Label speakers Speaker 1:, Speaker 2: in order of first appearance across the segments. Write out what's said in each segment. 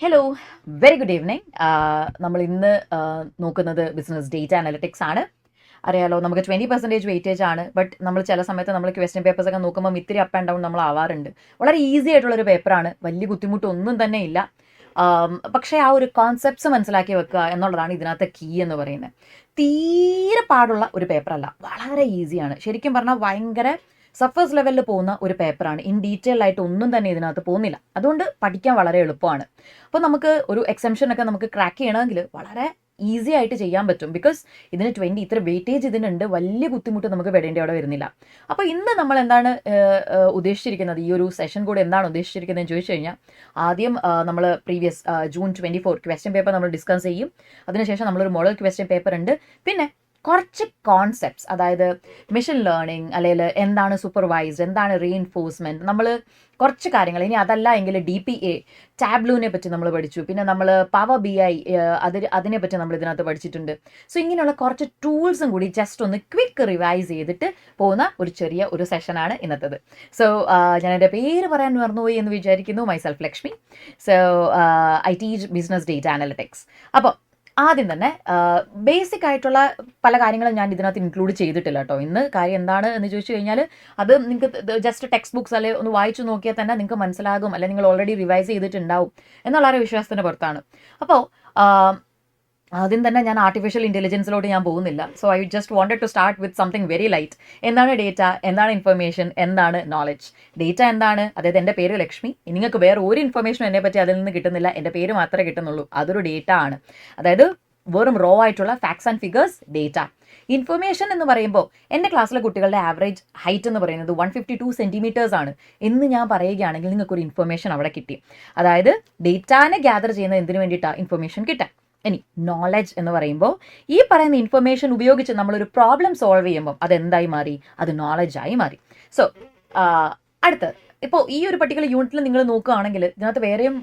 Speaker 1: Hello, very good evening. നമ്മൾ ഇന്ന് നോക്കുന്നത് ബിസിനസ് ഡേറ്റ അനലിറ്റിക്സ് ആണ്. അറിയാലോ, നമുക്ക് 20% വെയിറ്റേജ് ആണ്. ബട്ട് നമ്മൾ ചില സമയത്ത് നമ്മൾ ക്വസ്റ്റ്യൻ പേപ്പേഴ്സ് ഒക്കെ നോക്കുമ്പോൾ ഇത്തിരി അപ്പ് ആൻഡ് ഡൗൺ നമ്മൾ ആവാറുണ്ട്. വളരെ ഈസി ആയിട്ടുള്ളൊരു പേപ്പറാണ്, വലിയ ബുദ്ധിമുട്ടൊന്നും തന്നെ ഇല്ല. പക്ഷേ ആ ഒരു കോൺസെപ്റ്റ്സ് മനസ്സിലാക്കി വെക്കുക എന്നുള്ളതാണ് ഇതിനകത്തെ കീ എന്ന് പറയുന്നത്. തീരെ പാടുള്ള ഒരു പേപ്പറല്ല, വളരെ ഈസിയാണ്. ശരിക്കും പറഞ്ഞാൽ ഭയങ്കര സർഫസ് ലെവലിൽ പോകുന്ന ഒരു പേപ്പറാണ്. ഇൻ ഡീറ്റെയിൽ ആയിട്ട് ഒന്നും തന്നെ ഇതിനകത്ത് പോകുന്നില്ല. അതുകൊണ്ട് പഠിക്കാൻ വളരെ എളുപ്പമാണ്. അപ്പോൾ നമുക്ക് ഒരു എക്സംഷൻ ഒക്കെ നമുക്ക് ക്രാക്ക് ചെയ്യണമെങ്കിൽ വളരെ ഈസി ആയിട്ട് ചെയ്യാൻ പറ്റും. ബിക്കോസ് ഇതിന് 20 ഇത്ര വെയിറ്റേജ് ഇതിനുണ്ട്, വലിയ ബുദ്ധിമുട്ട് നമുക്ക് പെടേണ്ടി അവിടെ വരുന്നില്ല. അപ്പോൾ ഇന്ന് നമ്മൾ എന്താണ് ഉദ്ദേശിച്ചിരിക്കുന്നത്, ഈ ഒരു സെഷൻ കൂടെ എന്താണ് ഉദ്ദേശിച്ചിരിക്കുന്നത് എന്ന് ചോദിച്ചു കഴിഞ്ഞാൽ, ആദ്യം നമ്മൾ പ്രീവിയസ് June 24 ക്വസ്റ്റ്യൻ പേപ്പർ നമ്മൾ ഡിസ്കസ് ചെയ്യും. അതിനുശേഷം നമ്മളൊരു മോഡൽ ക്വസ്റ്റ്യൻ പേപ്പർ ഉണ്ട്. പിന്നെ കുറച്ച് കോൺസെപ്റ്റ്സ്, അതായത് മെഷീൻ ലേണിംഗ്, അല്ലെങ്കിൽ എന്താണ് സൂപ്പർവൈസ്ഡ്, എന്താണ് റീഇൻഫോഴ്സ്മെൻറ്റ്, നമ്മൾ കുറച്ച് കാര്യങ്ങൾ. ഇനി അതല്ല എങ്കിൽ DPA ടാബ്ലൂവിനെ പറ്റി നമ്മൾ പഠിച്ചു. പിന്നെ നമ്മൾ പവർ BI അതിനെ പറ്റി നമ്മൾ ഇതിനകത്ത് പഠിച്ചിട്ടുണ്ട്. സോ ഇങ്ങനെയുള്ള കുറച്ച് ടൂൾസും കൂടി ജസ്റ്റ് ഒന്ന് ക്വിക്ക് റിവൈസ് ചെയ്തിട്ട് പോകുന്ന ഒരു ചെറിയ ഒരു സെഷനാണ് ഇന്നത്തേത്. സോ ഞാൻ എൻ്റെ പേര് പറയാൻ മറന്നുപോയി എന്ന് വിചാരിക്കുന്നു. Myself Lakshmi. So I teach business data analytics. അപ്പോൾ ആദ്യം തന്നെ ബേസിക് ആയിട്ടുള്ള പല കാര്യങ്ങളും ഞാൻ ഇതിനകത്ത് ഇൻക്ലൂഡ് ചെയ്തിട്ടില്ല കേട്ടോ. ഇന്ന് കാര്യം എന്താണ് എന്ന് ചോദിച്ചു കഴിഞ്ഞാൽ, അത് നിങ്ങൾക്ക് ജസ്റ്റ് ടെക്സ്റ്റ് ബുക്സ് അല്ലെങ്കിൽ ഒന്ന് വായിച്ചു നോക്കിയാൽ തന്നെ നിങ്ങൾക്ക് മനസ്സിലാകും, അല്ലെങ്കിൽ നിങ്ങൾ ഓൾറെഡി റിവൈസ് ചെയ്തിട്ടുണ്ടാവും എന്നുള്ള ഒരു വിശ്വാസത്തിൻ്റെ പുറത്താണ്. അപ്പോൾ ആദ്യം തന്നെ ഞാൻ ആർട്ടിഫിഷ്യൽ ഇൻ്റലിജൻസിലോട്ട് ഞാൻ പോകുന്നില്ല. So I just wanted to start with something very light. എന്താണ് ഡേറ്റ, എന്താണ് ഇൻഫർമേഷൻ, എന്താണ് നോളജ്. ഡേറ്റ എന്താണ്, അതായത് എൻ്റെ പേര് ലക്ഷ്മി, നിങ്ങൾക്ക് വേറെ ഒരു ഇൻഫർമേഷനും എന്നെ പറ്റി അതിൽ നിന്ന് കിട്ടുന്നില്ല, എൻ്റെ പേര് മാത്രമേ കിട്ടുന്നുള്ളൂ. അതൊരു ഡേറ്റ ആണ്. അതായത് വെറും റോ ആയിട്ടുള്ള facts and figures data. Information എന്ന് പറയുമ്പോൾ എൻ്റെ ക്ലാസ്സിലെ കുട്ടികളുടെ ആവറേജ് ഹൈറ്റ് എന്ന് പറയുന്നത് 152 സെൻറ്റിമീറ്റേഴ്സ് ആണ് എന്ന് ഞാൻ പറയുകയാണെങ്കിൽ നിങ്ങൾക്കൊരു ഇൻഫർമേഷൻ അവിടെ കിട്ടി. അതായത് ഡേറ്റാനെ ഗ്യാദർ ചെയ്യുന്നത് എന്തിനു വേണ്ടിയിട്ടാണ്, ഇൻഫർമേഷൻ കിട്ടാൻ. ഇനി നോളജ് എന്ന് പറയുമ്പോൾ ഈ പറയുന്ന ഇൻഫർമേഷൻ ഉപയോഗിച്ച് നമ്മളൊരു പ്രോബ്ലം സോൾവ് ചെയ്യുമ്പോൾ അതെന്തായി മാറി, അത് നോളജായി മാറി. സോ അടുത്ത് ഇപ്പോൾ ഈ ഒരു പർട്ടിക്കുലർ യൂണിറ്റിൽ നിങ്ങൾ നോക്കുകയാണെങ്കിൽ ഇതിനകത്ത് വേറെയും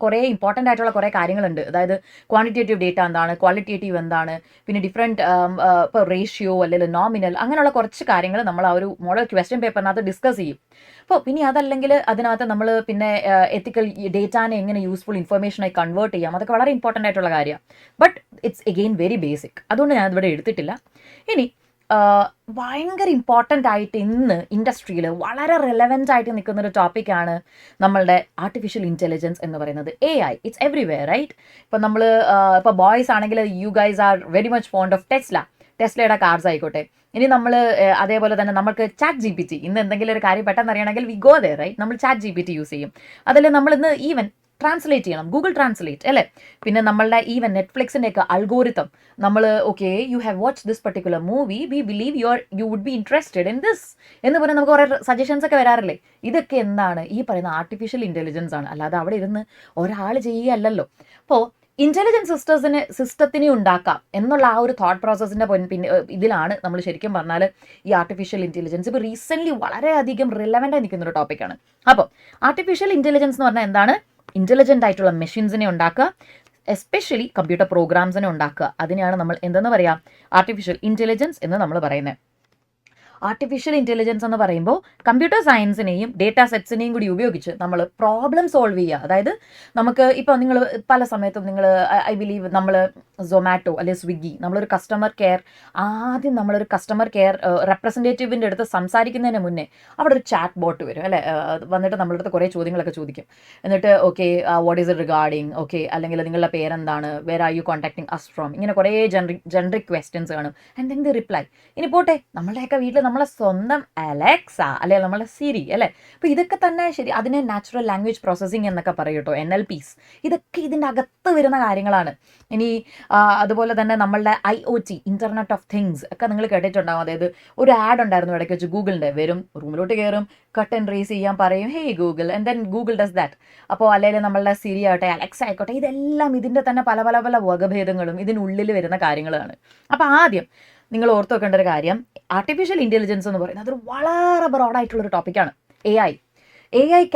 Speaker 1: കുറേ ഇമ്പോർട്ടൻ്റ് ആയിട്ടുള്ള കുറേ കാര്യങ്ങളുണ്ട്. അതായത് ക്വാണ്ടിറ്റേറ്റീവ് ഡേറ്റ എന്താണ്, ക്വാളിറ്റേറ്റീവ് എന്താണ്, പിന്നെ ഡിഫറെൻറ്റ് ഇപ്പോൾ റേഷ്യോ അല്ലെങ്കിൽ നോമിനൽ, അങ്ങനെയുള്ള കുറച്ച് കാര്യങ്ങൾ നമ്മൾ ആ ഒരു മോഡൽ ക്വസ്റ്റ്യൻ പേപ്പറിനകത്ത് ഡിസ്കസ് ചെയ്യും. അപ്പോൾ പിന്നെ അതല്ലെങ്കിൽ അതിനകത്ത് നമ്മൾ പിന്നെ എത്തിക്കൽ ഡേറ്റാനെ എങ്ങനെ യൂസ്ഫുൾ ഇൻഫർമേഷനായി കൺവേർട്ട് ചെയ്യാം, അതൊക്കെ വളരെ ഇമ്പോർട്ടൻ്റ് ആയിട്ടുള്ള കാര്യമാണ്. But it's again very basic, അതുകൊണ്ട് ഞാനിവിടെ എടുത്തിട്ടില്ല. ഇനി ഭയങ്കര ഇമ്പോർട്ടൻ്റ് ആയിട്ട് ഇന്ന് ഇൻഡസ്ട്രിയിൽ വളരെ റെലവൻ്റ് ആയിട്ട് നിൽക്കുന്ന ഒരു ടോപ്പിക്കാണ് നമ്മളുടെ ആർട്ടിഫിഷ്യൽ ഇൻ്റലിജൻസ് എന്ന് പറയുന്നത്. AI it's everywhere, right? ഇപ്പം നമ്മൾ ഇപ്പോൾ ബോയ്സ് ആണെങ്കിൽ you guys are very much fond of ടെസ്ലയുടെ കാർസ് ആയിക്കോട്ടെ. ഇനി നമ്മൾ അതേപോലെ തന്നെ നമുക്ക് ChatGPT, ഇന്ന് എന്തെങ്കിലും ഒരു കാര്യം പെട്ടെന്ന് അറിയണമെങ്കിൽ വി ഗോ ദെയർ, റൈറ്റ്? നമ്മൾ ChatGPT യൂസ് ചെയ്യും. അതിൽ നമ്മൾ ഇന്ന് ഈവൻ ട്രാൻസ്ലേറ്റ് ചെയ്യണം, ഗൂഗിൾ ട്രാൻസ്ലേറ്റ് അല്ലേ? പിന്നെ നമ്മളുടെ ഈവൻ നെറ്റ്ഫ്ലിക്സിൻ്റെ ഒക്കെ അൽഗോരിതം നമ്മൾ okay you have watch this particular movie, we believe you would be interested in this എന്ന് പറഞ്ഞാൽ നമുക്ക് കുറേ സജഷൻസ് ഒക്കെ വരാറില്ലേ? ഇതൊക്കെ എന്താണ്, ഈ പറയുന്ന ആർട്ടിഫിഷ്യൽ ഇൻ്റലിജൻസ് ആണ്, അല്ലാതെ അവിടെ ഇരുന്ന് ഒരാൾ ചെയ്യുകയല്ലല്ലോ. അപ്പോൾ ഇൻ്റലിജൻസ് സിസ്റ്റത്തിനെ ഉണ്ടാക്കാം എന്നുള്ള ആ ഒരു തോട്ട് പ്രോസസ്സിൻ്റെ പിന്നെ ഇതിലാണ് നമ്മൾ ശരിക്കും പറഞ്ഞാൽ ഈ ആർട്ടിഫിഷ്യൽ ഇൻ്റലിജൻസ് ഇപ്പോൾ റീസെൻ്റ്ലി വളരെയധികം റിലവൻ്റായി നിൽക്കുന്ന ഒരു ടോപ്പിക്കാണ്. അപ്പോൾ ആർട്ടിഫിഷ്യൽ ഇൻ്റലിജൻസ് എന്ന് പറഞ്ഞാൽ എന്താണ്? ഇൻ്റലിജൻ്റ് ആയിട്ടുള്ള മെഷീൻസിനെ ഉണ്ടാക്കുക, എസ്പെഷ്യലി കമ്പ്യൂട്ടർ പ്രോഗ്രാംസിനെ ഉണ്ടാക്കുക. അതിനെയാണ് നമ്മൾ എന്തെന്ന് പറയാം, ആർട്ടിഫിഷ്യൽ ഇൻ്റലിജൻസ് എന്ന് നമ്മൾ പറയുന്നത്. ആർട്ടിഫിഷ്യൽ ഇൻ്റലിജൻസ് എന്ന് പറയുമ്പോൾ കമ്പ്യൂട്ടർ സയൻസിനെയും ഡേറ്റാ സെറ്റ്സിനെയും കൂടി ഉപയോഗിച്ച് നമ്മൾ പ്രോബ്ലം സോൾവ് ചെയ്യുക. അതായത് നമുക്ക് ഇപ്പോൾ നിങ്ങൾ പല സമയത്തും നിങ്ങൾ ഐ ബിലീവ് നമ്മൾ സൊമാറ്റോ അല്ലെങ്കിൽ സ്വിഗ്ഗി, നമ്മളൊരു കസ്റ്റമർ കെയർ റെപ്രസെൻറ്റേറ്റീവിൻ്റെ അടുത്ത് സംസാരിക്കുന്നതിന് മുന്നേ അവിടെ ഒരു ചാറ്റ് ബോട്ട് വരും അല്ലേ? വന്നിട്ട് നമ്മളുടെ അടുത്ത് കുറേ ചോദ്യങ്ങളൊക്കെ ചോദിക്കും. എന്നിട്ട് okay what is it regarding, okay അല്ലെങ്കിൽ നിങ്ങളുടെ പേരെന്താണ്, where are you contacting us from, ഇങ്ങനെ കുറേ ജനറിക് ക്വസ്റ്റ്യൻസ് കാണും. And then the reply. ഇനി പോട്ടെ, നമ്മളുടെയൊക്കെ വീട്ടിൽ നമ്മളെ സ്വന്തം അലക്സ അല്ലെ, നമ്മളെ സിരി അല്ലേ? അപ്പോൾ ഇതൊക്കെ തന്നെ ശരി, അതിനെ നാച്ചുറൽ ലാംഗ്വേജ് പ്രോസസ്സിങ് എന്നൊക്കെ പറയും കേട്ടോ, NLPs. ഇതൊക്കെ ഇതിൻ്റെ അകത്ത് വരുന്ന കാര്യങ്ങളാണ്. ഇനി അതുപോലെ തന്നെ നമ്മളുടെ IoT, ഇൻ്റർനെറ്റ് ഓഫ് തിങ്സ് ഒക്കെ നിങ്ങൾ കേട്ടിട്ടുണ്ടാകും. അതായത് ഒരു ആഡ് ഉണ്ടായിരുന്നു ഇടയ്ക്ക് വെച്ച് ഗൂഗിളിൻ്റെ, വരും റൂമിലോട്ട് കയറും, കട്ട് ആൻഡ് റേസ് ചെയ്യാൻ പറയും, ഹേ Google, and then Google does that. അപ്പോൾ അല്ലെങ്കിൽ നമ്മളുടെ സിരി ആവട്ടെ, അലക്സ ആയിക്കോട്ടെ, ഇതെല്ലാം ഇതിൻ്റെ തന്നെ പല പല പല വകഭേദങ്ങളും ഇതിനുള്ളിൽ വരുന്ന കാര്യങ്ങളാണ്. അപ്പോൾ ആദ്യം നിങ്ങൾ ഓർത്ത് വെക്കേണ്ട ഒരു കാര്യം, ആർട്ടിഫിഷ്യൽ ഇൻ്റലിജൻസ് എന്ന് പറയുന്നത് അതൊരു വളരെ ബ്രോഡായിട്ടുള്ളൊരു ടോപ്പിക്കാണ്. AI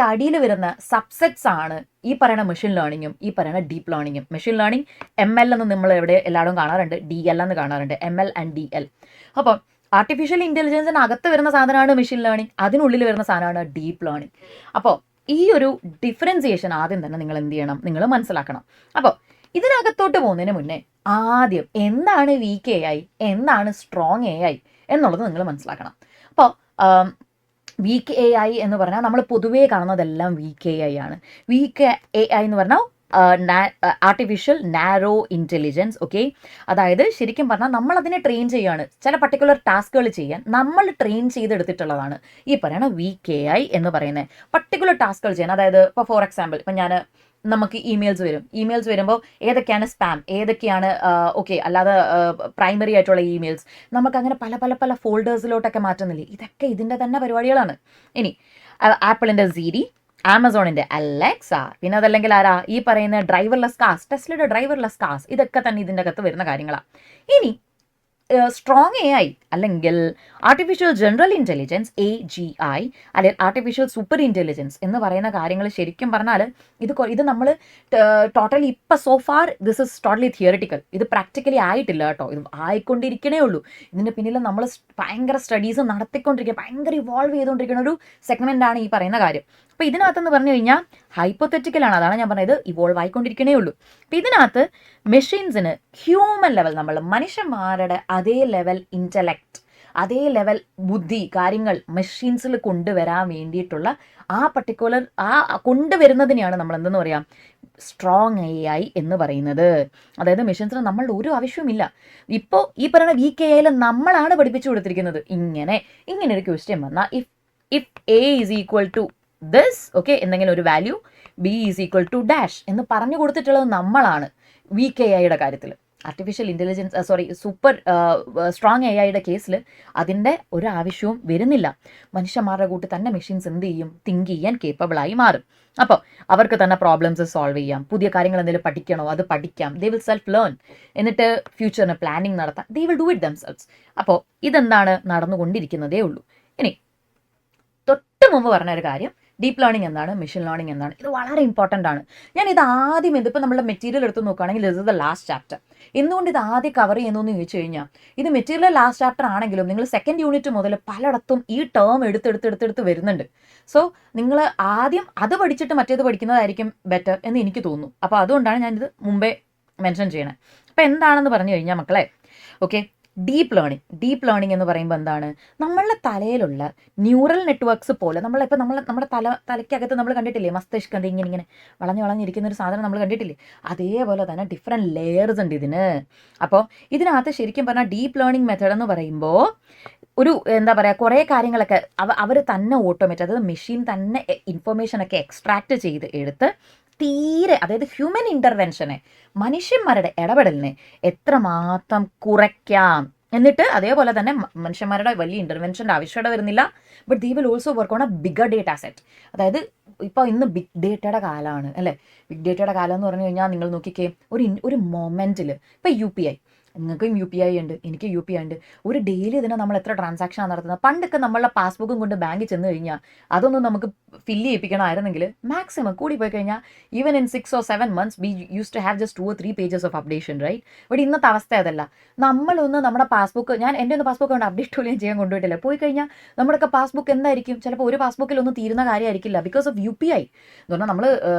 Speaker 1: അടിയിൽ വരുന്ന സബ്സെറ്റ്സ് ആണ് ഈ പറയുന്ന മെഷീൻ ലേണിങ്ങും ഈ പറയുന്ന ഡീപ്പ് ലേണിങ്ങും. മെഷീൻ ലേണിംഗ് ML എന്ന് നമ്മൾ എവിടെ എല്ലായിടും കാണാറുണ്ട്, DL എന്ന് കാണാറുണ്ട്, ML ആൻഡ് DL. അപ്പോൾ ആർട്ടിഫിഷ്യൽ ഇൻ്റലിജൻസിന് അകത്ത് വരുന്ന സാധനമാണ് മെഷീൻ ലേണിംഗ്, അതിനുള്ളിൽ വരുന്ന സാധനമാണ് ഡീപ്പ് ലേണിംഗ്. അപ്പോൾ ഈ ഒരു ഡിഫറൻസിയേഷൻ ആദ്യം തന്നെ നിങ്ങൾ എന്ത് ചെയ്യണം, നിങ്ങൾ മനസ്സിലാക്കണം. അപ്പോൾ ഇതിനകത്തോട്ട് പോകുന്നതിന് മുന്നേ ആദ്യം എന്താണ് വീക്ക് എ ഐ, എന്താണ് സ്ട്രോങ് എ ഐ എന്നുള്ളത് നിങ്ങൾ മനസ്സിലാക്കണം. അപ്പോൾ വീക്ക് എ ഐ എന്ന് പറഞ്ഞാൽ നമ്മൾ പൊതുവേ കാണുന്നതെല്ലാം വീക്ക് എ ഐ ആണ്. വീക്ക് എ ഐ എന്ന് പറഞ്ഞാൽ ആർട്ടിഫിഷ്യൽ നാരോ ഇൻ്റലിജൻസ്. ഓക്കെ, അതായത് ശരിക്കും പറഞ്ഞാൽ നമ്മൾ അതിനെ ട്രെയിൻ ചെയ്യുകയാണ്, ചില പർട്ടിക്കുലർ ടാസ്കുകൾ ചെയ്യാൻ നമ്മൾ ട്രെയിൻ ചെയ്തെടുത്തിട്ടുള്ളതാണ് ഈ പറയുന്ന വീക്ക് എ ഐ എന്ന് പറയുന്നത്. പർട്ടിക്കുലർ ടാസ്കുകൾ ചെയ്യാൻ, അതായത് ഇപ്പോൾ ഫോർ എക്സാമ്പിൾ ഇപ്പം നമുക്ക് ഇമെയിൽസ് വരുമ്പോൾ ഏതൊക്കെയാണ് സ്പാം, ഏതൊക്കെയാണ് ഓക്കെ അല്ലാതെ പ്രൈമറി ആയിട്ടുള്ള ഇമെയിൽസ്, നമുക്കങ്ങനെ പല പല പല ഫോൾഡേഴ്സിലോട്ടൊക്കെ മാറ്റുന്നില്ലേ, ഇതൊക്കെ ഇതിൻ്റെ തന്നെ പരിപാടികളാണ്. ഇനി ആപ്പിളിൻ്റെ സീരി, ആമസോണിൻ്റെ അലക്സ, പിന്നെ അതല്ലെങ്കിൽ ആരാ ഈ പറയുന്ന ഡ്രൈവർലെസ് കാർസ്, ടെസ്ലയുടെ ഡ്രൈവർലെസ് കാർസ്, ഇതൊക്കെ തന്നെ ഇതിൻ്റെ അകത്ത് വരുന്ന കാര്യങ്ങളാണ്. ഇനി സ്ട്രോങ് എ ഐ അല്ലെങ്കിൽ ആർട്ടിഫിഷ്യൽ ജനറൽ ഇൻ്റലിജൻസ് AGI അല്ലെങ്കിൽ ആർട്ടിഫിഷ്യൽ സൂപ്പർ ഇൻ്റലിജൻസ് എന്ന് പറയുന്ന കാര്യങ്ങൾ ശരിക്കും പറഞ്ഞാൽ ഇത് നമ്മൾ ടോട്ടലി ഇപ്പം so far this is totally theoretical, ഇത് പ്രാക്ടിക്കലി ആയിട്ടില്ല കേട്ടോ, ഇത് ആയിക്കൊണ്ടിരിക്കണേ ഉള്ളൂ. ഇതിൻ്റെ പിന്നിൽ നമ്മൾ ഭയങ്കര സ്റ്റഡീസ് നടത്തിക്കൊണ്ടിരിക്കുക, ഭയങ്കര ഇവോൾവ് ചെയ്തുകൊണ്ടിരിക്കുന്ന ഒരു സെഗ്മെൻ്റാണ് ഈ പറയുന്ന കാര്യം. അപ്പോൾ ഇതിനകത്തെന്ന് പറഞ്ഞു കഴിഞ്ഞാൽ ഹൈപ്പോത്തറ്റിക്കലാണ്, അതാണ് ഞാൻ പറഞ്ഞത്, ഇവോൾവ് ആയിക്കൊണ്ടിരിക്കണേ ഉള്ളൂ. അപ്പോൾ ഇതിനകത്ത് മെഷീൻസിന് ഹ്യൂമൻ ലെവൽ, നമ്മൾ മനുഷ്യന്മാരുടെ അതേ ലെവൽ ഇൻ്റലക്റ്റ്, അതേ ലെവൽ ബുദ്ധി കാര്യങ്ങൾ മെഷീൻസിൽ കൊണ്ടുവരാൻ വേണ്ടിയിട്ടുള്ള ആ പർട്ടിക്കുലർ കൊണ്ടുവരുന്നതിനെയാണ് നമ്മൾ എന്തെന്ന് പറയാം, സ്ട്രോങ് AI എന്ന് പറയുന്നത്. അതായത് മെഷീൻസിന് നമ്മളുടെ ഒരു ആവശ്യവുമില്ല. ഇപ്പോൾ ഈ പറയുന്ന വീക്ക് AI നമ്മളാണ് പഠിപ്പിച്ചു കൊടുത്തിരിക്കുന്നത്. ഇങ്ങനെ ഒരു ക്വസ്റ്റ്യൻ വന്നാൽ if A is equal to this, okay, എന്തെങ്കിലും ഒരു value, B is equal to dash എന്ന് പറഞ്ഞു കൊടുത്തിട്ടുള്ളത് നമ്മളാണ് വീക്ക് എ ഐയുടെ കാര്യത്തിൽ. Artificial intelligence super strong A ഐയുടെ കേസിൽ അതിൻ്റെ ഒരു ആവശ്യവും വരുന്നില്ല. മനുഷ്യന്മാരുടെ കൂട്ടി തന്നെ മെഷീൻസ് എന്ത് ചെയ്യും, തിങ്ക് ചെയ്യാൻ കേപ്പബിളായി മാറും. അപ്പോൾ അവർക്ക് തന്നെ പ്രോബ്ലംസ് സോൾവ് ചെയ്യാം, പുതിയ കാര്യങ്ങൾ എന്തെങ്കിലും പഠിക്കണോ അത് പഠിക്കാം, ദേ വിൽ സെൽഫ് ലേൺ, എന്നിട്ട് ഫ്യൂച്ചറിന് പ്ലാനിങ് നടത്താം, they will do it themselves. അപ്പോൾ ഇതെന്താണ് നടന്നുകൊണ്ടിരിക്കുന്നതേ ഉള്ളൂ. ഇനി തൊട്ട് മുമ്പ് പറഞ്ഞ ഒരു കാര്യം, ഡീപ്പ് ലേണിംഗ് എന്താണ്, മെഷീൻ ലേണിംഗ് എന്താണ്, ഇത് വളരെ ഇമ്പോർട്ടൻ്റ് ആണ്. ഞാൻ ഇത് ആദ്യം ഇതിപ്പോൾ നമ്മുടെ മെറ്റീരിയൽ എടുത്ത് നോക്കുകയാണെങ്കിൽ this is the last chapter. എന്തുകൊണ്ട് ഇത് ആദ്യം കവർ ചെയ്യുന്നു ചോദിച്ചു കഴിഞ്ഞാൽ, ഇത് മെറ്റീരിയൽ ലാസ്റ്റ് ചാപ്റ്റർ ആണെങ്കിലും നിങ്ങൾ സെക്കൻഡ് യൂണിറ്റ് മുതൽ പലയിടത്തും ഈ ടേം എടുത്ത് വരുന്നുണ്ട്. സോ നിങ്ങൾ ആദ്യം അത് പഠിച്ചിട്ട് മറ്റേത് പഠിക്കുന്നതായിരിക്കും ബെറ്റർ എന്ന് എനിക്ക് തോന്നുന്നു. അപ്പോൾ അതുകൊണ്ടാണ് ഞാനിത് മുമ്പേ മെൻഷൻ ചെയ്യണത്. അപ്പോൾ എന്താണെന്ന് പറഞ്ഞു കഴിഞ്ഞാൽ മക്കളെ, ഓക്കെ, ഡീപ്പ് ലേണിംഗ് എന്ന് പറയുമ്പോൾ എന്താണ്, നമ്മളുടെ തലയിലുള്ള ന്യൂറൽ നെറ്റ്വർക്ക്സ് പോലെ നമ്മുടെ തലയ്ക്കകത്ത് നമ്മൾ കണ്ടിട്ടില്ലേ, മസ്തിഷ്കം ഇങ്ങനെ വളഞ്ഞിരിക്കുന്ന ഒരു സാധനം നമ്മൾ കണ്ടിട്ടില്ലേ, അതേപോലെ തന്നെ ഡിഫറെൻറ്റ് ലെയേഴ്സ് ഉണ്ട് ഇതിന്. അപ്പോൾ ഇതിനകത്ത് ശരിക്കും പറഞ്ഞാൽ ഡീപ്പ് ലേണിംഗ് മെത്തേഡ് എന്ന് പറയുമ്പോൾ ഒരു എന്താ പറയുക, കുറേ കാര്യങ്ങളൊക്കെ അവർ തന്നെ ഓട്ടോമേറ്റ്, അതായത് മെഷീൻ തന്നെ ഇൻഫർമേഷനൊക്കെ എക്സ്ട്രാക്ട് ചെയ്ത് എടുത്ത് തീരെ, അതായത് ഹ്യൂമൻ ഇൻ്റർവെൻഷനെ, മനുഷ്യന്മാരുടെ ഇടപെടലിനെ എത്രമാത്രം കുറയ്ക്കാം, എന്നിട്ട് അതേപോലെ തന്നെ മനുഷ്യന്മാരുടെ വലിയ ഇൻ്റർവെൻഷൻ്റെ ആവശ്യകത വരുന്നില്ല. But they will also work on A bigger data set. അതായത് ഇപ്പോൾ ഇന്ന് ബിഗ് ഡേറ്റയുടെ കാലമാണ് അല്ലേ. ബിഗ് ഡേറ്റയുടെ കാലം എന്ന് പറഞ്ഞു കഴിഞ്ഞാൽ നിങ്ങൾ നോക്കിക്കേ, ഒരു മൊമെൻറ്റിൽ ഇപ്പോൾ UPI, നിങ്ങൾക്കും UPI ഉണ്ട്, എനിക്ക് UPI ഉണ്ട്, ഒരു ഡെയിലി ഇതിനെ നമ്മൾ എത്ര ട്രാൻസാക്ഷനാണ് നടത്തുന്നത്. പണ്ടൊക്കെ നമ്മളുടെ പാസ്ബുക്കും കൊണ്ട് ബാങ്കിൽ ചെന്ന് കഴിഞ്ഞാൽ അതൊന്നും നമുക്ക് ഫില്ല് ചെയ്യിപ്പിക്കണമായിരുന്നെങ്കിൽ മാക്സിമം കൂടി പോയി കഴിഞ്ഞാൽ even in 6 or 7 months we used to have just 2 or 3 pages of updation, right? But ഇന്നത്തെ അവസ്ഥ അതല്ല. നമ്മളൊന്ന് നമ്മുടെ പാസ്ബുക്ക്, എൻ്റെ ഒന്ന് പാസ്ബുക്ക് കൊണ്ട് അപ്ഡേറ്റ് പോലും ചെയ്യാൻ കൊണ്ടുപോയിട്ടില്ല. പോയി കഴിഞ്ഞാൽ നമ്മുടെയൊക്കെ പാസ്ബുക്ക് എന്തായിരിക്കും, ചിലപ്പോൾ ഒരു പാസ്ബുക്കിലൊന്നും തീരുന്ന കാര്യമായിരിക്കില്ല, ബിക്കോസ് ഓഫ് UPI എന്ന് പറഞ്ഞാൽ നമ്മൾ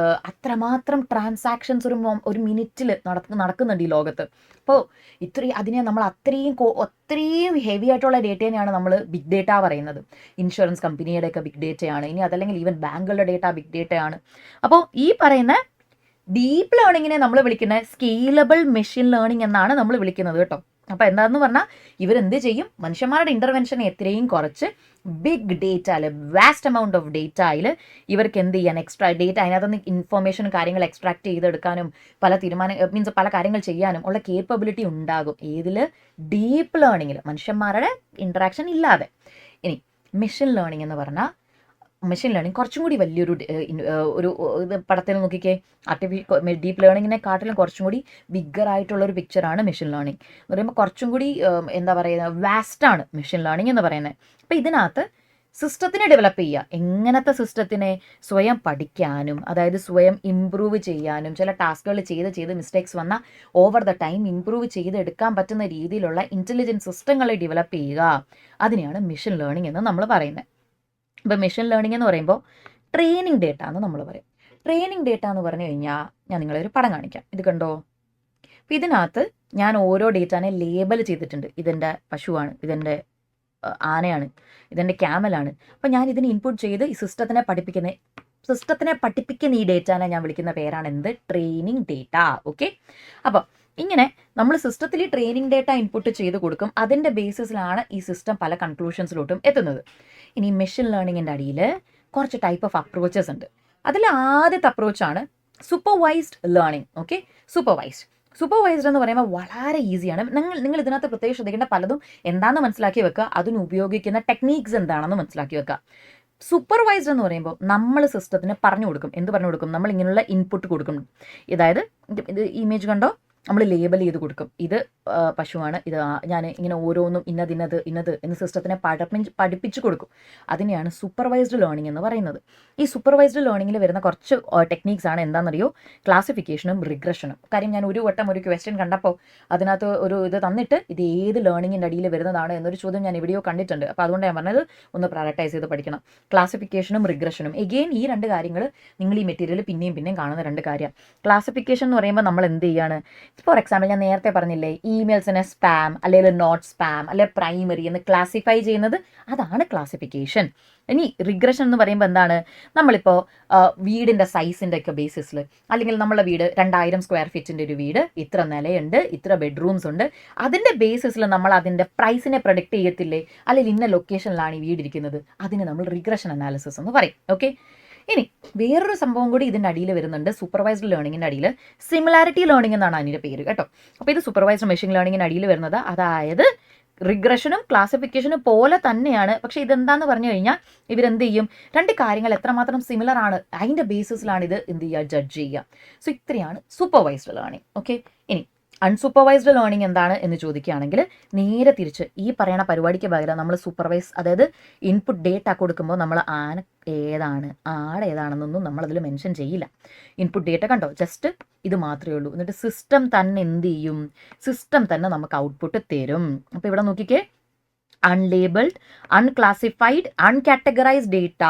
Speaker 1: അത്രമാത്രം ട്രാൻസാക്ഷൻസ് ഒരു മിനിറ്റിൽ നടക്കുന്നുണ്ട് ഈ ലോകത്ത്. അപ്പോൾ അതിനെ നമ്മൾ അത്രയും ഹെവി ആയിട്ടുള്ള ഡേറ്റ തന്നെയാണ് നമ്മൾ ബിഗ് ഡേറ്റ പറയുന്നത്. ഇൻഷുറൻസ് കമ്പനിയുടെയൊക്കെ ബിഗ് ഡേറ്റയാണ്, ഇനി അതല്ലെങ്കിൽ ഈവൻ ബാങ്കുകളുടെ ഡേറ്റ ബിഗ് ഡേറ്റയാണ്. അപ്പോൾ ഈ പറയുന്ന ഡീപ്പ് ലേണിങ്ങിനെ നമ്മൾ വിളിക്കുന്നത് സ്കെയിലബിൾ മെഷീൻ ലേണിംഗ് എന്നാണ് നമ്മൾ വിളിക്കുന്നത് കേട്ടോ. അപ്പോൾ എന്താണെന്ന് പറഞ്ഞാൽ ഇവരെന്ത് ചെയ്യും, മനുഷ്യന്മാരുടെ ഇൻ്റർവെൻഷനെ എത്രയും കുറച്ച് ബിഗ് ഡേറ്റയിൽ, വാസ്റ്റ് എമൗണ്ട് ഓഫ് ഡേറ്റയിൽ ഇവർക്ക് എന്ത് ചെയ്യാൻ, എക്സ്ട്രാ ഡേറ്റ, അതിനകത്തുനിന്ന് ഇൻഫർമേഷനും കാര്യങ്ങൾ എക്സ്ട്രാക്ട് ചെയ്തെടുക്കാനും പല കാര്യങ്ങൾ ചെയ്യാനും ഉള്ള കേപ്പബിലിറ്റി ഉണ്ടാകും. ഏതിൽ, ഡീപ്പ് ലേണിങ്ങിൽ, മനുഷ്യന്മാരുടെ ഇൻറ്ററാക്ഷൻ ഇല്ലാതെ. ഇനി മെഷീൻ ലേണിംഗ് എന്ന് പറഞ്ഞാൽ, മെഷീൻ ലേണിംഗ് കുറച്ചും കൂടി വലിയൊരു ഇത് പടത്തിൽ നോക്കിക്കേ, ഡീപ്പ് ലേണിങ്ങിനെക്കാട്ടിലും കുറച്ചും കൂടി ബിഗ്ഗറായിട്ടുള്ളൊരു പിക്ചറാണ് മെഷീൻ ലേണിംഗ് എന്ന് പറയുമ്പോൾ. കുറച്ചും കൂടി എന്താ പറയുക, വാസ്റ്റാണ് മെഷീൻ ലേണിംഗ് എന്ന് പറയുന്നത്. അപ്പോൾ ഇതിനകത്ത് സിസ്റ്റത്തിനെ ഡെവലപ്പ് ചെയ്യുക, എങ്ങനത്തെ സിസ്റ്റത്തിനെ സ്വയം പഠിക്കാനും, അതായത് സ്വയം ഇമ്പ്രൂവ് ചെയ്യാനും, ചില ടാസ്കുകൾ ചെയ്ത് മിസ്റ്റേക്സ് വന്നാൽ ഓവർ ദ ടൈം ഇമ്പ്രൂവ് ചെയ്തെടുക്കാൻ പറ്റുന്ന രീതിയിലുള്ള ഇൻ്റലിജൻറ്റ് സിസ്റ്റങ്ങളെ ഡെവലപ്പ് ചെയ്യുക, അതിനെയാണ് മെഷീൻ ലേണിംഗ് എന്ന് നമ്മൾ പറയുന്നത്. ഇപ്പോൾ മെഷീൻ ലേണിംഗ് എന്ന് പറയുമ്പോൾ ട്രെയിനിങ് ഡേറ്റ എന്ന് നമ്മൾ പറയും. ട്രെയിനിങ് ഡേറ്റ എന്ന് പറഞ്ഞു കഴിഞ്ഞാൽ ഞാൻ നിങ്ങളെ ഒരു പടം കാണിക്കാം. ഇത് കണ്ടോ? അപ്പോൾ ഇതിനകത്ത് ഞാൻ ഓരോ ഡേറ്റാനെ ലേബൽ ചെയ്തിട്ടുണ്ട്. ഇതെൻ്റെ പശുവാണ്, ഇതെൻ്റെ ആനയാണ്, ഇതെൻ്റെ ക്യാമലാണ്. അപ്പോൾ ഞാൻ ഇതിന് ഇൻപുട്ട് ചെയ്ത് ഈ സിസ്റ്റത്തിനെ പഠിപ്പിക്കുന്ന ഈ ഡേറ്റാനെ ഞാൻ വിളിക്കുന്ന പേരാണ് എന്ത്? Training data. ഓക്കെ, അപ്പോൾ ഇങ്ങനെ നമ്മൾ സിസ്റ്റത്തിൽ ട്രെയിനിങ് ഡേറ്റ ഇൻപുട്ട് ചെയ്ത് കൊടുക്കും. അതിൻ്റെ ബേസിസിലാണ് ഈ സിസ്റ്റം പല കൺക്ലൂഷൻസിലോട്ടും എത്തുന്നത്. ഇനി മെഷീൻ ലേണിങ്ങിൻ്റെ അടിയിൽ കുറച്ച് ടൈപ്പ് ഓഫ് അപ്രോച്ചസ് ഉണ്ട്. അതിൽ ആദ്യത്തെ അപ്രോച്ചാണ് സൂപ്പർവൈസ്ഡ് ലേണിംഗ്. ഓക്കെ, സൂപ്പർവൈസ്ഡ് എന്ന് പറയുമ്പോൾ വളരെ ഈസിയാണ്. നിങ്ങൾ ഇതിനകത്ത് പ്രത്യേകം ശ്രദ്ധിക്കേണ്ട പലതും എന്താണെന്ന് മനസ്സിലാക്കി വെക്കുക, അതിന് ഉപയോഗിക്കുന്ന ടെക്നീക്സ് എന്താണെന്ന് മനസ്സിലാക്കി വെക്കുക. സൂപ്പർവൈസ്ഡ് എന്ന് പറയുമ്പോൾ നമ്മൾ സിസ്റ്റത്തിന് പറഞ്ഞു കൊടുക്കും. എന്ത് പറഞ്ഞു കൊടുക്കും? നമ്മൾ ഇങ്ങനെയുള്ള ഇൻപുട്ട് കൊടുക്കും. അതായത് ഇത് ഇമേജ് കണ്ടോ, നമ്മൾ ലേബൽ ചെയ്ത് കൊടുക്കും. ഇത് പശുവാണ്, ഇത് ഞാൻ ഇങ്ങനെ ഓരോന്നും ഇന്നത് എന്ന് സിസ്റ്റത്തിനെ പഠിപ്പിച്ചു കൊടുക്കും. അതിനെയാണ് സൂപ്പർവൈസ്ഡ് ലേണിംഗ് എന്ന് പറയുന്നത്. ഈ സൂപ്പർവൈസ്ഡ് ലേണിങ്ങിൽ വരുന്ന കുറച്ച് ടെക്നീക്സ് ആണ് എന്താണെന്നറിയോ? ക്ലാസിഫിക്കേഷനും റിഗ്രഷനും. കാര്യം ഞാൻ ഒരു വട്ടം ഒരു ക്വസ്റ്റ്യൻ കണ്ടപ്പോൾ അതിനകത്ത് ഒരു ഇത് തന്നിട്ട് ഇത് ഏത് ലേണിങ്ങിൻ്റെ അടിയിൽ വരുന്നതാണ് എന്നൊരു ചോദ്യം ഞാൻ എവിടെയോ കണ്ടിട്ടുണ്ട്. അപ്പോൾ അതുകൊണ്ട് ഞാൻ പറഞ്ഞത് ഒന്ന് പ്രയോറിറ്റൈസ് ചെയ്ത് പഠിക്കണം. ക്ലാസിഫിക്കേഷനും റിഗ്രഷനും. എഗെയിൻ ഈ രണ്ട് കാര്യങ്ങൾ നിങ്ങൾ ഈ മെറ്റീരിയൽ പിന്നെയും കാണുന്ന രണ്ട് കാര്യമാണ്. ക്ലാസിഫിക്കേഷൻ എന്ന് പറയുമ്പോൾ നമ്മൾ എന്ത് ചെയ്യാണ്? ഫോർ എക്സാമ്പിൾ ഞാൻ നേരത്തെ പറഞ്ഞില്ലേ, ഇമെയിൽസിനെ സ്പാം അല്ലെങ്കിൽ നോട്ട് സ്പാം അല്ലെങ്കിൽ പ്രൈമറി എന്ന് ക്ലാസിഫൈ ചെയ്യുന്നത്, അതാണ് ക്ലാസിഫിക്കേഷൻ. ഇനി റിഗ്രഷൻ എന്ന് പറയുമ്പോൾ എന്താണ്? നമ്മളിപ്പോൾ വീടിൻ്റെ സൈസിൻ്റെ ഒക്കെ ബേസിസിൽ, അല്ലെങ്കിൽ നമ്മളെ വീട് 2000 സ്ക്വയർ ഫീറ്റിൻ്റെ ഒരു വീട്, ഇത്ര നിലയുണ്ട്, ഇത്ര ബെഡ്റൂംസ് ഉണ്ട്, അതിൻ്റെ ബേസിസിൽ നമ്മൾ അതിൻ്റെ പ്രൈസിനെ പ്രൊഡിക്റ്റ് ചെയ്യത്തില്ലേ? അല്ലെങ്കിൽ ഇന്ന ലൊക്കേഷനിലാണ് ഈ വീട് ഇരിക്കുന്നത്, അതിന് നമ്മൾ റിഗ്രഷൻ അനാലിസിസ് എന്ന് പറയും. ഓക്കെ, ഇനി വേറൊരു സംഭവം കൂടി ഇതിൻ്റെ അടിയിൽ വരുന്നുണ്ട്. സൂപ്പർവൈസ്ഡ് ലേണിങ്ങിൻ്റെ അടിയിൽ സിമിലാരിറ്റി ലേണിംഗ് എന്നാണ് അതിൻ്റെ പേര് കേട്ടോ. അപ്പോൾ ഇത് സൂപ്പർവൈസ്ഡ് മെഷീൻ ലേണിങ്ങിൻ്റെ അടിയിൽ വരുന്നത്, അതായത് റിഗ്രഷനും ക്ലാസിഫിക്കേഷനും പോലെ തന്നെയാണ്. പക്ഷേ ഇതെന്താന്ന് പറഞ്ഞു കഴിഞ്ഞാൽ ഇവരെന്ത് ചെയ്യും? രണ്ട് കാര്യങ്ങൾ എത്രമാത്രം സിമിലർ ആണ് അതിൻ്റെ ബേസിസിലാണ് ഇത് എന്ത് ചെയ്യുക? ജഡ്ജ് ചെയ്യുക. സോ ഇത്രയാണ് സൂപ്പർവൈസ്ഡ് ലേണിംഗ്. ഓക്കെ, ഇനി അൺസൂപ്പർവൈസ്ഡ് ലേണിംഗ് എന്താണ് എന്ന് ചോദിക്കുകയാണെങ്കിൽ നേരെ തിരിച്ച് ഈ പറയുന്ന പരിപാടിക്ക് പകരം നമ്മൾ അതായത് ഇൻപുട്ട് ഡേറ്റ കൊടുക്കുമ്പോൾ നമ്മൾ ആന ഏതാണ് ആട് ഏതാണെന്നൊന്നും നമ്മളതിൽ മെൻഷൻ ചെയ്യില്ല. ഇൻപുട്ട് ഡേറ്റ കണ്ടോ, ജസ്റ്റ് ഇത് മാത്രമേ ഉള്ളൂ. എന്നിട്ട് സിസ്റ്റം തന്നെ എന്ത് ചെയ്യും? സിസ്റ്റം തന്നെ നമുക്ക് ഔട്ട്പുട്ട് തരും. അപ്പോൾ ഇവിടെ നോക്കിക്കേ, അൺലേബിൾഡ്, അൺക്ലാസിഫൈഡ്, അൺകാറ്റഗറൈസ്ഡ് ഡേറ്റ,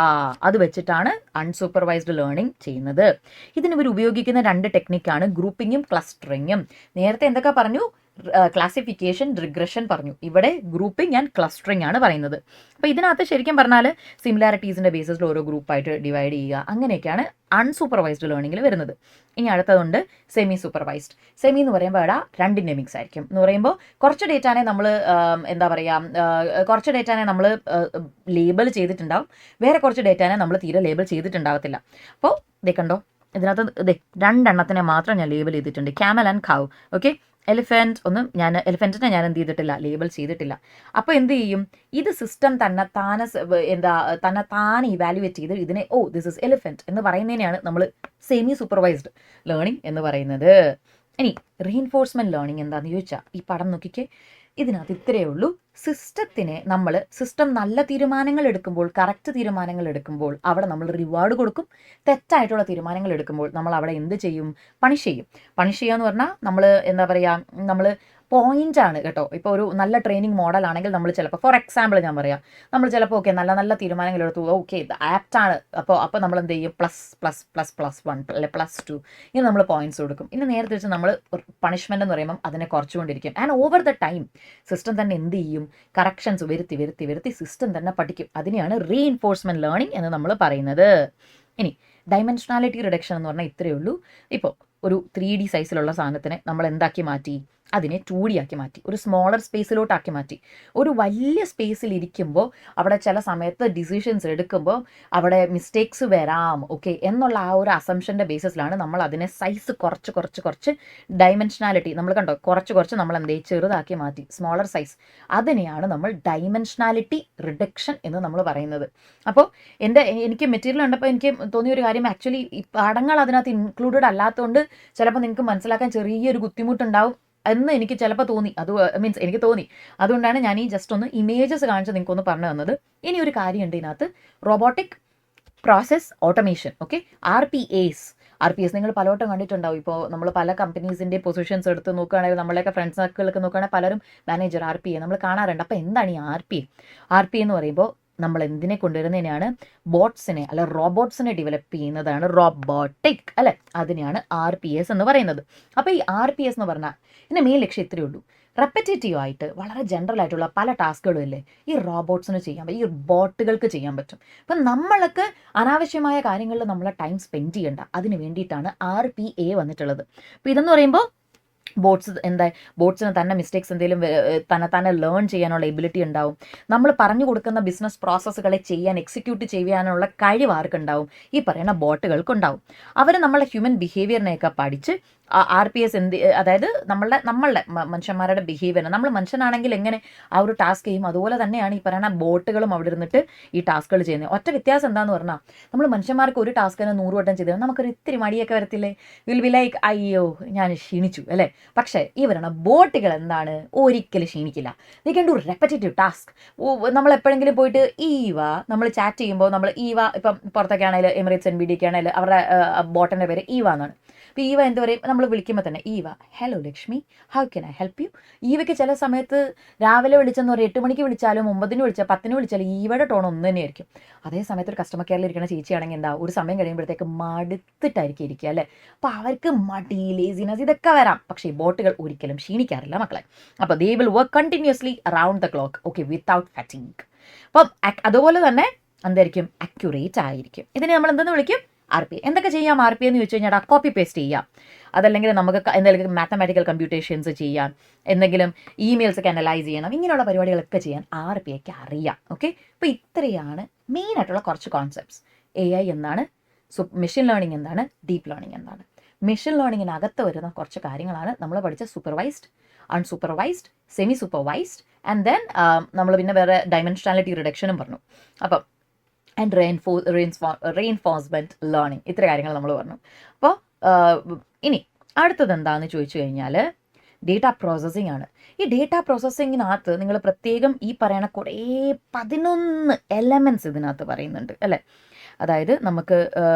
Speaker 1: അത് വെച്ചിട്ടാണ് അൺസൂപ്പർവൈസ്ഡ് ലേണിംഗ് ചെയ്യുന്നത്. ഇതിന് ഇവർ ഉപയോഗിക്കുന്ന രണ്ട് ടെക്നിക്കാണ് ഗ്രൂപ്പിങ്ങും ക്ലസ്റ്ററിങ്ങും. നേരത്തെ എന്തൊക്കെ പറഞ്ഞു? ക്ലാസിഫിക്കേഷൻ, റിഗ്രഷൻ പറഞ്ഞു. ഇവിടെ ഗ്രൂപ്പിംഗ് ആൻഡ് ക്ലസ്റ്ററിംഗ് ആണ് പറയുന്നത്. അപ്പോൾ ഇതിനകത്ത് ശരിക്കും പറഞ്ഞാൽ സിമിലാരിറ്റീസിൻ്റെ ബേസിസിൽ ഓരോ ഗ്രൂപ്പായിട്ട് ഡിവൈഡ് ചെയ്യുക, അങ്ങനെയൊക്കെയാണ് അൺസൂപ്പർവൈസ്ഡ് ലേണിങ്ങിൽ വരുന്നത്. ഇനി അടുത്തതുണ്ട് സെമി സൂപ്പർവൈസ്ഡ്. സെമി എന്ന് പറയുമ്പോൾ ഇവിടെ രണ്ടിൻ്റെ മിക്സ് ആയിരിക്കും. എന്ന് പറയുമ്പോൾ കുറച്ച് ഡേറ്റാനെ നമ്മൾ കുറച്ച് ഡേറ്റാനെ നമ്മൾ ലേബൽ ചെയ്തിട്ടുണ്ടാവും, വേറെ കുറച്ച് ഡേറ്റാനെ നമ്മൾ തീരെ ലേബൽ ചെയ്തിട്ടുണ്ടാകത്തില്ല. അപ്പോൾ ഇതേ കണ്ടോ, ഇതിനകത്ത് രണ്ടെണ്ണത്തിനെ മാത്രം ഞാൻ ലേബൽ ചെയ്തിട്ടുണ്ട്, ക്യാമൽ ആൻഡ് കൗ. ഓക്കെ, എലിഫൻറ്റിനെ ഞാൻ എന്ത് ചെയ്തിട്ടില്ല? ലേബൽ ചെയ്തിട്ടില്ല. അപ്പോൾ എന്ത് ചെയ്യും? ഇത് സിസ്റ്റം താനെ ഇവാലുവേറ്റ് ചെയ്ത് ഇതിനെ ദിസ് ഇസ് എലിഫൻറ്റ് എന്ന് പറയുന്നതിനെയാണ് നമ്മൾ സെമി സൂപ്പർവൈസ്ഡ് ലേണിംഗ് എന്ന് പറയുന്നത്. ഇനി റീഇൻഫോഴ്സ്മെൻറ്റ് ലേണിംഗ് എന്താണെന്ന് ചോദിച്ചാൽ ഈ പടം നോക്കിക്കേ, ഇതിനകത്ത് ഇത്രയേ ഉള്ളൂ. സിസ്റ്റം നല്ല തീരുമാനങ്ങൾ എടുക്കുമ്പോൾ, കറക്റ്റ് തീരുമാനങ്ങൾ എടുക്കുമ്പോൾ അവിടെ നമ്മൾ റിവാർഡ് കൊടുക്കും. തെറ്റായിട്ടുള്ള തീരുമാനങ്ങൾ എടുക്കുമ്പോൾ നമ്മൾ അവിടെ എന്ത് ചെയ്യും? പണിഷ് ചെയ്യും. പണിഷ് ചെയ്യുക എന്ന് പറഞ്ഞാൽ നമ്മൾ പോയിന്റ് ആണ് കേട്ടോ. ഇപ്പോൾ ഒരു നല്ല ട്രെയിനിങ് മോഡലാണെങ്കിൽ നമ്മൾ ചിലപ്പോൾ, ഫോർ എക്സാമ്പിൾ ഞാൻ പറയാം, നമ്മൾ ചിലപ്പോൾ നല്ല തീരുമാനങ്ങൾ എടുത്തു, ഓക്കെ ഇത് ആപ്റ്റാണ്, അപ്പോൾ നമ്മൾ എന്ത് ചെയ്യും? +++++1 അല്ലെ +2 ഇനി നമ്മൾ പോയിന്റ്സ് കൊടുക്കും. ഇനി നേരെ തിരിച്ച് നമ്മൾ പണിഷ്മെന്റ് എന്ന് പറയുമ്പം അതിനെ കുറച്ചുകൊണ്ടിരിക്കും. And over the time system തന്നെ എന്ത് ചെയ്യും? കറക്ഷൻസ് വരുത്തി സിസ്റ്റം തന്നെ പഠിക്കും. അതിനെയാണ് റീഇൻഫോഴ്സ്മെന്റ് ലേണിംഗ് എന്ന് നമ്മൾ പറയുന്നത്. ഇനി ഡൈമെൻഷനാലിറ്റി റിഡക്ഷൻ എന്ന് പറഞ്ഞാൽ ഇത്രയേ ഉള്ളൂ. ഇപ്പോൾ ഒരു 3D സൈസിലുള്ള സാധനത്തിനെ നമ്മൾ എന്താക്കി മാറ്റി? അതിനെ 2D ആക്കി മാറ്റി, ഒരു സ്മോളർ സ്പേസിലോട്ടാക്കി മാറ്റി. ഒരു വലിയ സ്പേസിൽ ഇരിക്കുമ്പോൾ അവിടെ ചില സമയത്ത് ഡിസിഷൻസ് എടുക്കുമ്പോൾ അവിടെ മിസ്റ്റേക്സ് വരാം, ഓക്കെ എന്നുള്ള ആ ഒരു അസംഷൻ്റെ ബേസിസിലാണ് നമ്മൾ അതിനെ സൈസ് കുറച്ച് ഡൈമെൻഷനാലിറ്റി നമ്മൾ കണ്ടോ, കുറച്ച് നമ്മൾ എന്തേ ചെറുതാക്കി മാറ്റി, സ്മോളർ സൈസ്. അതിനെയാണ് നമ്മൾ ഡൈമെൻഷനാലിറ്റി റിഡക്ഷൻ എന്ന് നമ്മൾ പറയുന്നത്. അപ്പോൾ എനിക്ക് മെറ്റീരിയൽ കണ്ടപ്പോൾ എനിക്ക് തോന്നിയൊരു കാര്യം, ആക്ച്വലി ഈ പടങ്ങൾ അതിനകത്ത് ഇൻക്ലൂഡഡ് അല്ലാത്തതുകൊണ്ട് ചിലപ്പോൾ നിങ്ങൾക്ക് മനസ്സിലാക്കാൻ ചെറിയൊരു ബുദ്ധിമുട്ടുണ്ടാവും എന്ന് എനിക്ക് ചിലപ്പോൾ തോന്നി. എനിക്ക് തോന്നി. അതുകൊണ്ടാണ് ഞാൻ ഈ ജസ്റ്റ് ഒന്ന് ഇമേജസ് കാണിച്ച് നിങ്ങൾക്കൊന്ന് പറഞ്ഞു തന്നത്. ഇനി ഒരു കാര്യമുണ്ട് ഇതിനകത്ത്, robotic process automation. Okay, RPAs നിങ്ങൾ പലവട്ടം കണ്ടിട്ടുണ്ടാവും. ഇപ്പോൾ നമ്മൾ പല കമ്പനീസിൻ്റെ പൊസിഷൻസ് എടുത്ത് നോക്കുകയാണെങ്കിൽ, നമ്മളെയൊക്കെ ഫ്രണ്ട്സ് സർക്കിളൊക്കെ നോക്കുകയാണെങ്കിൽ പലരും മാനേജർ RPA നമ്മൾ കാണാറുണ്ട്. അപ്പോൾ എന്താണ് ഈ RPA എന്ന് പറയുമ്പോൾ നമ്മൾ എന്തിനെ കൊണ്ടുവരുന്നതിനെയാണ് ബോട്ട്സിനെ അല്ല റോബോട്ട്സിനെ ഡെവലപ്പ് ചെയ്യുന്നതാണ് റോബോട്ടിക് അല്ലെ, അതിനെയാണ് RPS എന്ന് പറയുന്നത്. അപ്പോൾ ഈ RPS എന്ന് പറഞ്ഞാൽ ഇതിൻ്റെ മെയിൻ ലക്ഷ്യം ഇത്രയേ ഉള്ളൂ. റെപ്പറ്റേറ്റീവ് ആയിട്ട് വളരെ ജനറൽ ആയിട്ടുള്ള പല ടാസ്കുകളും ഇല്ലേ ഈ റോബോട്ട്സിന് ചെയ്യാൻ പറ്റും, ഈ ബോട്ടുകൾക്ക് ചെയ്യാൻ പറ്റും. അപ്പം നമ്മൾക്ക് അനാവശ്യമായ കാര്യങ്ങളിൽ നമ്മളെ ടൈം സ്പെൻഡ് ചെയ്യണ്ട, അതിന് വേണ്ടിയിട്ടാണ് RPA വന്നിട്ടുള്ളത്. അപ്പോൾ ഇതെന്ന് പറയുമ്പോൾ ബോട്ട്സിന് തന്നെ മിസ്റ്റേക്സ് എന്തെങ്കിലും തന്നെ ലേൺ ചെയ്യാനുള്ള എബിലിറ്റി ഉണ്ടാവും. നമ്മൾ പറഞ്ഞു കൊടുക്കുന്ന ബിസിനസ് പ്രോസസ്സുകളെ എക്സിക്യൂട്ട് ചെയ്യാനുള്ള കഴിവ് ആർക്കുണ്ടാവും? ഈ പറയുന്ന ബോട്ടുകൾക്കുണ്ടാവും. അവർ നമ്മളെ ഹ്യൂമൻ ബിഹേവിയറിനെയൊക്കെ പഠിച്ച് RPS അതായത് നമ്മളുടെ മനുഷ്യന്മാരുടെ ബിഹേവിയർ, നമ്മൾ മനുഷ്യനാണെങ്കിൽ എങ്ങനെ ആ ഒരു ടാസ്ക് ചെയ്യും അതുപോലെ തന്നെയാണ് ഈ പറയുന്ന ബോട്ടുകളും അവിടെ ഇരുന്നിട്ട് ഈ ടാസ്കുകൾ ചെയ്യുന്നത്. ഒറ്റ വ്യത്യാസം എന്താണെന്ന് പറഞ്ഞാൽ നമ്മൾ മനുഷ്യന്മാർക്ക് ഒരു ടാസ്കിന് 100 വട്ടം ചെയ്താൽ നമുക്കൊരു ഇത്തിരി മടിയൊക്കെ വരത്തില്ലേ, വിൽ ബി ലൈക്ക് അയ്യോ ഞാൻ ക്ഷീണിച്ചു അല്ലേ. പക്ഷേ ഈ പറയുന്ന ബോട്ടുകൾ എന്താണ്, ഒരിക്കലും ക്ഷീണിക്കില്ല. They can do repetitive task. നമ്മൾ എപ്പോഴെങ്കിലും പോയിട്ട് നമ്മൾ ചാറ്റ് ചെയ്യുമ്പോൾ നമ്മൾ ഇപ്പം പുറത്തൊക്കെ ആണെങ്കിൽ എമിറേറ്റ്സ് NBD ഒക്കെ ആണെങ്കിൽ അവരുടെ ബോട്ടിൻ്റെ പേര് എന്നാണ്. അപ്പോൾ എന്ത് പറയും, നമ്മൾ വിളിക്കുമ്പോൾ തന്നെ hello Lakshmi, how can I help you. ഈവയ്ക്ക് ചില സമയത്ത് രാവിലെ വിളിച്ചെന്ന് പറയും 8 മണിക്ക് വിളിച്ചാലും 9 വിളിച്ചാൽ 10 വിളിച്ചാലും ഈവയുടെ ടോൺ ഒന്ന് തന്നെയായിരിക്കും. അതേ സമയത്ത് ഒരു കസ്റ്റമർ കെയറിൽ ഇരിക്കുന്ന ചേച്ചിയാണെങ്കിൽ എന്താ ഒരു സമയം കഴിയുമ്പോഴത്തേക്ക് മടുത്തിട്ടായിരിക്കും ഇരിക്കുക അല്ലേ. അപ്പോൾ അവർക്ക് മടി, ലേസിനെസ് ഇതൊക്കെ വരാം. പക്ഷേ ഈ ബോട്ടുകൾ ഒരിക്കലും ക്ഷീണിക്കാറില്ല മക്കളെ. അപ്പോൾ they will work continuously around the clock, okay, without fatiguing. അപ്പം അതുപോലെ തന്നെ എന്തായിരിക്കും, അക്യുറേറ്റ് ആയിരിക്കും. ഇതിനെ നമ്മൾ എന്തെന്ന് വിളിക്കും, RPA. എന്തൊക്കെ ചെയ്യാം RPA എന്ന് ചോദിച്ചു കഴിഞ്ഞാൽ കോപ്പി പേസ്റ്റ് ചെയ്യാം, അതല്ലെങ്കിൽ നമുക്ക് എന്തെങ്കിലും മാത്തമാറ്റിക്കൽ കമ്പ്യൂട്ടേഷൻസ് ചെയ്യാൻ, എന്തെങ്കിലും ഇമെയിൽസ് ഒക്കെ അനലൈസ് ചെയ്യണം, ഇങ്ങനെയുള്ള പരിപാടികളൊക്കെ ചെയ്യാൻ RPAക്ക് അറിയാം. ഓക്കെ, അപ്പോൾ ഇത്രയാണ് മെയിനായിട്ടുള്ള കുറച്ച് കോൺസെപ്റ്റ്സ്. AI എന്താണ്, മെഷീൻ ലേണിംഗ് എന്താണ്, ഡീപ്പ് ലേണിംഗ് എന്താണ്. മെഷീൻ ലേണിങ്ങിനകത്ത് വരുന്ന കുറച്ച് കാര്യങ്ങളാണ് നമ്മൾ പഠിച്ച supervised, unsupervised, semi supervised, and then നമ്മൾ പിന്നെ വേറെ ഡൈമെൻഷനാലിറ്റി റിഡക്ഷനും പറഞ്ഞു. അപ്പം ആൻഡ് റെയിൻഫോഴ്സ്മെൻറ്റ് ലേണിംഗ്, ഇത്ര കാര്യങ്ങൾ നമ്മൾ പറഞ്ഞു. അപ്പോൾ ഇനി അടുത്തത് എന്താണെന്ന് ചോദിച്ചു കഴിഞ്ഞാൽ ഡേറ്റ പ്രോസസ്സിംഗ് ആണ്. ഈ ഡേറ്റ പ്രോസസ്സിങ്ങിനകത്ത് നിങ്ങൾ പ്രത്യേകം ഈ പറയുന്ന കുറേ 11 എലമെൻറ്റ്സ് ഇതിനകത്ത് പറയുന്നുണ്ട് അല്ലേ. അതായത് നമുക്ക്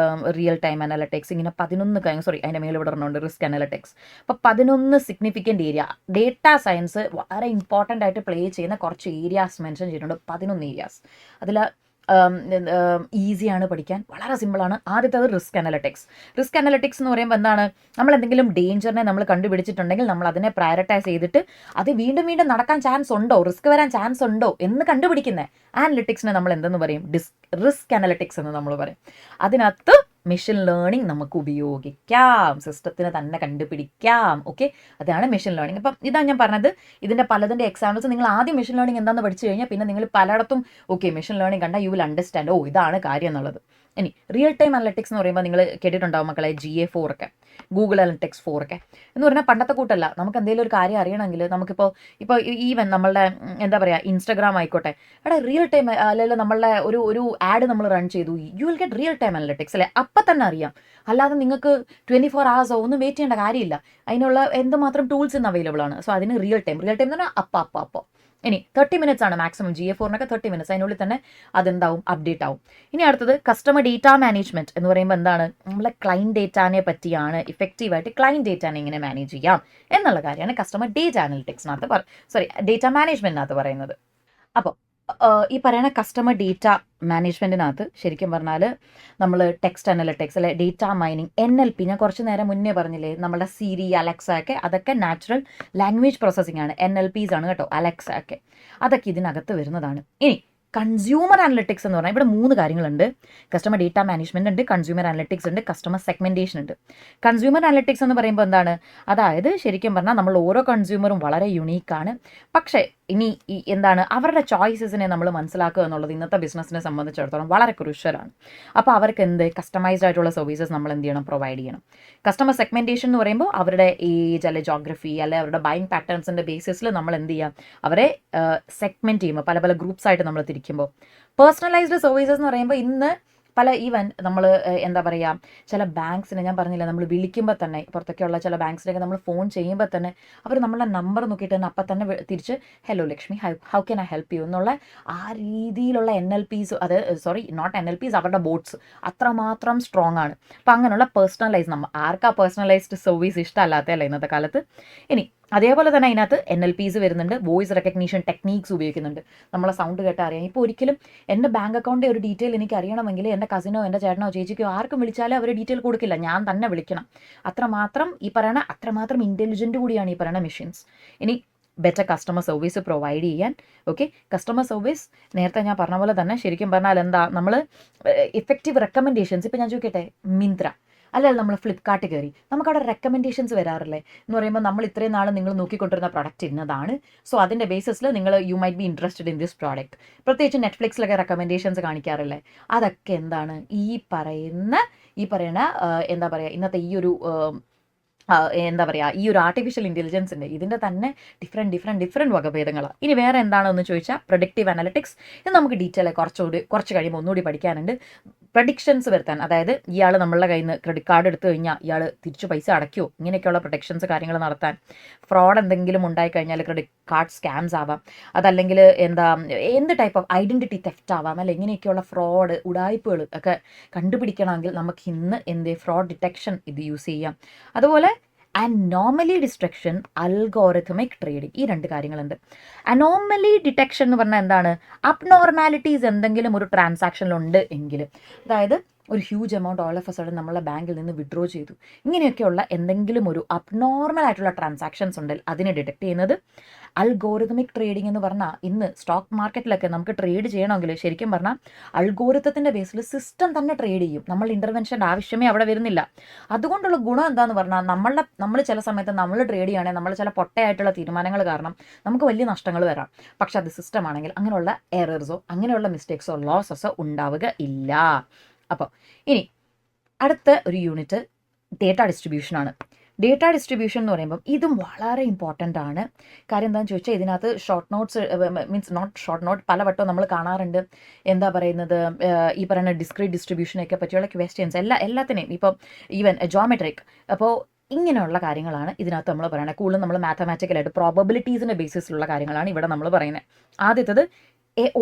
Speaker 1: റിയൽ ടൈം അനലറ്റിക്സ്, ഇങ്ങനെ 11 കാര്യം, അതിൻ്റെ മേലെ ഇവിടെ പറഞ്ഞുകൊണ്ട് റിസ്ക് അനലറ്റിക്സ്. അപ്പോൾ 11 സിഗ്നിഫിക്കൻ്റ് ഏരിയ, ഡേറ്റ സയൻസ് വളരെ ഇമ്പോർട്ടൻ്റ് ആയിട്ട് പ്ലേ ചെയ്യുന്ന കുറച്ച് ഏരിയാസ് മെൻഷൻ ചെയ്തിട്ടുണ്ട്. 11 ഏരിയാസ്. അതിൽ ഈസിയാണ് പഠിക്കാൻ, വളരെ സിമ്പിളാണ്. ആദ്യത്തേത് റിസ്ക് അനലറ്റിക്സ്. റിസ്ക് അനലറ്റിക്സ് എന്ന് പറയുമ്പോൾ എന്താണ്, നമ്മൾ എന്തെങ്കിലും ഡേഞ്ചറിനെ നമ്മൾ കണ്ടുപിടിച്ചിട്ടുണ്ടെങ്കിൽ നമ്മൾ അതിനെ പ്രയോറിറ്റൈസ് ചെയ്തിട്ട് അത് വീണ്ടും വീണ്ടും നടക്കാൻ ചാൻസ് ഉണ്ടോ, റിസ്ക് വരാൻ ചാൻസ് ഉണ്ടോ എന്ന് കണ്ടുപിടിക്കുന്നത് അനലറ്റിക്സിനെ നമ്മൾ എന്തെന്ന് പറയും, റിസ്ക് അനലറ്റിക്സ് എന്ന് നമ്മൾ പറയും. അതിനകത്ത് മെഷീൻ ലേണിംഗ് നമുക്ക് ഉപയോഗിക്കാം, സിസ്റ്റത്തിന് തന്നെ കണ്ടുപിടിക്കാം. ഓക്കെ, അതാണ് മെഷീൻ ലേണിംഗ്. അപ്പം ഇതാണ് ഞാൻ പറഞ്ഞത്, ഇതിൻ്റെ പലതിൻ്റെ എക്സാമ്പിൾസ്. നിങ്ങൾ ആദ്യം മെഷീൻ ലേണിംഗ് എന്താണെന്ന് പഠിച്ചു കഴിഞ്ഞാൽ പിന്നെ നിങ്ങൾ പലയിടത്തും ഓക്കെ മെഷീൻ ലേണിംഗ് കണ്ടാൽ യു വിൽ അണ്ടർസ്റ്റാൻഡ്, ഇതാണ് കാര്യം എന്നുള്ളത്. ഇനി റിയൽ ടൈം അനലറ്റിക്സ് എന്ന് പറയുമ്പോൾ നിങ്ങൾ കേട്ടിട്ടുണ്ടാവും മക്കളെ, GA4 ഒക്കെ, ഗൂഗിൾ അനലറ്റിക്സ് 4 ഒക്കെ എന്ന് പറഞ്ഞാൽ പണ്ടത്തെ കൂട്ടല്ല. നമുക്ക് എന്തെങ്കിലും ഒരു കാര്യം അറിയണമെങ്കിൽ നമുക്കിപ്പോൾ ഈവൻ നമ്മളുടെ എന്താ പറയുക, ഇൻസ്റ്റാഗ്രാം ആയിക്കോട്ടെ, റിയൽ ടൈം അല്ലെങ്കിൽ നമ്മളുടെ ഒരു ആഡ് നമ്മൾ റൺ ചെയ്തു, you will get real time analytics അല്ലേ, അപ്പം തന്നെ അറിയാം. അല്ലാതെ നിങ്ങൾക്ക് 24 hours ഒന്നും വെയിറ്റ് ചെയ്യേണ്ട കാര്യമില്ല. അതിനുള്ള എന്തുമാത്രം ടൂൾസ് ഇന്ന് അവൈലബിൾ ആണ്. സോ അതിന് റിയൽ ടൈം എന്ന് പറഞ്ഞാൽ അപ്പോൾ ഇനി 30 minutes ആണ് മാക്സിമം. GA4 30 minutes, അതിനുള്ളിൽ തന്നെ അതെന്താവും, അപ്ഡേറ്റ് ആവും. ഇനി അടുത്തത് കസ്റ്റമർ ഡേറ്റ മാനേജ്മെന്റ് എന്ന് പറയുമ്പോൾ എന്താണ്, നമ്മളെ ക്ലൈൻറ്റ് ഡേറ്റാനെ പറ്റിയാണ് ഇഫക്റ്റീവായിട്ട് ക്ലൈൻറ്റ് ഡേറ്റാനെ എങ്ങനെ മാനേജ് ചെയ്യാം എന്നുള്ള കാര്യമാണ് കസ്റ്റമർ ഡേറ്റ അനലിറ്റിക്സിനകത്ത് ഡേറ്റ മാനേജ്മെന്റിനകത്ത് പറയുന്നത്. അപ്പോൾ ഈ പറയുന്ന കസ്റ്റമർ ഡേറ്റ മാനേജ്മെൻറ്റിനകത്ത് ശരിക്കും പറഞ്ഞാൽ നമ്മൾ ടെക്സ്റ്റ് അനലറ്റിക്സ് അല്ലെ, ഡേറ്റ മൈനിങ്, NLP, ഞാൻ കുറച്ച് നേരം മുന്നേ പറഞ്ഞില്ലേ നമ്മുടെ സിരി, അലക്സ ഒക്കെ, അതൊക്കെ നാച്ചുറൽ ലാംഗ്വേജ് പ്രോസസ്സിംഗ് ആണ്, NLPs ആണ് കേട്ടോ, അലക്സ ഒക്കെ, അതൊക്കെ ഇതിനകത്ത് വരുന്നതാണ്. ഇനി കൺസ്യൂമർ അനലറ്റിക്സ് എന്ന് പറഞ്ഞാൽ ഇവിടെ 3 കാര്യങ്ങളുണ്ട്. കസ്റ്റമർ ഡേറ്റ മാനേജ്മെന്റ് ഉണ്ട്, കൺസ്യൂമർ അനലറ്റിക്സ് ഉണ്ട്, കസ്റ്റമർ സെഗ്മെന്റേഷൻ ഉണ്ട്. കൺസ്യൂമർ അനലറ്റിക്സ് എന്ന് പറയുമ്പോൾ എന്താണ്, അതായത് ശരിക്കും പറഞ്ഞാൽ നമ്മൾ ഓരോ കൺസ്യൂമറും വളരെ യുണീക്കാണ്. പക്ഷേ ഇനി എന്താണ് അവരുടെ ചോയ്സസിനെ നമ്മൾ മനസ്സിലാക്കുക എന്നുള്ളത് ഇന്നത്തെ ബിസിനസ്സിനെ സംബന്ധിച്ചിടത്തോളം വളരെ ക്രൂഷ്യലാണ്. അപ്പോൾ അവർക്ക് കസ്റ്റമൈസ്ഡ് ആയിട്ടുള്ള സർവീസസ് നമ്മൾ എന്ത് ചെയ്യണം, പ്രൊവൈഡ് ചെയ്യണം. കസ്റ്റമർ സെഗ്മെന്റേഷൻ എന്ന് പറയുമ്പോൾ അവരുടെ ഏജ് അല്ലെ, ജോഗ്രഫി അല്ലെ, അവരുടെ ബൈങ് പാറ്റേൺസിൻ്റെ ബേസിസിൽ നമ്മൾ എന്ത് ചെയ്യാം, അവരെ സെഗ്മെന്റ് ചെയ്യുമ്പോൾ പല പല ഗ്രൂപ്പ്സ് ആയിട്ട് നമ്മൾ തിരിക്കുമ്പോൾ. പേഴ്സണലൈസ്ഡ് സർവീസസ് എന്ന് പറയുമ്പോൾ ഇന്ന് പല ഈവൻ നമ്മൾ എന്താ പറയുക, ചില ബാങ്ക്സിനെ ഞാൻ പറഞ്ഞില്ല, നമ്മൾ വിളിക്കുമ്പോൾ തന്നെ പുറത്തൊക്കെയുള്ള ചില ബാങ്ക്സിലേക്ക് നമ്മൾ ഫോൺ ചെയ്യുമ്പോൾ തന്നെ അവർ നമ്മളുടെ നമ്പർ നോക്കിയിട്ട് തന്നെ അപ്പം തന്നെ തിരിച്ച് hello Lakshmi, how can I help U എന്നുള്ള ആ രീതിയിലുള്ള NLPs, നോട്ട് NLPs, അവരുടെ ബോട്ട്സ് അത്രമാത്രം സ്ട്രോങ് ആണ്. അപ്പം അങ്ങനെയുള്ള പേഴ്സണലൈസ്, ആർക്കാ പേഴ്സണലൈസ്ഡ് സർവീസ് ഇഷ്ടമല്ലാത്തല്ലേ ഇന്നത്തെ കാലത്ത്. ഇനി അതേപോലെ തന്നെ അതിനകത്ത് NLPs വരുന്നുണ്ട്, വോയിസ് റെക്കഗ്നീഷൻ ടെക്നീക്സ് ഉപയോഗിക്കുന്നുണ്ട്. നമ്മളെ സൗണ്ട് കേട്ടാൽ അറിയാം. ഇപ്പോൾ ഒരിക്കലും എൻ്റെ ബാങ്ക് അക്കൗണ്ടിൻ്റെ ഒരു ഡീറ്റെയിൽ എനിക്ക് അറിയണമെങ്കിൽ എൻ്റെ കസിനോ എൻ്റെ ചേട്ടനോ ചേച്ചിക്കോ ആർക്കും വിളിച്ചാലും അവർ ഡീറ്റെയിൽ കൊടുക്കില്ല, ഞാൻ തന്നെ വിളിക്കണം. അത്രമാത്രം ഇൻ്റലിജൻറ്റ് കൂടിയാണ് ഈ പറയുന്ന മെഷീൻസ്. ഇനി ബെറ്റർ കസ്റ്റമർ സർവീസ് പ്രൊവൈഡ് ചെയ്യാൻ. ഓക്കെ, കസ്റ്റമർ സർവീസ് നേരത്തെ ഞാൻ പറഞ്ഞ പോലെ തന്നെ ശരിക്കും പറഞ്ഞാൽ എന്താ, നമ്മൾ ഇഫക്റ്റീവ് റെക്കമെൻഡേഷൻസ്. ഇപ്പോൾ ഞാൻ ചോദിക്കട്ടെ, മിന്ത്ര അല്ലെങ്കിൽ നമ്മൾ ഫ്ലിപ്കാർട്ട് കയറി നമുക്കവിടെ റെക്കമെൻഡേഷൻസ് വരാറില്ലേ എന്ന് പറയുമ്പോൾ, നമ്മൾ ഇത്രയും നാൾ നിങ്ങൾ നോക്കിക്കൊണ്ടിരുന്ന പ്രൊഡക്റ്റ് ഇന്നതാണ്, സോ അതിൻ്റെ ബേസിസിൽ you might be interested in this product. പ്രത്യേകിച്ച് നെറ്റ്ഫ്ലിക്സിലൊക്കെ റെക്കമെൻഡേഷൻസ് കാണിക്കാറില്ലേ? അതൊക്കെ എന്താണ്, ഈ പറയുന്ന എന്താ പറയുക, ഇന്നത്തെ ഈ ഒരു എന്താ പറയുക, ഈ ഒരു ആർട്ടിഫിഷ്യൽ ഇൻ്റലിജൻസിൻ്റെ ഇതിൻ്റെ തന്നെ ഡിഫറെൻറ്റ് വകഭേദങ്ങളാണ്. ഇനി വേറെ എന്താണെന്ന് ചോദിച്ചാൽ പ്രൊഡിക്റ്റീവ് അനലിറ്റിക്സ്. ഇത് നമുക്ക് ഡീറ്റെയിൽ കുറച്ച് കഴിയുമ്പോൾ ഒന്നുകൂടി പഠിക്കാനുണ്ട്. പ്രഡിക്ഷൻസ് വരുത്താൻ, അതായത് ഇയാൾ നമ്മളുടെ കയ്യിൽ നിന്ന് ക്രെഡിറ്റ് കാർഡ് എടുത്തു കഴിഞ്ഞാൽ ഇയാൾ തിരിച്ചു പൈസ അടയ്ക്കുമോ, ഇങ്ങനെയൊക്കെയുള്ള പ്രൊഡക്ഷൻസ് കാര്യങ്ങൾ നടത്താൻ. ഫ്രോഡ് എന്തെങ്കിലും ഉണ്ടായിക്കഴിഞ്ഞാൽ ക്രെഡിറ്റ് കാർഡ് സ്കാംസ് ആവാം, അതല്ലെങ്കിൽ എന്ത് ടൈപ്പ് ഓഫ് ഐഡൻറ്റിറ്റി തെഫ്റ്റ് ആവാം, അല്ല ഇങ്ങനെയൊക്കെയുള്ള ഫ്രോഡ് ഉടായ്പകൾ ഒക്കെ കണ്ടുപിടിക്കണമെങ്കിൽ നമുക്ക് ഇന്ന് ഫ്രോഡ് ഡിറ്റക്ഷൻ ഇത് യൂസ് ചെയ്യാം. അതുപോലെ അനോമലി ഡിറ്റക്ഷൻ, അൽഗോറിതമിക് ട്രേഡിംഗ്, ഈ 2 കാര്യങ്ങളുണ്ട്. അനോമലി ഡിറ്റക്ഷൻ എന്ന് പറഞ്ഞാൽ എന്താണ്, അബ്നോർമാലിറ്റീസ് എന്തെങ്കിലും ഒരു ട്രാൻസാക്ഷനിലുണ്ട് എങ്കിൽ, അതായത് ഒരു huge amount all of A sudden നമ്മളെ ബാങ്കിൽ നിന്ന് വിഡ്രോ ചെയ്തു, ഇങ്ങനെയൊക്കെയുള്ള എന്തെങ്കിലും ഒരു അബ്നോർമൽ ആയിട്ടുള്ള ട്രാൻസാക്ഷൻസ് ഉണ്ടെങ്കിൽ അതിനെ ഡിറ്റക്ട് ചെയ്യുന്നത്. അൽഗോറിതമിക് ട്രേഡിംഗ് എന്ന് പറഞ്ഞാൽ ഇന്ന് സ്റ്റോക്ക് മാർക്കറ്റിലൊക്കെ നമുക്ക് ട്രേഡ് ചെയ്യണമെങ്കിൽ ശരിക്കും പറഞ്ഞാൽ അൽഗോറിതത്തിൻ്റെ ബേസിൽ സിസ്റ്റം തന്നെ ട്രേഡ് ചെയ്യും, നമ്മൾ ഇൻ്റർവെൻഷൻ്റെ ആവശ്യമേ അവിടെ വരുന്നില്ല. അതുകൊണ്ടുള്ള ഗുണം എന്താണെന്ന് പറഞ്ഞാൽ, നമ്മൾ ചില സമയത്ത് നമ്മൾ ട്രേഡ് ചെയ്യുകയാണെങ്കിൽ നമ്മൾ ചില പൊട്ടയായിട്ടുള്ള തീരുമാനങ്ങൾ കാരണം നമുക്ക് വലിയ നഷ്ടങ്ങൾ വരാം. പക്ഷെ അത് സിസ്റ്റം ആണെങ്കിൽ അങ്ങനെയുള്ള എറേഴ്സോ അങ്ങനെയുള്ള മിസ്റ്റേക്സോ ലോസസോ ഉണ്ടാവുക ഇല്ല. അപ്പോൾ ഇനി അടുത്ത ഒരു യൂണിറ്റ് ഡേറ്റ ഡിസ്ട്രിബ്യൂഷനാണ്. ഡേറ്റ ഡിസ്ട്രിബ്യൂഷൻ എന്ന് പറയുമ്പം ഇതും വളരെ ഇമ്പോർട്ടൻ്റ് ആണ്. കാര്യം എന്താണെന്ന് ചോദിച്ചാൽ, ഇതിനകത്ത് ഷോർട്ട് നോട്ട്സ് ഷോർട്ട് നോട്ട് പലവട്ടവും നമ്മൾ കാണാറുണ്ട്. എന്താ പറയുന്നത്, ഈ പറയുന്ന ഡിസ്ക്രീറ്റ് ഡിസ്ട്രിബ്യൂഷനൊക്കെ പറ്റിയുള്ള ക്വസ്റ്റ്യൻസ് എല്ലാത്തിനെയും, ഇപ്പോൾ ഈവൻ ജോമെട്രിക്, അപ്പോൾ ഇങ്ങനെയുള്ള കാര്യങ്ങളാണ് ഇതിനകത്ത് നമ്മൾ പറയുന്നത്. കൂടുതലും നമ്മൾ മാത്തമാറ്റിക്കലായിട്ട് പ്രോബബിലിറ്റീസിൻ്റെ ബേസിസിലുള്ള കാര്യങ്ങളാണ് ഇവിടെ നമ്മൾ പറയുന്നത്. ആദ്യത്തത്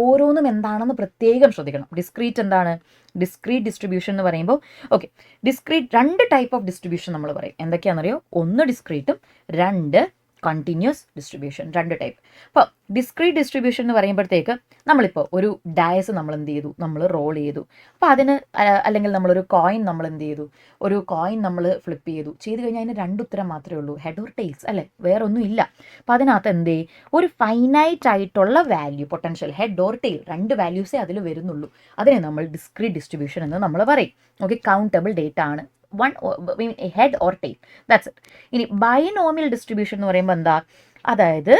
Speaker 1: ഓരോന്നും എന്താണെന്ന് പ്രത്യേകം ശ്രദ്ധിക്കണം. ഡിസ്ക്രീറ്റ് എന്താണ്, ഡിസ്ക്രീറ്റ് ഡിസ്ട്രിബ്യൂഷൻ എന്ന് പറയുമ്പോൾ, okay, discrete 2 type of distribution നമ്മൾ പറയും. എന്തൊക്കെയാണെന്നറിയോ, 1 ഡിസ്ക്രീറ്റും 2 കണ്ടിന്യൂസ് ഡിസ്ട്രിബ്യൂഷൻ, 2 ടൈപ്പ്. അപ്പോൾ ഡിസ്ക്രീറ്റ് ഡിസ്ട്രിബ്യൂഷൻ എന്ന് പറയുമ്പോഴത്തേക്ക് നമ്മളിപ്പോൾ ഒരു ഡയസ് നമ്മൾ എന്ത് ചെയ്തു, നമ്മൾ റോൾ ചെയ്തു. അപ്പോൾ അതിന് അല്ലെങ്കിൽ നമ്മളൊരു കോയിൻ നമ്മൾ എന്ത് ചെയ്തു, ഒരു കോയിൻ നമ്മൾ ഫ്ലിപ്പ് ചെയ്ത് കഴിഞ്ഞാൽ അതിന് 2 ഉത്തരം മാത്രമേ ഉള്ളൂ, ഹെഡ് ഓർ ടെയിൽസ്, അല്ലേ, വേറെ ഒന്നും ഇല്ല. അപ്പോൾ അതിനകത്ത് എന്തേ, ഒരു ഫൈനൈറ്റ് ആയിട്ടുള്ള value, potential head or tail, 2 വാല്യൂസേ അതിൽ വരുന്നുള്ളൂ. അതിനെ നമ്മൾ ഡിസ്ക്രീറ്റ് ഡിസ്ട്രിബ്യൂഷൻ എന്ന് നമ്മൾ പറയും. ഓക്കെ, കൗണ്ടബിൾ ഡേറ്റ ആണ്, head or tail, that's it. ഇനി ബൈനോമിയൽ ഡിസ്ട്രിബ്യൂഷൻ എന്ന് പറയുമ്പോൾ എന്താ, അതായത്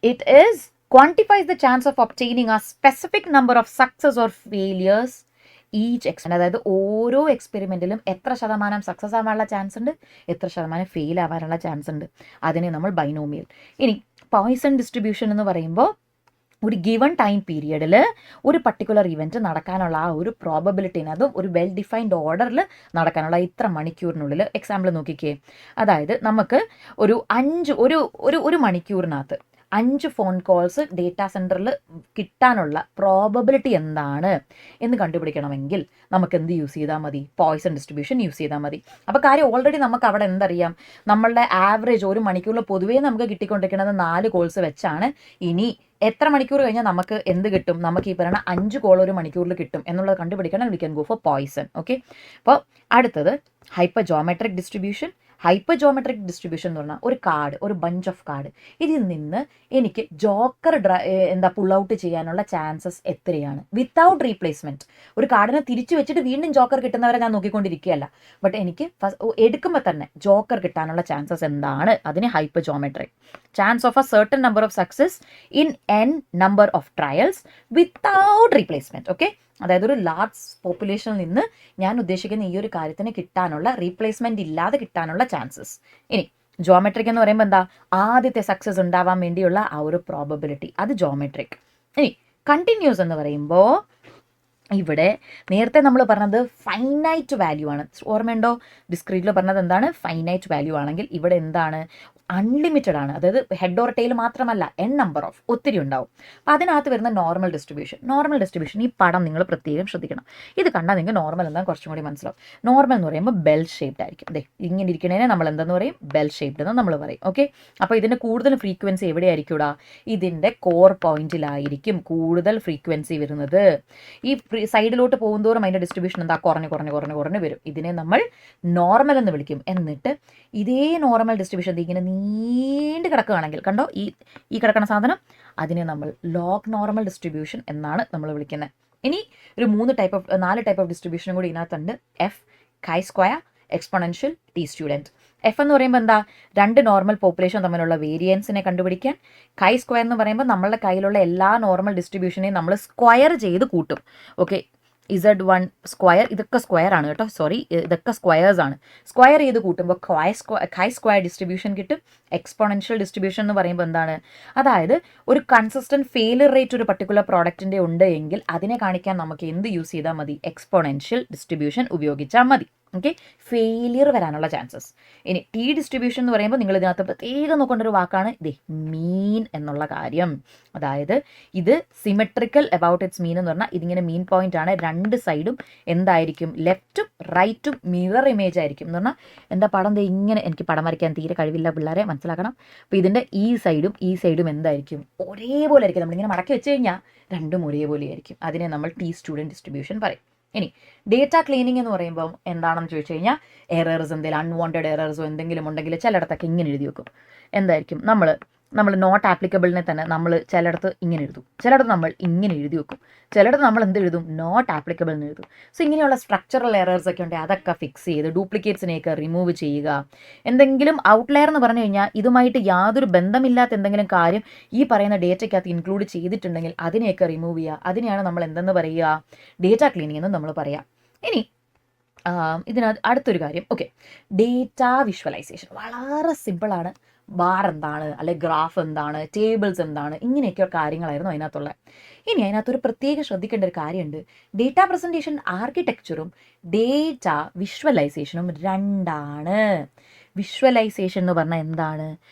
Speaker 1: it is quantifies the chance of obtaining a specific number of success or failures each experiment. അതായത് ഓരോ എക്സ്പെരിമെൻറ്റിലും എത്ര ശതമാനം സക്സസ് ആവാനുള്ള ചാൻസ് ഉണ്ട്, എത്ര ശതമാനം ഫെയിൽ ആവാനുള്ള ചാൻസ് ഉണ്ട്, അതിനെ നമ്മൾ ബൈനോമിയൽ. ഇനി പോയിസൺ ഡിസ്ട്രിബ്യൂഷൻ എന്ന് പറയുമ്പോൾ, ഒരു ഗിവൺ ടൈം പീരിയഡിൽ ഒരു പർട്ടിക്കുലർ ഇവൻറ്റ് നടക്കാനുള്ള ആ ഒരു പ്രോബബിലിറ്റീനെ, അതും ഒരു വെൽ ഡിഫൈൻഡ് ഓർഡറിൽ നടക്കാനുള്ള ഇത്ര മണിക്കൂറിനുള്ളിൽ. എക്സാമ്പിൾ നോക്കിക്കേ, അതായത് നമുക്ക് ഒരു മണിക്കൂറിനകത്ത് 5 ഫോൺ കോൾസ് ഡേറ്റാ സെൻറ്ററിൽ കിട്ടാനുള്ള പ്രോബബിലിറ്റി എന്താണ് എന്ന് കണ്ടുപിടിക്കണമെങ്കിൽ നമുക്ക് എന്ത് യൂസ് ചെയ്താൽ മതി, പോയിസൺ ഡിസ്ട്രിബ്യൂഷൻ യൂസ് ചെയ്താൽ മതി. അപ്പോൾ കാര്യം ഓൾറെഡി നമുക്ക് അവിടെ എന്തറിയാം, നമ്മളുടെ ആവറേജ് ഒരു മണിക്കൂറിൽ പൊതുവേ നമുക്ക് കിട്ടിക്കൊണ്ടിരിക്കുന്നത് 4 കോൾസ് വെച്ചാണ്. ഇനി എത്ര മണിക്കൂർ കഴിഞ്ഞാൽ നമുക്ക് എന്ത് കിട്ടും, നമുക്ക് ഈ പറയുന്ന 5 കോൾ ഒരു മണിക്കൂറിൽ കിട്ടും എന്നുള്ളത് കണ്ടുപിടിക്കണം. We can go for Poisson. Okay, അപ്പോൾ അടുത്തത് hypergeometric distribution. Hypergeometric distribution എന്ന് പറഞ്ഞാൽ ഒരു ബഞ്ച് ഓഫ് കാർഡ്, ഇതിൽ നിന്ന് എനിക്ക് ജോക്കർ പുൾ ഔട്ട് ചെയ്യാനുള്ള ചാൻസസ് എത്രയാണ് വിത്തൗട്ട് റീപ്ലേസ്മെൻറ്റ്. ഒരു കാർഡിനെ തിരിച്ചു വെച്ചിട്ട് വീണ്ടും ജോക്കർ കിട്ടുന്നവരെ ഞാൻ നോക്കിക്കൊണ്ടിരിക്കുകയല്ല, ബട്ട് എനിക്ക് എടുക്കുമ്പോൾ തന്നെ ജോക്കർ കിട്ടാനുള്ള ചാൻസസ് എന്താണ്, അതിന് hyper geometric. Chance of A certain number of success in n number of trials without replacement. Okay, അതായത് ഒരു ലാർജ് പോപ്പുലേഷനിൽ നിന്ന് ഞാൻ ഉദ്ദേശിക്കുന്ന ഈ ഒരു കാര്യത്തിന് കിട്ടാനുള്ള, റീപ്ലേസ്മെൻറ്റ് ഇല്ലാതെ കിട്ടാനുള്ള ചാൻസസ്. ഇനി ജോമെട്രിക് എന്ന് പറയുമ്പോൾ എന്താ, ആദ്യത്തെ സക്സസ് ഉണ്ടാവാൻ വേണ്ടിയുള്ള ആ ഒരു പ്രോബബിലിറ്റി, അത് ജോമെട്രിക്. ഇനി കണ്ടിന്യൂസ് എന്ന് പറയുമ്പോൾ, ഇവിടെ നേരത്തെ നമ്മൾ പറഞ്ഞത് ഫൈനൈറ്റ് വാല്യൂ ആണ്, ഓർമ്മയുണ്ടോ? ഡിസ്ക്രീറ്റിൽ പറഞ്ഞത് എന്താണ്, ഫൈനൈറ്റ് വാല്യൂ ആണെങ്കിൽ ഇവിടെ എന്താണ്, അൺലിമിറ്റഡ് ആണ്. അതായത് ഹെഡ് ഓർ ടെയിൽ മാത്രമല്ല, നമ്പർ ഓഫ് ഒത്തിരി ഉണ്ടാവും. അപ്പോൾ അതിനകത്ത് വരുന്ന നോർമൽ ഡിസ്ട്രിബ്യൂഷൻ ഈ പടം നിങ്ങൾ പ്രത്യേകം ശ്രദ്ധിക്കണം. ഇത് കണ്ടാൽ നിങ്ങൾക്ക് നോർമൽ എന്താ കുറച്ചും കൂടി മനസ്സിലാവും. നോർമൽ എന്ന് പറയുമ്പോൾ ബെൽ ഷേപ്ഡ് ആയിരിക്കും. അതെ, ഇങ്ങനെ ഇരിക്കണേനെ നമ്മൾ എന്തെന്ന് പറയും? ബെൽ ഷേപ്ഡ് എന്ന് നമ്മൾ പറയും. ഓക്കെ, അപ്പോൾ ഇതിൻ്റെ കൂടുതൽ ഫ്രീക്വൻസി എവിടെയായിരിക്കും? ഇതിൻ്റെ കോർ പോയിന്റിലായിരിക്കും കൂടുതൽ ഫ്രീക്വൻസി വരുന്നത്. ഈ സൈഡിലോട്ട് പോകുന്തോറും അതിൻ്റെ ഡിസ്ട്രിബ്യൂഷൻ എന്താ? കുറഞ്ഞ് വരും. ഇതിനെ നമ്മൾ നോർമൽ എന്ന് വിളിക്കും. എന്നിട്ട് ഇതേ നോർമൽ ഡിസ്ട്രിബ്യൂഷൻ ഇങ്ങനെ നീണ്ട് കിടക്കുകയാണെങ്കിൽ, കണ്ടോ ഈ കിടക്കുന്ന സാധനം, അതിനെ നമ്മൾ ലോഗ് നോർമൽ ഡിസ്ട്രിബ്യൂഷൻ എന്നാണ് നമ്മൾ വിളിക്കുന്നത്. ഇനി ഒരു 4 ടൈപ്പ് ഓഫ് ഡിസ്ട്രിബ്യൂഷനും കൂടി ഇതിനകത്തുണ്ട്. F, chi square, exponential, T student. F എന്ന് പറയുമ്പോൾ എന്താ? 2 നോർമൽ പോപ്പുലേഷൻ തമ്മിലുള്ള വേരിയൻസിനെ കണ്ടുപിടിക്കാൻ. കൈ സ്ക്വയർ എന്ന് പറയുമ്പോൾ നമ്മളുടെ കയ്യിലുള്ള എല്ലാ നോർമൽ ഡിസ്ട്രിബ്യൂഷനെയും നമ്മൾ സ്ക്വയർ ചെയ്ത് കൂട്ടും. ഓക്കെ, Z1 സ്ക്വയർ, ഇതൊക്കെ സ്ക്വയർ ആണ് കേട്ടോ, സോറി, ഇതൊക്കെ സ്ക്വയേഴ്സ് ആണ്. സ്ക്വയർ ചെയ്ത് കൂട്ടുമ്പോൾ കൈ സ്ക്വയർ ഡിസ്ട്രിബ്യൂഷൻ കിട്ടും. എക്സ്പൊണൻഷ്യൽ ഡിസ്ട്രിബ്യൂഷൻ എന്ന് പറയുമ്പോൾ എന്താണ്? അതായത് ഒരു കൺസിസ്റ്റൻറ്റ് ഫെയിലിയർ റേറ്റ് ഒരു പർട്ടിക്കുലർ പ്രോഡക്റ്റിൻ്റെ ഉണ്ട് എങ്കിൽ അതിനെ കാണിക്കാൻ നമുക്ക് എന്ത് യൂസ് ചെയ്താൽ മതി? എക്സ്പൊണൻഷ്യൽ ഡിസ്ട്രിബ്യൂഷൻ ഉപയോഗിച്ചാൽ മതി. ഓക്കെ, ഫെയിലിയർ വരാനുള്ള ചാൻസസ്. ഇനി ടി ഡിസ്ട്രിബ്യൂഷൻ എന്ന് പറയുമ്പോൾ നിങ്ങൾ ഇതിനകത്ത് പ്രത്യേകം നോക്കേണ്ട ഒരു വാക്കാണ് മീൻ എന്നുള്ള കാര്യം. അതായത് ഇത് സിമെട്രിക്കൽ അബൌട്ട് ഇറ്റ്സ് മീൻ എന്ന് പറഞ്ഞാൽ ഇതിങ്ങനെ മീൻ പോയിന്റ് ആണ്. 2 സൈഡും എന്തായിരിക്കും? ലെഫ്റ്റും റൈറ്റും മിറർ ഇമേജ് ആയിരിക്കും. എന്ന് പറഞ്ഞാൽ എന്താ? പടം ഇങ്ങനെ, എനിക്ക് പടം വരയ്ക്കാൻ തീരെ കഴിവില്ല പിള്ളേരെ, മനസ്സിലാക്കണം. അപ്പോൾ ഇതിൻ്റെ ഈ സൈഡും എന്തായിരിക്കും? ഒരേപോലെ ആയിരിക്കും. നമ്മളിങ്ങനെ മടക്കി വെച്ച് കഴിഞ്ഞാൽ രണ്ടും ഒരേപോലെ ആയിരിക്കും. അതിനെ നമ്മൾ ടി സ്റ്റുഡൻറ്റ് ഡിസ്ട്രിബ്യൂഷൻ പറയും. ഇനി ഡേറ്റ ക്ലീനിങ് എന്ന് പറയുമ്പോൾ എന്താണെന്ന് ചോദിച്ചു കഴിഞ്ഞാൽ, എറേഴ്സ്, എന്തെങ്കിലും അൺവാണ്ടഡ് എറേഴ്സോ എന്തെങ്കിലും ഉണ്ടെങ്കിൽ ചിലയിടത്തൊക്കെ ഇങ്ങനെ എഴുതി വെക്കും. എന്തായിരിക്കും? നമ്മൾ നോട്ട് ആപ്ലിക്കബിളിനെ തന്നെ നമ്മൾ ചിലയിടത്ത് ഇങ്ങനെ എഴുതും, ചിലയിടത്ത് നമ്മൾ ഇങ്ങനെ എഴുതി വെക്കും, ചിലയിടത്ത് നമ്മൾ എന്ത് എഴുതും? നോട്ട് ആപ്ലിക്കബിൾ എന്ന് എഴുതും. സോ ഇങ്ങനെയുള്ള സ്ട്രക്ചറൽ എറേഴ്സ് ഒക്കെ ഉണ്ടെങ്കിൽ അതൊക്കെ ഫിക്സ് ചെയ്ത് ഡ്യൂപ്ലിക്കേറ്റ്സിനെയൊക്കെ റിമൂവ് ചെയ്യുക. എന്തെങ്കിലും ഔട്ട്ലയർ എന്ന് പറഞ്ഞു കഴിഞ്ഞാൽ ഇതുമായിട്ട് യാതൊരു ബന്ധമില്ലാത്ത എന്തെങ്കിലും കാര്യം ഈ പറയുന്ന ഡേറ്റയ്ക്കകത്ത് ഇൻക്ലൂഡ് ചെയ്തിട്ടുണ്ടെങ്കിൽ അതിനെയൊക്കെ റിമൂവ് ചെയ്യുക. അതിനെയാണ് നമ്മൾ എന്തെന്ന് പറയുക? ഡേറ്റ ക്ലീനിങ് എന്ന് നമ്മൾ പറയുക. ഇനി ഇതിനകത്ത് അടുത്തൊരു കാര്യം, ഓക്കെ, ഡേറ്റ വിഷ്വലൈസേഷൻ വളരെ സിമ്പിളാണ്. ബാർ എന്താണ്, അല്ലെ ഗ്രാഫ് എന്താണ്, ടേബിൾസ് എന്താണ്, ഇങ്ങനെയൊക്കെ കാര്യങ്ങളായിരുന്നു അതിനകത്തുള്ളത്. ഇനി അതിനകത്തൊരു പ്രത്യേകം ശ്രദ്ധിക്കേണ്ട ഒരു കാര്യമുണ്ട്. ഡേറ്റ പ്രസൻറ്റേഷൻ ആർക്കിടെക്ചറും ഡേറ്റ വിഷ്വലൈസേഷനും രണ്ടാണ്. വിഷ്വലൈസേഷൻ എന്ന് പറഞ്ഞാൽ എന്താണ്?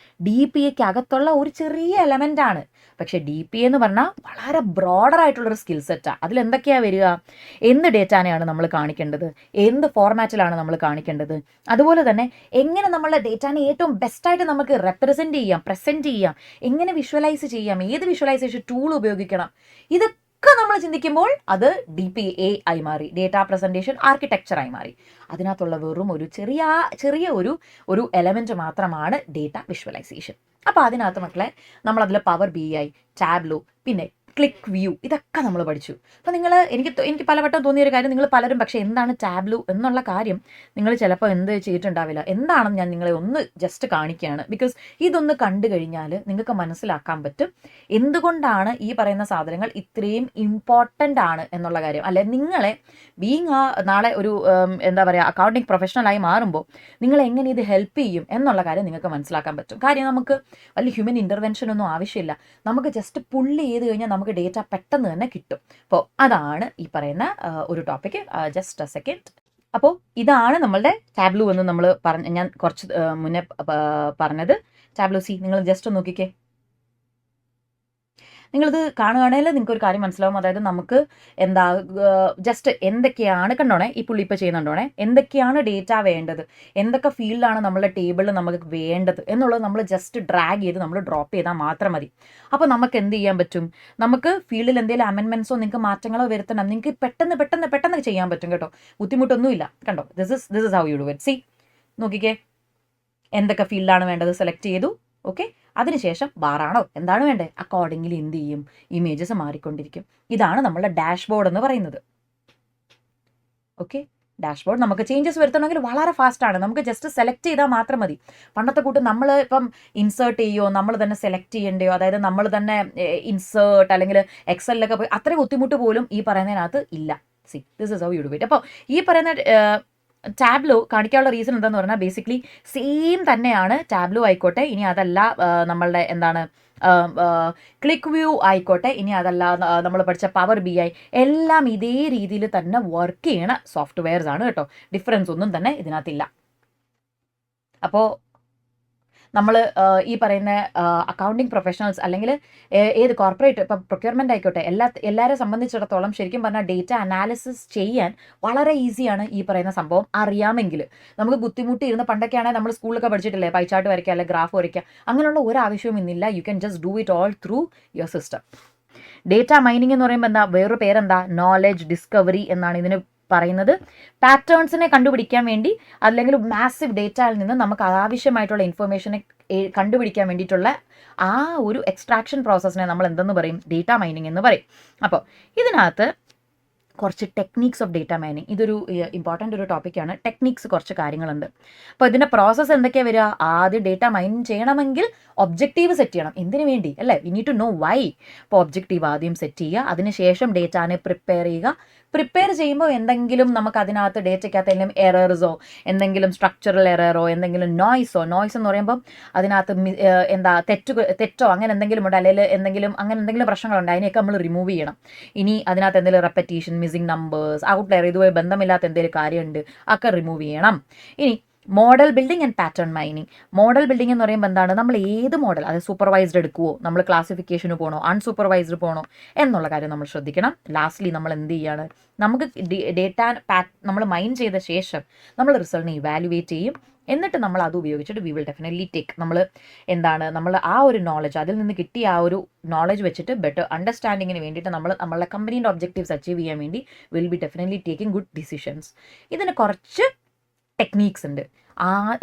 Speaker 1: DPAയ്ക്ക് അകത്തുള്ള ഒരു ചെറിയ എലമെൻ്റ് ആണ്. പക്ഷേ DPA എന്ന് പറഞ്ഞാൽ വളരെ ബ്രോഡർ ആയിട്ടുള്ളൊരു സ്കിൽ സെറ്റാണ്. അതിലെന്തൊക്കെയാണ് വരിക? എന്ത് ഡേറ്റാനെയാണ് നമ്മൾ കാണിക്കേണ്ടത്, എന്ത് ഫോർമാറ്റിലാണ് നമ്മൾ കാണിക്കേണ്ടത്, അതുപോലെ തന്നെ എങ്ങനെ നമ്മളുടെ ഡേറ്റാനെ ഏറ്റവും ബെസ്റ്റായിട്ട് നമുക്ക് റെപ്രസെൻറ്റ് ചെയ്യാം, പ്രസൻറ്റ് ചെയ്യാം, എങ്ങനെ വിഷ്വലൈസ് ചെയ്യാം, ഏത് വിഷ്വലൈസേഷൻ ടൂൾ ഉപയോഗിക്കണം, ഇതൊക്കെ നമ്മൾ ചിന്തിക്കുമ്പോൾ അത് DPA ആയി മാറി, ഡേറ്റ പ്രസൻറ്റേഷൻ ആർക്കിടെക്ചറായി മാറി. അതിനകത്തുള്ള വെറും ഒരു ചെറിയ ഒരു എലമെൻറ്റ് മാത്രമാണ് ഡേറ്റ വിഷ്വലൈസേഷൻ. അപ്പോൾ അതിനകത്ത് മക്കളെ നമ്മളതിൽ പവർ BI, ടാബ്ലോ, പിന്നെ ക്ലിക്ക് വ്യൂ, ഇതൊക്കെ നമ്മൾ പഠിച്ചു. അപ്പോൾ എനിക്ക് പലവട്ടം തോന്നിയൊരു കാര്യം, നിങ്ങൾ പലരും പക്ഷേ എന്താണ് ടാബ്ലോ എന്നുള്ള കാര്യം നിങ്ങൾ ചിലപ്പോൾ എന്ത് ചെയ്തിട്ടുണ്ടാവില്ല. എന്താണെന്ന് ഞാൻ നിങ്ങളെ ഒന്ന് ജസ്റ്റ് കാണിക്കുകയാണ്. ബിക്കോസ് ഇതൊന്ന് കണ്ടു കഴിഞ്ഞാൽ നിങ്ങൾക്ക് മനസ്സിലാക്കാൻ പറ്റും എന്തുകൊണ്ടാണ് ഈ പറയുന്ന സാധനങ്ങൾ ഇത്രയും ഇമ്പോർട്ടൻ്റ് ആണ് എന്നുള്ള കാര്യം. അല്ലെ, നിങ്ങളെ നാളെ ഒരു എന്താ പറയുക അക്കൗണ്ടിങ് പ്രൊഫഷണലായി മാറുമ്പോൾ നിങ്ങളെ എങ്ങനെ ഇത് ഹെൽപ്പ് ചെയ്യും എന്നുള്ള കാര്യം നിങ്ങൾക്ക് മനസ്സിലാക്കാൻ പറ്റും. കാര്യം നമുക്ക് വലിയ ഹ്യൂമൻ ഇൻ്റർവെൻഷൻ ഒന്നും ആവശ്യമില്ല. നമുക്ക് ജസ്റ്റ് പുള്ളി ചെയ്ത് കഴിഞ്ഞാൽ നമുക്ക് ഡേറ്റ പെട്ടെന്ന് തന്നെ കിട്ടും. അപ്പോൾ അതാണ് ഈ പറയുന്ന ഒരു ടോപ്പിക്ക്. Just A second. അപ്പോൾ ഇതാണ് നമ്മളുടെ ടാബ്ലോ എന്ന് നമ്മൾ ഞാൻ കുറച്ച് മുന്നേ പറഞ്ഞത്. ടാബ്ലോ സി നിങ്ങൾ ജസ്റ്റ് നോക്കിക്കേ. നിങ്ങളിത് കാണുകയാണെങ്കിൽ നിങ്ങൾക്ക് ഒരു കാര്യം മനസ്സിലാവും. അതായത് നമുക്ക് എന്താ ജസ്റ്റ് എന്തൊക്കെയാണ് കണ്ടോണേ, ഈ പുള്ളി ഇപ്പോൾ ചെയ്യുന്നുണ്ടോണേ, എന്തൊക്കെയാണ് ഡേറ്റ വേണ്ടത്, എന്തൊക്കെ ഫീൽഡാണ് നമ്മളുടെ ടേബിളിൽ നമുക്ക് വേണ്ടത് എന്നുള്ളത് നമ്മൾ ജസ്റ്റ് ഡ്രാഗ് ചെയ്ത് നമ്മൾ ഡ്രോപ്പ് ചെയ്താൽ മാത്രം മതി. അപ്പോൾ നമുക്ക് എന്ത് ചെയ്യാൻ പറ്റും? നമുക്ക് ഫീൽഡിൽ എന്തെങ്കിലും അമെൻമെൻറ്റ്സോ നിങ്ങൾക്ക് മാറ്റങ്ങളോ വരുത്തണം, നിങ്ങൾക്ക് പെട്ടെന്ന് ചെയ്യാൻ പറ്റും കേട്ടോ. ബുദ്ധിമുട്ടൊന്നുമില്ല. കണ്ടോ, this is how you do it. C നോക്കിക്കേ, എന്തൊക്കെ ഫീൽഡാണ് വേണ്ടത് സെലക്ട് ചെയ്തു. ഓക്കെ, അതിനുശേഷം ബാറാണോ എന്താണ് വേണ്ടത്, അക്കോർഡിംഗ്ലി എന്ത് ചെയ്യും? ഇമേജസ് മാറിക്കൊണ്ടിരിക്കും. ഇതാണ് നമ്മളുടെ ഡാഷ്ബോർഡ് എന്ന് പറയുന്നത്. ഓക്കെ, ഡാഷ്ബോർഡ് നമുക്ക് ചേഞ്ചസ് വരുത്തണമെങ്കിൽ വളരെ ഫാസ്റ്റാണ്. നമുക്ക് ജസ്റ്റ് സെലക്ട് ചെയ്താൽ മാത്രം മതി. പണ്ടത്തെ കൂട്ട് നമ്മൾ ഇപ്പം ഇൻസേർട്ട് ചെയ്യുമോ, നമ്മൾ തന്നെ സെലക്ട് ചെയ്യേണ്ടയോ, അതായത് നമ്മൾ തന്നെ ഇൻസേർട്ട് അല്ലെങ്കിൽ എക്സലിലൊക്കെ പോയി അത്രയും ബുദ്ധിമുട്ട് പോലും ഈ പറയുന്നതിനകത്ത് ഇല്ല. See this is how you do it. അപ്പോൾ ഈ പറയുന്ന ടാബ്ലോ കാണിക്കാനുള്ള റീസൺ എന്താണെന്ന് പറഞ്ഞാൽ ബേസിക്കലി സെയിം തന്നെയാണ് ടാബ്ലോ ആയിക്കോട്ടെ, ഇനി അതല്ല നമ്മളുടെ എന്താണ് ക്ലിക്ക് വ്യൂ ആയിക്കോട്ടെ, ഇനി അതല്ല നമ്മൾ പഠിച്ച പവർ BI, എല്ലാം ഇതേ രീതിയിൽ തന്നെ വർക്ക് ചെയ്യണ സോഫ്റ്റ്വെയർസ് ആണ് കേട്ടോ. ഡിഫറൻസ് ഒന്നും തന്നെ ഇതിനകത്തില്ല. അപ്പോൾ നമ്മൾ ഈ പറയുന്ന അക്കൗണ്ടിങ് പ്രൊഫഷണൽസ് അല്ലെങ്കിൽ ഏത് കോർപ്പറേറ്റ് ഇപ്പം പ്രൊക്യൂർമെൻ്റ് ആയിക്കോട്ടെ എല്ലാവരെ സംബന്ധിച്ചിടത്തോളം ശരിക്കും പറഞ്ഞാൽ ഡേറ്റ അനാലിസിസ് ചെയ്യാൻ വളരെ ഈസിയാണ് ഈ പറയുന്ന സംഭവം അറിയാമെങ്കിൽ. നമുക്ക് ബുദ്ധിമുട്ടിയിരുന്ന പണ്ടൊക്കെയാണെങ്കിൽ നമ്മൾ സ്കൂളിലൊക്കെ പഠിച്ചിട്ടില്ലേ പൈച്ചാട്ട് വരയ്ക്കുക അല്ലെങ്കിൽ ഗ്രാഫ് വരയ്ക്കുക, അങ്ങനെയുള്ള ഒരു ആവശ്യവും ഇന്നില്ല. You can just do it all through your system. Data mining എന്ന് പറയുമ്പോൾ എന്താ, വേറൊരു പേരെന്താ, നോളജ് ഡിസ്കവറി എന്നാണ് ഇതിന് പറയുന്നത്. പാറ്റേൺസിനെ കണ്ടുപിടിക്കാൻ വേണ്ടി അല്ലെങ്കിൽ മാസീവ് ഡേറ്റയിൽ നിന്ന് നമുക്ക് ആവശ്യമായിട്ടുള്ള ഇൻഫർമേഷനെ കണ്ടുപിടിക്കാൻ വേണ്ടിയിട്ടുള്ള ആ ഒരു എക്സ്ട്രാക്ഷൻ പ്രോസസ്സിനെ നമ്മൾ എന്തെന്ന് പറയും, ഡേറ്റ മൈനിങ് എന്ന് പറയും. അപ്പോൾ ഇതിനകത്ത് കുറച്ച് ടെക്നീക്സ് ഓഫ് ഡേറ്റ മൈനിങ്, ഇതൊരു ഇമ്പോർട്ടൻ്റ് ഒരു ടോപ്പിക്കാണ്. ടെക്നീക്സ് കുറച്ച് കാര്യങ്ങളുണ്ട്. അപ്പോൾ ഇതിൻ്റെ പ്രോസസ്സ് എന്തൊക്കെയാണ് വരിക, ആദ്യം ഡേറ്റ മൈൻ ചെയ്യണമെങ്കിൽ ഒബ്ജക്റ്റീവ് സെറ്റ് ചെയ്യണം. എന്തിനു വേണ്ടി അല്ലേ, we need to know why. അപ്പോൾ ഒബ്ജക്റ്റീവ് ആദ്യം സെറ്റ് ചെയ്യുക, അതിനുശേഷം ഡേറ്റാനെ പ്രിപ്പയർ ചെയ്യുക. പ്രിപ്പയർ ചെയ്യുമ്പോൾ എന്തെങ്കിലും നമുക്ക് അതിനകത്ത് ഡേറ്റയ്ക്കകത്ത് എന്തെങ്കിലും എറേഴ്സോ എന്തെങ്കിലും സ്ട്രക്ചറൽ എററോ എന്തെങ്കിലും നോയ്സ് എന്ന് പറയുമ്പോൾ അതിനകത്ത് എന്താ തെറ്റോ അങ്ങനെ എന്തെങ്കിലും ഉണ്ട്, അല്ലെങ്കിൽ അങ്ങനെ എന്തെങ്കിലും പ്രശ്നങ്ങളുണ്ട്, അതിനെയൊക്കെ നമ്മൾ റിമൂവ് ചെയ്യണം. ഇനി അതിനകത്ത് എന്തെങ്കിലും റെപ്പറ്റീഷൻ, മിസ്സിംഗ് നമ്പേഴ്സ്, ഔട്ട്ലയർ, ഇതുമായി ബന്ധമില്ലാത്ത എന്തെങ്കിലും കാര്യമുണ്ട്, ഒക്കെ റിമൂവ് ചെയ്യണം. ഇനി model building and pattern mining. Model building എന്ന് പറയുമ്പോൾ എന്താണ്, നമ്മൾ ഏത് മോഡൽ, അതായത് സൂപ്പർവൈസ്ഡ് എടുക്കുമോ, നമ്മൾ ക്ലാസിഫിക്കേഷന് പോകണോ, അൺസൂപ്പർവൈസ്ഡ് പോകണോ എന്നുള്ള കാര്യം നമ്മൾ ശ്രദ്ധിക്കണം. ലാസ്റ്റ്ലി നമ്മൾ എന്ത് ചെയ്യാണ്, നമുക്ക് ഡേറ്റ നമ്മൾ മൈൻ ചെയ്ത ശേഷം നമ്മൾ റിസൾട്ടിനെ ഇവാലുവേറ്റ് ചെയ്യും. എന്നിട്ട് നമ്മൾ അത് ഉപയോഗിച്ചിട്ട് വി വിൽ ഡെഫിനറ്റ്ലി ടേക്ക്, നമ്മൾ ആ ഒരു നോളജ്, അതിൽ നിന്ന് കിട്ടിയ ആ ഒരു നോളജ് വെച്ചിട്ട് ബെറ്റർ അണ്ടർസ്റ്റാൻഡിങ്ങിന് വേണ്ടിയിട്ട് നമ്മളുടെ കമ്പനീൻ്റെ ഒബ്ജക്റ്റീവ്സ് അച്ചീവ് ചെയ്യാൻ വേണ്ടി will be definitely taking good decisions. ഇതിന് കുറച്ച് ടെക്നീക്സ് ഉണ്ട്.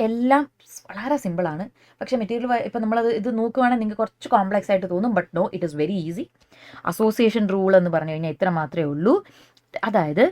Speaker 1: എല്ലാം വളരെ സിമ്പിളാണ്. പക്ഷേ മെറ്റീരിയൽ ഇപ്പം നമ്മളത് ഇത് നോക്കുകയാണെങ്കിൽ നിങ്ങൾക്ക് കുറച്ച് കോംപ്ലക്സ് ആയിട്ട് തോന്നും. But no, it is very easy. Association rule എന്ന് പറഞ്ഞു കഴിഞ്ഞാൽ ഇത്ര മാത്രമേ ഉള്ളൂ. അതായത്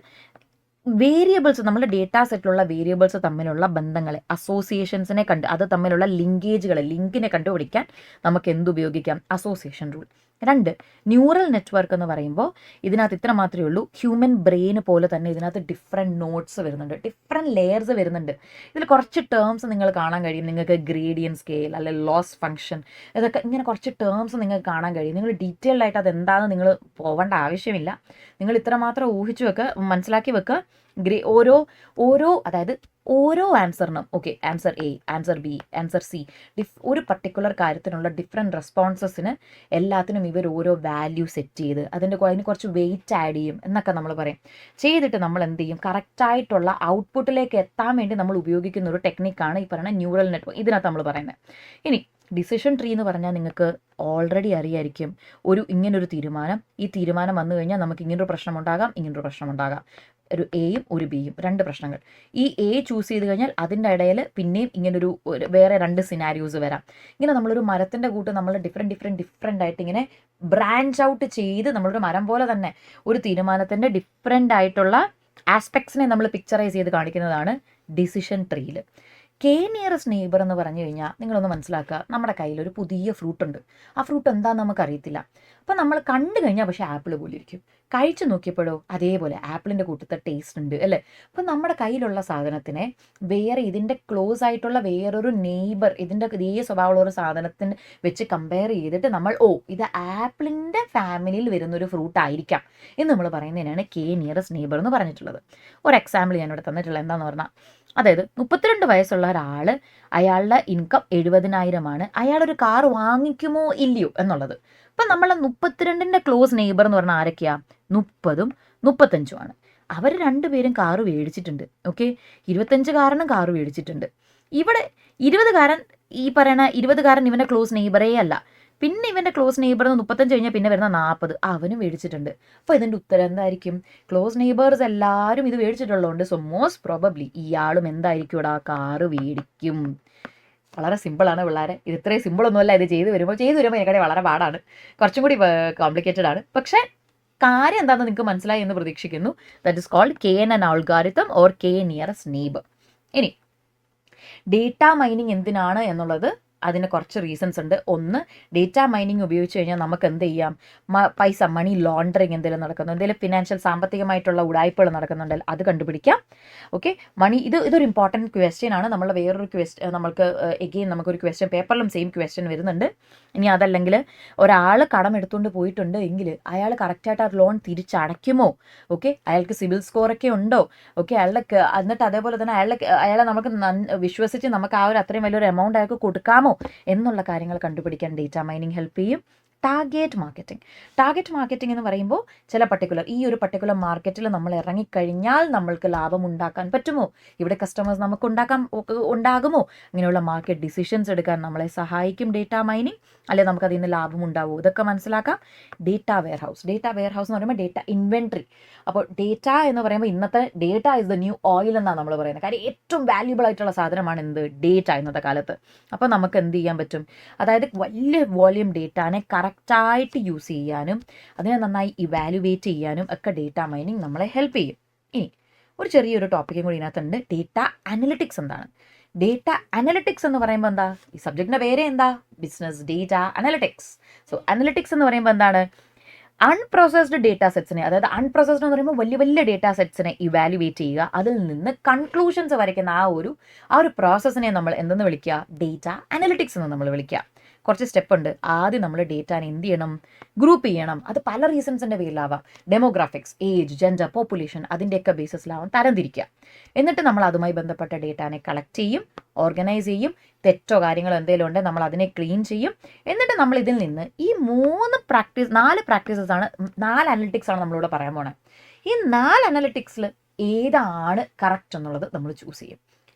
Speaker 1: വേരിയബിൾസ്, നമ്മുടെ ഡേറ്റാ സെറ്റിലുള്ള വേരിയബിൾസ് തമ്മിലുള്ള ബന്ധങ്ങളെ, അസോസിയേഷൻസിനെ അത് തമ്മിലുള്ള ലിങ്കിനെ കണ്ടുപിടിക്കാൻ നമുക്ക് എന്തുപയോഗിക്കാം, അസോസിയേഷൻ റൂൾ. 2, ന്യൂറൽ നെറ്റ്വർക്ക് എന്ന് പറയുമ്പോൾ ഇതിനകത്ത് ഇത്ര മാത്രമേ ഉള്ളൂ. ഹ്യൂമൻ ബ്രെയിൻ പോലെ തന്നെ ഇതിനകത്ത് ഡിഫറെൻറ്റ് നോട്ട്സ് വരുന്നുണ്ട്, ഡിഫറെൻറ്റ് ലെയർസ് വരുന്നുണ്ട്. ഇതിൽ കുറച്ച് ടേംസ് നിങ്ങൾ കാണാൻ കഴിയും. നിങ്ങൾക്ക് ഗ്രേഡിയൻ സ്കെയിൽ അല്ലെങ്കിൽ ലോസ് ഫംഗ്ഷൻ, ഇതൊക്കെ ഇങ്ങനെ കുറച്ച് ടേംസ് നിങ്ങൾക്ക് കാണാൻ കഴിയും. നിങ്ങൾ ഡീറ്റെയിൽഡ് ആയിട്ട് അതെന്താണെന്ന് നിങ്ങൾ പോവേണ്ട ആവശ്യമില്ല. നിങ്ങൾ ഇത്ര മാത്രം ഊഹിച്ചു വെക്കുക, മനസ്സിലാക്കി വെക്കുക. അതായത് ഓരോ ആൻസറിനും, okay, answer A, answer B, answer C, ഒരു പർട്ടിക്കുലർ കാര്യത്തിനുള്ള ഡിഫറെൻറ്റ് റെസ്പോൺസസിന് എല്ലാത്തിനും ഇവർ ഓരോ വാല്യൂ സെറ്റ് ചെയ്ത് അതിന് കുറച്ച് വെയിറ്റ് ആഡ് ചെയ്യും എന്നൊക്കെ നമ്മൾ പറയും. ചെയ്തിട്ട് നമ്മൾ എന്ത് ചെയ്യും, കറക്റ്റായിട്ടുള്ള ഔട്ട്പുട്ടിലേക്ക് എത്താൻ വേണ്ടി നമ്മൾ ഉപയോഗിക്കുന്ന ഒരു ടെക്നിക്കാണ് ഈ പറയുന്ന ന്യൂറൽ നെറ്റ്വർക്ക്. ഇതിനകത്ത് നമ്മൾ പറയുന്നത്. ഇനി ഡിസിഷൻ ട്രീ എന്ന് പറഞ്ഞാൽ നിങ്ങൾക്ക് ഓൾറെഡി അറിയായിരിക്കും. ഇങ്ങനൊരു തീരുമാനം, ഈ തീരുമാനം വന്നു കഴിഞ്ഞാൽ നമുക്ക് ഇങ്ങനൊരു പ്രശ്നമുണ്ടാകാം, ഇങ്ങനൊരു പ്രശ്നമുണ്ടാകാം. ഒരു എയും ഒരു ബിയും, 2 പ്രശ്നങ്ങൾ. ഈ എ ചൂസ് ചെയ്ത് കഴിഞ്ഞാൽ അതിൻ്റെ ഇടയിൽ പിന്നെയും ഇങ്ങനൊരു വേറെ 2 സിനാരിയോസ് വരാം. ഇങ്ങനെ നമ്മളൊരു മരത്തിൻ്റെ കൂട്ട് നമ്മൾ ഡിഫറെൻ്റ് ആയിട്ട് ഇങ്ങനെ ബ്രാഞ്ച് ഔട്ട് ചെയ്ത് നമ്മളൊരു മരം പോലെ തന്നെ ഒരു തീരുമാനത്തിൻ്റെ ഡിഫറെൻ്റ് ആയിട്ടുള്ള ആസ്പെക്ട്സിനെ നമ്മൾ പിക്ചറൈസ് ചെയ്ത് കാണിക്കുന്നതാണ് ഡിസിഷൻ ട്രീയിൽ. നിയറസ്റ്റ് നെയ്ബർ എന്ന് പറഞ്ഞു കഴിഞ്ഞാൽ നിങ്ങളൊന്ന് മനസ്സിലാക്കുക, നമ്മുടെ കയ്യിലൊരു പുതിയ ഫ്രൂട്ട് ഉണ്ട്. ആ ഫ്രൂട്ട് എന്താണെന്ന് നമുക്കറിയത്തില്ല. അപ്പോൾ നമ്മൾ കണ്ടു കഴിഞ്ഞാൽ പക്ഷേ ആപ്പിൾ പോലെ ഇരിക്കും. കഴിച്ചു നോക്കിയപ്പോഴോ അതേപോലെ ആപ്പിളിൻ്റെ കൂട്ടത്തെ ടേസ്റ്റ് ഉണ്ട് അല്ലേ. അപ്പോൾ നമ്മുടെ കയ്യിലുള്ള സാധനത്തിനെ ഇതിൻ്റെ ക്ലോസ് ആയിട്ടുള്ള വേറൊരു നെയ്ബർ, ഇതിൻ്റെ ഇതേ സ്വഭാവമുള്ള ഒരു സാധനത്തിന് വെച്ച് കമ്പയർ ചെയ്തിട്ട് നമ്മൾ ഇത് ആപ്പിളിൻ്റെ ഫാമിലിയിൽ വരുന്നൊരു ഫ്രൂട്ട് ആയിരിക്കാം എന്ന് നമ്മൾ പറയുന്നതിനാണ് നിയറസ്റ്റ് നെയ്ബർ എന്ന് പറഞ്ഞിട്ടുള്ളത്. ഒരു എക്സാമ്പിൾ ഞാനിവിടെ തന്നിട്ടുള്ളത് എന്താണെന്ന് പറഞ്ഞാൽ, അതായത് 32 വയസ്സുള്ള ഒരാൾ, അയാളുടെ ഇൻകം 70,000 അയാളൊരു കാർ വാങ്ങിക്കുമോ ഇല്ലയോ എന്നുള്ളത്. അപ്പം നമ്മളെ 32ൻ്റെ ക്ലോസ് നെയ്ബർ എന്ന് പറഞ്ഞാൽ ആരൊക്കെയാ, 30ഉം 35ഉമാണ്. അവർ 2 പേരും കാറ് മേടിച്ചിട്ടുണ്ട്. ഓക്കെ, 25കാരനും കാറ് മേടിച്ചിട്ടുണ്ട്. ഇവിടെ 20കാരൻ, ഈ പറയുന്ന 20കാരൻ ഇവൻ്റെ ക്ലോസ് നെയ്ബറേ അല്ല. പിന്നെ ഇവൻ്റെ ക്ലോസ് നെയ്ബർ 35 കഴിഞ്ഞാൽ പിന്നെ വരുന്ന 40 അവനും മേടിച്ചിട്ടുണ്ട്. അപ്പോൾ ഇതിൻ്റെ ഉത്തരം എന്തായിരിക്കും, ക്ലോസ് നെയ്ബേഴ്സ് എല്ലാവരും ഇത് മേടിച്ചിട്ടുള്ളതുകൊണ്ട് സോ മോസ്റ്റ് പ്രോബബ്ലി ഇയാളും എന്തായിരിക്കും ഇവിടെ ആ കാറ് മേടിക്കും. വളരെ സിമ്പിളാണ് പിള്ളേരെ. ഇത് ഇത്രയും സിമ്പിളൊന്നുമല്ല. ഇത് ചെയ്തു വരുമ്പോൾ എനിക്കടെ വളരെ പാടാണ്, കുറച്ചും കൂടി കോംപ്ലിക്കേറ്റഡ് ആണ്. പക്ഷേ കാര്യം എന്താണെന്ന് നിങ്ങൾക്ക് മനസ്സിലായി എന്ന് പ്രതീക്ഷിക്കുന്നു. That is called KNN algorithm or nearest neighbour. ഇനി ഡേറ്റ മൈനിങ് എന്തിനാണ് എന്നുള്ളത്, അതിന് കുറച്ച് റീസൺസ് ഉണ്ട്. ഒന്ന്, ഡേറ്റ മൈനിങ് ഉപയോഗിച്ച് കഴിഞ്ഞാൽ നമുക്ക് എന്ത് ചെയ്യാം, മണി ലോണ്ടറിങ് എന്തെങ്കിലും നടക്കുന്നു, എന്തെങ്കിലും ഫിനാൻഷ്യൽ സാമ്പത്തികമായിട്ടുള്ള ഉടായ്പകൾ നടക്കുന്നുണ്ടെങ്കിൽ അത് കണ്ടുപിടിക്കാം. ഓക്കെ, ഇതൊരു ഇമ്പോർട്ടൻറ്റ് ക്വസ്റ്റ്യൻ ആണ്. നമ്മൾ വേറൊരു നമുക്കൊരു ക്വസ്റ്റ്യൻ പേപ്പറിലും സെയിം ക്വസ്റ്റ്യൻ വരുന്നുണ്ട്. ഇനി അതല്ലെങ്കിൽ ഒരാൾ കടം എടുത്തുകൊണ്ട് പോയിട്ടുണ്ട് എങ്കിൽ അയാൾ കറക്റ്റായിട്ട് ആ ലോൺ തിരിച്ചടയ്ക്കുമോ, ഓക്കെ, അയാൾക്ക് സിവിൽ സ്കോറൊക്കെ ഉണ്ടോ, ഓക്കെ, എന്നിട്ട് അതേപോലെ തന്നെ അയാളെ നമുക്ക് വിശ്വസിച്ച് നമുക്ക് ആ ഒരു അത്രയും വലിയൊരു എമൗണ്ട് അയാൾക്ക് കൊടുക്കാമോ എന്നുള്ള കാര്യങ്ങൾ കണ്ടുപിടിക്കാൻ ഡേറ്റ മൈനിങ് ഹെൽപ്പ് ചെയ്യും. ടാർഗറ്റ് മാർക്കറ്റിംഗ് എന്ന് പറയുമ്പോൾ ചില ഈ ഒരു പർട്ടിക്കുലർ മാർക്കറ്റിൽ നമ്മൾ ഇറങ്ങിക്കഴിഞ്ഞാൽ നമ്മൾക്ക് ലാഭം ഉണ്ടാക്കാൻ പറ്റുമോ, ഇവിടെ കസ്റ്റമേഴ്സ് നമുക്ക് ഉണ്ടാകുമോ, അങ്ങനെയുള്ള മാർക്കറ്റ് ഡിസിഷൻസ് എടുക്കാൻ നമ്മളെ സഹായിക്കും ഡേറ്റ മൈനിങ്. അല്ലെ നമുക്ക് അതിൽ നിന്ന് ലാഭം ഉണ്ടാവുമോ, ഇതൊക്കെ മനസ്സിലാക്കാം. ഡേറ്റ വെയർ ഹൗസ് എന്ന് പറയുമ്പോൾ ഡേറ്റ ഇൻവെൻട്രി. അപ്പോൾ ഡേറ്റ എന്ന് പറയുമ്പോൾ ഇന്നത്തെ data is the new oil എന്നാണ് നമ്മൾ പറയുന്നത്. കാര്യം ഏറ്റവും വാല്യുബിൾ ആയിട്ടുള്ള സാധനമാണ് എന്ത്, ഡേറ്റ ഇന്നത്തെ കാലത്ത്. അപ്പോൾ നമുക്ക് എന്ത് ചെയ്യാൻ പറ്റും, അതായത് വലിയ വോളിയം ഡേറ്റാനെ കറക്റ്റായിട്ട് യൂസ് ചെയ്യാനും അതിനെ നന്നായി ഇവാലുവേറ്റ് ചെയ്യാനും ഒക്കെ ഡേറ്റ മൈനിങ് നമ്മളെ ഹെൽപ്പ് ചെയ്യും. ഇനി ഒരു ചെറിയൊരു ടോപ്പിക്കും കൂടി ഇതിനകത്തുണ്ട്. ഡേറ്റ അനലിറ്റിക്സ് എന്താണ്? ഡേറ്റ അനലിറ്റിക്സ് എന്ന് പറയുമ്പോൾ എന്താ, ഈ സബ്ജക്റ്റിൻ്റെ പേര് എന്താ, business data analytics. So analytics എന്ന് പറയുമ്പോൾ എന്താണ്, അൺപ്രോസസ്ഡ് ഡേറ്റാ സെറ്റ്സിനെ, അതായത് അൺപ്രോസസ്ഡ് എന്ന് പറയുമ്പോൾ വലിയ വലിയ ഡേറ്റാ സെറ്റ്സിനെ ഇവാലുവേറ്റ് ചെയ്യുക, അതിൽ നിന്ന് കൺക്ലൂഷൻസ് വരയ്ക്കുന്ന ആ ഒരു പ്രോസസ്സിനെ നമ്മൾ എന്തെന്ന് വിളിക്കുക, ഡേറ്റ അനലിറ്റിക്സ് എന്ന് നമ്മൾ വിളിക്കുക. കുറച്ച് സ്റ്റെപ്പ് ഉണ്ട്. ആദ്യം നമ്മൾ ഡേറ്റാനെ എന്ത് ചെയ്യണം, ഗ്രൂപ്പ് ചെയ്യണം. അത് പല റീസൺസിൻ്റെ പേരിലാവാം. ഡെമോഗ്രാഫിക്സ്, ഏജ്, ജെൻഡർ, പോപ്പുലേഷൻ, അതിൻ്റെയൊക്കെ ബേസിസിലാവാം തരംതിരിക്കുക. എന്നിട്ട് നമ്മൾ അതുമായി ബന്ധപ്പെട്ട ഡേറ്റാനെ കളക്ട് ചെയ്യും, ഓർഗനൈസ് ചെയ്യും. തെറ്റോ കാര്യങ്ങളോ എന്തെങ്കിലും ഉണ്ടെങ്കിൽ നമ്മൾ അതിനെ ക്ലീൻ ചെയ്യും. എന്നിട്ട് നമ്മൾ ഇതിൽ നിന്ന് ഈ 4 പ്രാക്ടീസസ് ആണ്, 4 അനലിറ്റിക്സ് ആണ് നമ്മളിവിടെ പറയാൻ പോണേ. ഈ 4 അനലിറ്റിക്സിൽ ഏതാണ് കറക്റ്റ് എന്നുള്ളത് നമ്മൾ ചൂസ് ചെയ്യും.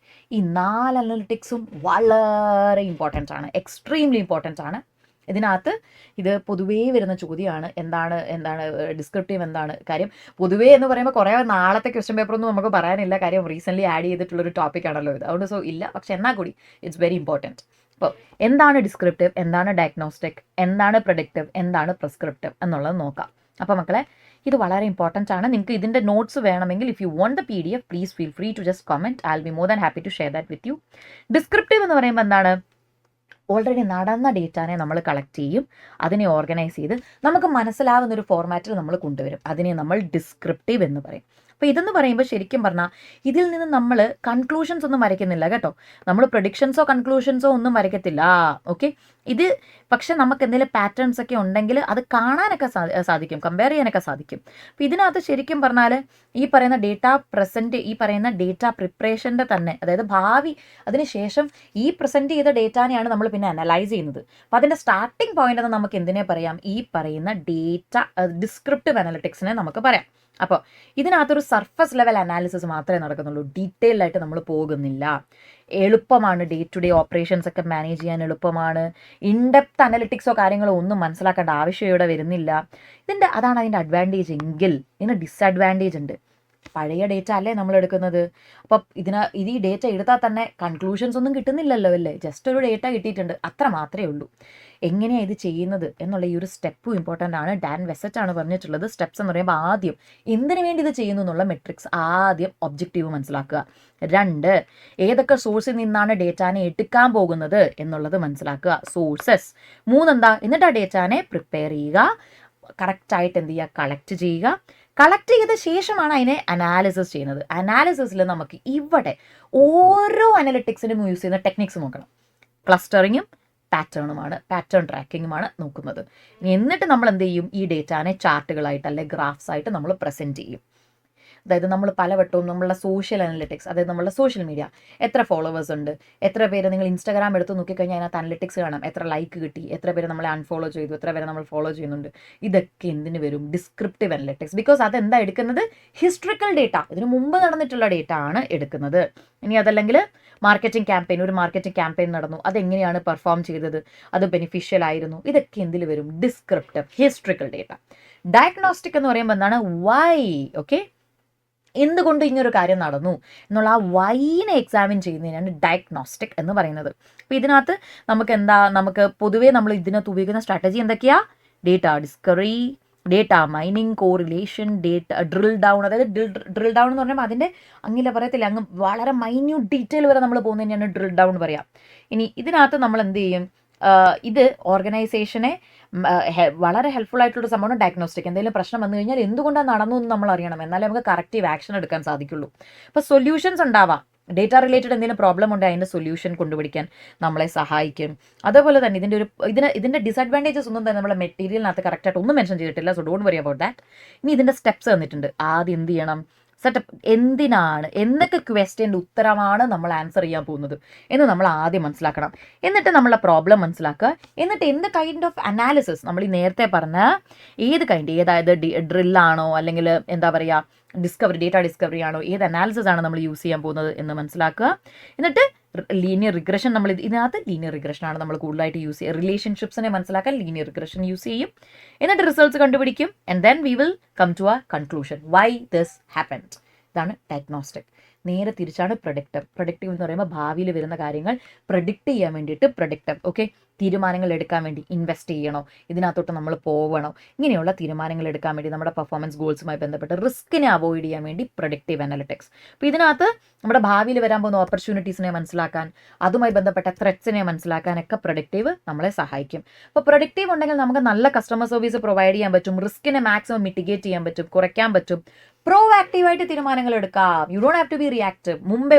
Speaker 1: ഈ 4 അനലിറ്റിക്സും വളരെ ഇമ്പോർട്ടൻ്റ് ആണ്, എക്സ്ട്രീംലി ഇമ്പോർട്ടൻ്റ് ആണ്. ഇതിനകത്ത് ഇത് പൊതുവേ വരുന്ന ചോദ്യമാണ്, എന്താണ് ഡിസ്ക്രിപ്റ്റീവ് എന്താണ് കാര്യം. പൊതുവേ എന്ന് പറയുമ്പോൾ കുറേ നാളത്തെ ക്വസ്റ്റ്യൻ പേപ്പറൊന്നും നമുക്ക് പറയാനില്ല, കാര്യം റീസെൻ്റ്ലി ആഡ് ചെയ്തിട്ടുള്ളൊരു ടോപ്പിക് ആണല്ലോ ഇത്. അതുകൊണ്ട് സോ ഇല്ല, പക്ഷെ എന്നാൽ കൂടി ഇറ്റ്സ് വെരി ഇമ്പോർട്ടൻറ്റ്. അപ്പോൾ എന്താണ് ഡിസ്ക്രിപ്റ്റീവ്, എന്താണ് ഡയഗ്നോസ്റ്റിക്, എന്താണ് പ്രഡിക്റ്റീവ്, എന്താണ് പ്രിസ്ക്രിപ്റ്റീവ് എന്നുള്ളത് നോക്കാം. അപ്പോൾ മക്കളെ ഇത് വളരെ ഇമ്പോർട്ടൻ്റ് ആണ്. നിങ്ങൾക്ക് ഇതിൻ്റെ നോട്ട്സ് വേണമെങ്കിൽ if you want the PDF please feel free to just comment. I will be more than happy to share that with you. Descriptive എന്ന് പറയുമ്പോൾ എന്താണ്, ഓൾറെഡി നടന്ന ഡേറ്റാനെ നമ്മൾ കളക്ട് ചെയ്യും, അതിനെ ഓർഗനൈസ് ചെയ്ത് നമുക്ക് മനസ്സിലാവുന്നൊരു ഫോർമാറ്റിൽ നമ്മൾ കൊണ്ടുവരും. അതിനെ നമ്മൾ ഡിസ്ക്രിപ്റ്റീവ് എന്ന് പറയും. അപ്പോൾ ഇതെന്ന് പറയുമ്പോൾ ശരിക്കും പറഞ്ഞാൽ ഇതിൽ നിന്ന് നമ്മൾ കൺക്ലൂഷൻസ് ഒന്നും വരയ്ക്കുന്നില്ല കേട്ടോ. നമ്മൾ പ്രഡിക്ഷൻസോ കൺക്ലൂഷൻസോ ഒന്നും വരയ്ക്കത്തില്ല. ഓക്കെ, ഇത് പക്ഷെ നമുക്ക് എന്തെങ്കിലും പാറ്റേൺസ് ഒക്കെ ഉണ്ടെങ്കിൽ അത് കാണാനൊക്കെ സാധിക്കും, കമ്പയർ ചെയ്യാനൊക്കെ സാധിക്കും. അപ്പോൾ ഇതിനകത്ത് ശരിക്കും പറഞ്ഞാൽ ഈ പറയുന്ന ഡേറ്റ പ്രിപ്പറേഷൻ്റെ തന്നെ, അതായത് ഭാവി അതിനുശേഷം ഈ പ്രസൻറ്റ് ചെയ്ത ഡേറ്റാനെയാണ് നമ്മൾ പിന്നെ അനലൈസ് ചെയ്യുന്നത്. അപ്പോൾ അതിൻ്റെ സ്റ്റാർട്ടിംഗ് പോയിന്റ് എന്ന് നമുക്ക് എന്തിനെ പറയാം, ഈ പറയുന്ന ഡേറ്റ ഡിസ്ക്രിപ്റ്റീവ് അനലിറ്റിക്സിനെ നമുക്ക് പറയാം. അപ്പോൾ ഇതിനകത്തൊരു സർഫസ് ലെവൽ അനാലിസിസ് മാത്രമേ നടക്കുന്നുള്ളൂ, ഡീറ്റെയിൽഡ് ആയിട്ട് നമ്മൾ പോകുന്നില്ല. എളുപ്പമാണ്, ഡേ ടു ഡേ ഓപ്പറേഷൻസ് ഒക്കെ മാനേജ് ചെയ്യാൻ എളുപ്പമാണ്. ഇൻഡെപ്ത് അനലിറ്റിക്സോ കാര്യങ്ങളോ ഒന്നും മനസ്സിലാക്കേണ്ട ആവശ്യം ഇവിടെ വരുന്നില്ല. അതാണ് അതിൻ്റെ അഡ്വാൻറ്റേജ്. എങ്കിൽ ഇതിന് ഡിസഡ്വാൻറ്റേജ് ഉണ്ട്. പഴയ ഡേറ്റ അല്ലേ നമ്മൾ എടുക്കുന്നത്. അപ്പം ഈ ഡേറ്റ എടുത്താൽ തന്നെ കൺക്ലൂഷൻസ് ഒന്നും കിട്ടുന്നില്ലല്ലോ അല്ലേ, ജസ്റ്റ് ഒരു ഡേറ്റ കിട്ടിയിട്ടുണ്ട്, അത്ര മാത്രമേ ഉള്ളൂ. എങ്ങനെയാണ് ഇത് ചെയ്യുന്നത് എന്നുള്ള ഈ ഒരു സ്റ്റെപ്പും ഇമ്പോർട്ടൻ്റ് ആണ്. ഡാൻ വെസറ്റ് ആണ് പറഞ്ഞിട്ടുള്ളത്. സ്റ്റെപ്സ് എന്ന് പറയുമ്പോൾ ആദ്യം എന്തിനു വേണ്ടി ഇത് ചെയ്യുന്നു എന്നുള്ള മെട്രിക്സ്, ആദ്യം ഒബ്ജക്റ്റീവ് മനസ്സിലാക്കുക. 2, ഏതൊക്കെ സോഴ്സിൽ നിന്നാണ് ഡേറ്റാനെ എടുക്കാൻ പോകുന്നത് എന്നുള്ളത് മനസ്സിലാക്കുക, സോഴ്സസ്. 3 എന്താ, എന്നിട്ട് ആ ഡേറ്റാനെ പ്രിപ്പയർ ചെയ്യുക, കറക്റ്റായിട്ട് എന്ത് ചെയ്യുക, കളക്ട് ചെയ്ത ശേഷമാണ് അതിനെ അനാലിസിസ് ചെയ്യുന്നത്. അനാലിസിസിൽ നമുക്ക് ഇവിടെ ഓരോ അനലിറ്റിക്സിനും യൂസ് ചെയ്യുന്ന ടെക്നിക്സ് നോക്കണം. ക്ലസ്റ്ററിങ്ങും പാറ്റേൺ ട്രാക്കിങ്ങുമാണ് നോക്കുന്നത്. എന്നിട്ട് നമ്മൾ എന്ത് ചെയ്യും, ഈ ഡേറ്റാനെ ചാർട്ടുകളായിട്ട് അല്ലെങ്കിൽ ഗ്രാഫ്സ് ആയിട്ട് നമ്മൾ പ്രസൻറ്റ് ചെയ്യും. അതായത് നമ്മൾ പലവട്ടവും നമ്മളുടെ സോഷ്യൽ അനലിറ്റിക്സ്, അതായത് നമ്മളുടെ സോഷ്യൽ മീഡിയ, എത്ര ഫോളോവേഴ്സ് ഉണ്ട്, എത്ര പേര്, നിങ്ങൾ ഇൻസ്റ്റാഗ്രാം എടുത്ത് നോക്കിക്കഴിഞ്ഞാൽ അതിനകത്ത് അനലിറ്റിക്സ് കാണാം, എത്ര ലൈക്ക് കിട്ടി, എത്ര പേര് നമ്മളെ അൺഫോളോ ചെയ്തു, എത്ര പേര് നമ്മൾ ഫോളോ ചെയ്യുന്നുണ്ട്. ഇതൊക്കെ എന്തിനു വരും, ഡിസ്ക്രിപ്റ്റീവ് അനലിറ്റിക്സ്. ബിക്കോസ് അതെന്താ എടുക്കുന്നത്, ഹിസ്റ്ററിക്കൽ ഡേറ്റ, ഇതിനു മുമ്പ് നടന്നിട്ടുള്ള ഡേറ്റ ആണ് എടുക്കുന്നത്. ഇനി അതല്ലെങ്കിൽ ഒരു മാർക്കറ്റിംഗ് ക്യാമ്പയിൻ നടന്നു, അതെങ്ങനെയാണ് പെർഫോം ചെയ്തത്, അത് ബെനിഫിഷ്യൽ ആയിരുന്നു, ഇതൊക്കെ എന്തിൽ വരും, ഡിസ്ക്രിപ്റ്റീവ് ഹിസ്റ്ററിക്കൽ ഡേറ്റ. ഡയഗ്നോസ്റ്റിക് എന്ന് പറയുമ്പോൾ എന്താണ്, വൈ, ഓക്കെ, എന്തുകൊണ്ട് ഇങ്ങനൊരു കാര്യം നടന്നു എന്നുള്ള ആ വൈനെ എക്സാമിൻ ചെയ്യുന്നതിനാണ് ഡയഗ്നോസ്റ്റിക് എന്ന് പറയുന്നത്. അപ്പോൾ ഇതിനകത്ത് നമുക്ക് പൊതുവേ നമ്മൾ ഇതിനകത്ത് ഉപയോഗിക്കുന്ന സ്ട്രാറ്റജി എന്തൊക്കെയാ, data discovery, data mining, correlation, data drill down. അതായത് ഡ്രിൽ ഡൗൺ എന്ന് പറഞ്ഞാൽ അതിൻ്റെ അങ്ങനെ പറയത്തില്ല, അങ്ങ് വളരെ മൈന്യൂട്ട് ഡീറ്റെയിൽ വരെ നമ്മൾ പോകുന്നത് തന്നെയാണ് ഡ്രിൽ ഡൗൺ പറയാം. ഇനി ഇതിനകത്ത് നമ്മൾ എന്ത് ചെയ്യും, ഇത് ഓർഗനൈസേഷനെ വളരെ ഹെൽപ്ഫുൾ ആയിട്ടുള്ള സംഭവമാണ് ഡയഗ്നോസ്റ്റിക്. എന്തെങ്കിലും പ്രശ്നം വന്നു കഴിഞ്ഞാൽ എന്തുകൊണ്ടാണ് നടന്നു എന്ന് നമ്മൾ അറിയണം, എന്നാലേ നമുക്ക് കറക്റ്റീവ് ആക്ഷൻ എടുക്കാൻ സാധിക്കുള്ളൂ. അപ്പോൾ സൊല്യൂഷൻസ് ഉണ്ടാവാം, ഡേറ്റ റിലേറ്റഡ് എന്തെങ്കിലും പ്രോബ്ലം ഉണ്ടെങ്കിൽ അതിൻ്റെ സൊല്യൂഷൻ കൊണ്ടുപിടിക്കാൻ നമ്മളെ സഹായിക്കും. അതുപോലെ തന്നെ ഇതിൻ്റെ ഡിസഡ്വാൻറ്റേജസ് ഒന്നും തന്നെ നമ്മുടെ മെറ്റീരിയലിനകത്ത് കറക്റ്റായിട്ട് ഒന്നും മെൻഷൻ ചെയ്തിട്ടില്ല, so don't worry about that. ഇനി ഇതിൻ്റെ സ്റ്റെപ്സ് തന്നിട്ടുണ്ട്. ആദ്യം എന്ത് ചെയ്യണം, സെറ്റപ്പ് എന്തിനാണ്, എന്തൊക്കെ ക്വസ്റ്റ്യൻ്റെ ഉത്തരമാണ് നമ്മൾ ആൻസർ ചെയ്യാൻ പോകുന്നത് എന്ന് നമ്മൾ ആദ്യം മനസ്സിലാക്കണം. എന്നിട്ട് നമ്മളെ പ്രോബ്ലം മനസ്സിലാക്കുക. എന്നിട്ട് എന്ത് കൈൻഡ് ഓഫ് അനാലിസിസ് നമ്മൾ ഈ നേരത്തെ പറഞ്ഞ ഏതായത് ഡ്രില്ലാണോ അല്ലെങ്കിൽ എന്താ പറയുക ഡേറ്റ ഡിസ്കവറി ആണോ, ഏത് അനാലിസിസ് ആണ് നമ്മൾ യൂസ് ചെയ്യാൻ പോകുന്നത് എന്ന് മനസ്സിലാക്കുക. എന്നിട്ട് ലീനിയർ റിഗ്രഷൻ, നമ്മൾ ഇതിനകത്ത് ലീനിയർ റിഗ്രഷൻ ആണ് നമ്മൾ കൂടുതലായിട്ട് യൂസ് ചെയ്യുക. റിലേഷൻഷിപ്സിനെ മനസ്സിലാക്കാൻ ലീനിയർ റിഗ്രഷൻ യൂസ് ചെയ്യും. എന്നിട്ട് റിസൾട്ട്സ് കണ്ടുപിടിക്കും. And then we will come to a conclusion why this happened. ഇതാണ് ഡയഗ്നോസ്റ്റിക്. നേരെ തിരിച്ചാണ് പ്രൊഡിക്റ്റീവ്. പ്രൊഡിക്റ്റീവ് എന്ന് പറയുമ്പോൾ ഭാവിയിൽ വരുന്ന കാര്യങ്ങൾ പ്രൊഡിക്റ്റ് ചെയ്യാൻ വേണ്ടിയിട്ട് പ്രൊഡിക്റ്റീവ്. ഓക്കെ, തീരുമാനങ്ങൾ എടുക്കാൻ വേണ്ടി ഇൻവെസ്റ്റ് ചെയ്യണോ, ഇതിനകത്തോട്ട് നമ്മൾ പോകണോ, ഇങ്ങനെയുള്ള തീരുമാനങ്ങൾ എടുക്കാൻ വേണ്ടി നമ്മുടെ പെർഫോമൻസ് ഗോൾസുമായി ബന്ധപ്പെട്ട് റിസ്കിനെ അവോയ്ഡ് ചെയ്യാൻ വേണ്ടി പ്രൊഡിക്റ്റീവ് അനലിറ്റിക്സ്. അപ്പോൾ ഇതിനകത്ത് നമ്മുടെ ഭാവിയിൽ വരാൻ പോകുന്ന ഓപ്പർച്യൂണിറ്റീസിനെ മനസ്സിലാക്കാൻ, അതുമായി ബന്ധപ്പെട്ട ത്രെറ്റ്സിനെ മനസ്സിലാക്കാനൊക്കെ പ്രൊഡിക്റ്റീവ് നമ്മളെ സഹായിക്കും. അപ്പോൾ പ്രൊഡിക്റ്റീവ് ഉണ്ടെങ്കിൽ നമുക്ക് നല്ല കസ്റ്റമർ സർവീസ് പ്രൊവൈഡ് ചെയ്യാൻ പറ്റും, റിസ്കിനെ മാക്സിമം മിറ്റിഗേറ്റ് ചെയ്യാൻ പറ്റും, കുറയ്ക്കാൻ പറ്റും, പ്രോആക്റ്റീവായിട്ട് തീരുമാനങ്ങൾ എടുക്കാം. You don't have to be reactive. മുമ്പേ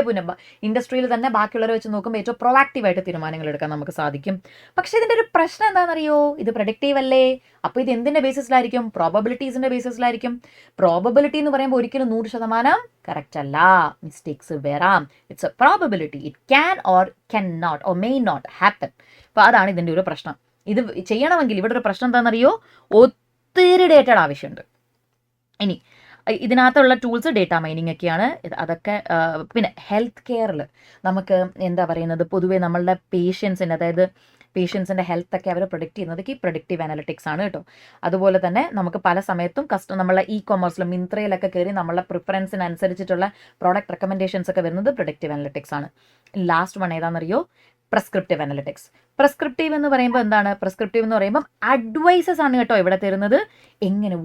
Speaker 1: ഇൻഡസ്ട്രിയിൽ തന്നെ ബാക്കിയുള്ളവരെ വെച്ച് നോക്കുമ്പോൾ ഏറ്റവും പ്രോആക്റ്റീവായിട്ട് തീരുമാനങ്ങൾ എടുക്കാൻ നമുക്ക് സാധിക്കും. പക്ഷേ ഇതിൻ്റെ ഒരു പ്രശ്നം എന്താണെന്നറിയോ, ഇത് പ്രൊഡിക്റ്റീവ് അല്ലേ. അപ്പോൾ ഇത് എന്തിൻ്റെ ബേസിസിലായിരിക്കും? പ്രോബബിലിറ്റീസിൻ്റെ ബേസിസിലായിരിക്കും. പ്രോബബിലിറ്റി എന്ന് പറയുമ്പോൾ ഒരിക്കലും 100% കറക്റ്റ് അല്ല, മിസ്റ്റേക്സ് വരാം. It's a probability. It can or can not or may not happen. അപ്പോൾ അതാണ് ഇതിൻ്റെ ഒരു പ്രശ്നം. ഇത് ചെയ്യണമെങ്കിൽ ഇവിടെ ഒരു പ്രശ്നം എന്താണെന്നറിയോ, ഒത്തിരി ഡേറ്റയുടെ ആവശ്യമുണ്ട്. ഇനി ഇതിനകത്തുള്ള ടൂൾസ് ഡേറ്റ മൈനിങ് ഒക്കെയാണ്. അതൊക്കെ പിന്നെ ഹെൽത്ത് കെയറിൽ നമുക്ക് എന്താ പറയുന്നത്, പൊതുവേ നമ്മളുടെ പേഷ്യൻസിൻ്റെ, അതായത് പേഷ്യൻസിൻ്റെ ഹെൽത്തൊക്കെ അവർ പ്രൊഡിക്റ്റ് ചെയ്യുന്നതൊക്കെ ഈ പ്രൊഡിക്റ്റീവ് അനലിറ്റിക്സ് ആണ് കേട്ടോ. അതുപോലെ തന്നെ നമുക്ക് പല സമയത്തും നമ്മളെ കൊമേഴ്സിലും മിന്ത്രയിലൊക്കെ കയറി നമ്മളെ പ്രിഫറൻസിനനുസരിച്ചിട്ടുള്ള പ്രോഡക്റ്റ് റെക്കമെൻഡേഷൻസ് ഒക്കെ വരുന്നത് പ്രൊഡിക്റ്റീവ് അനലിറ്റിക്സ് ആണ്. ലാസ്റ്റ് വൺ ഏതാണെന്നറിയോ, പ്രിസ്ക്രിപ്റ്റീവ് അനലിറ്റിക്സ്. പ്രിസ്ക്രിപ്റ്റീവ് എന്ന് പറയുമ്പോൾ എന്താണ്? പ്രിസ്ക്രിപ്റ്റീവ് എന്ന് പറയുമ്പോൾ അഡ്വൈസസ് ആണ് കേട്ടോ ഇവിടെ തരുന്നത്. എങ്ങനെ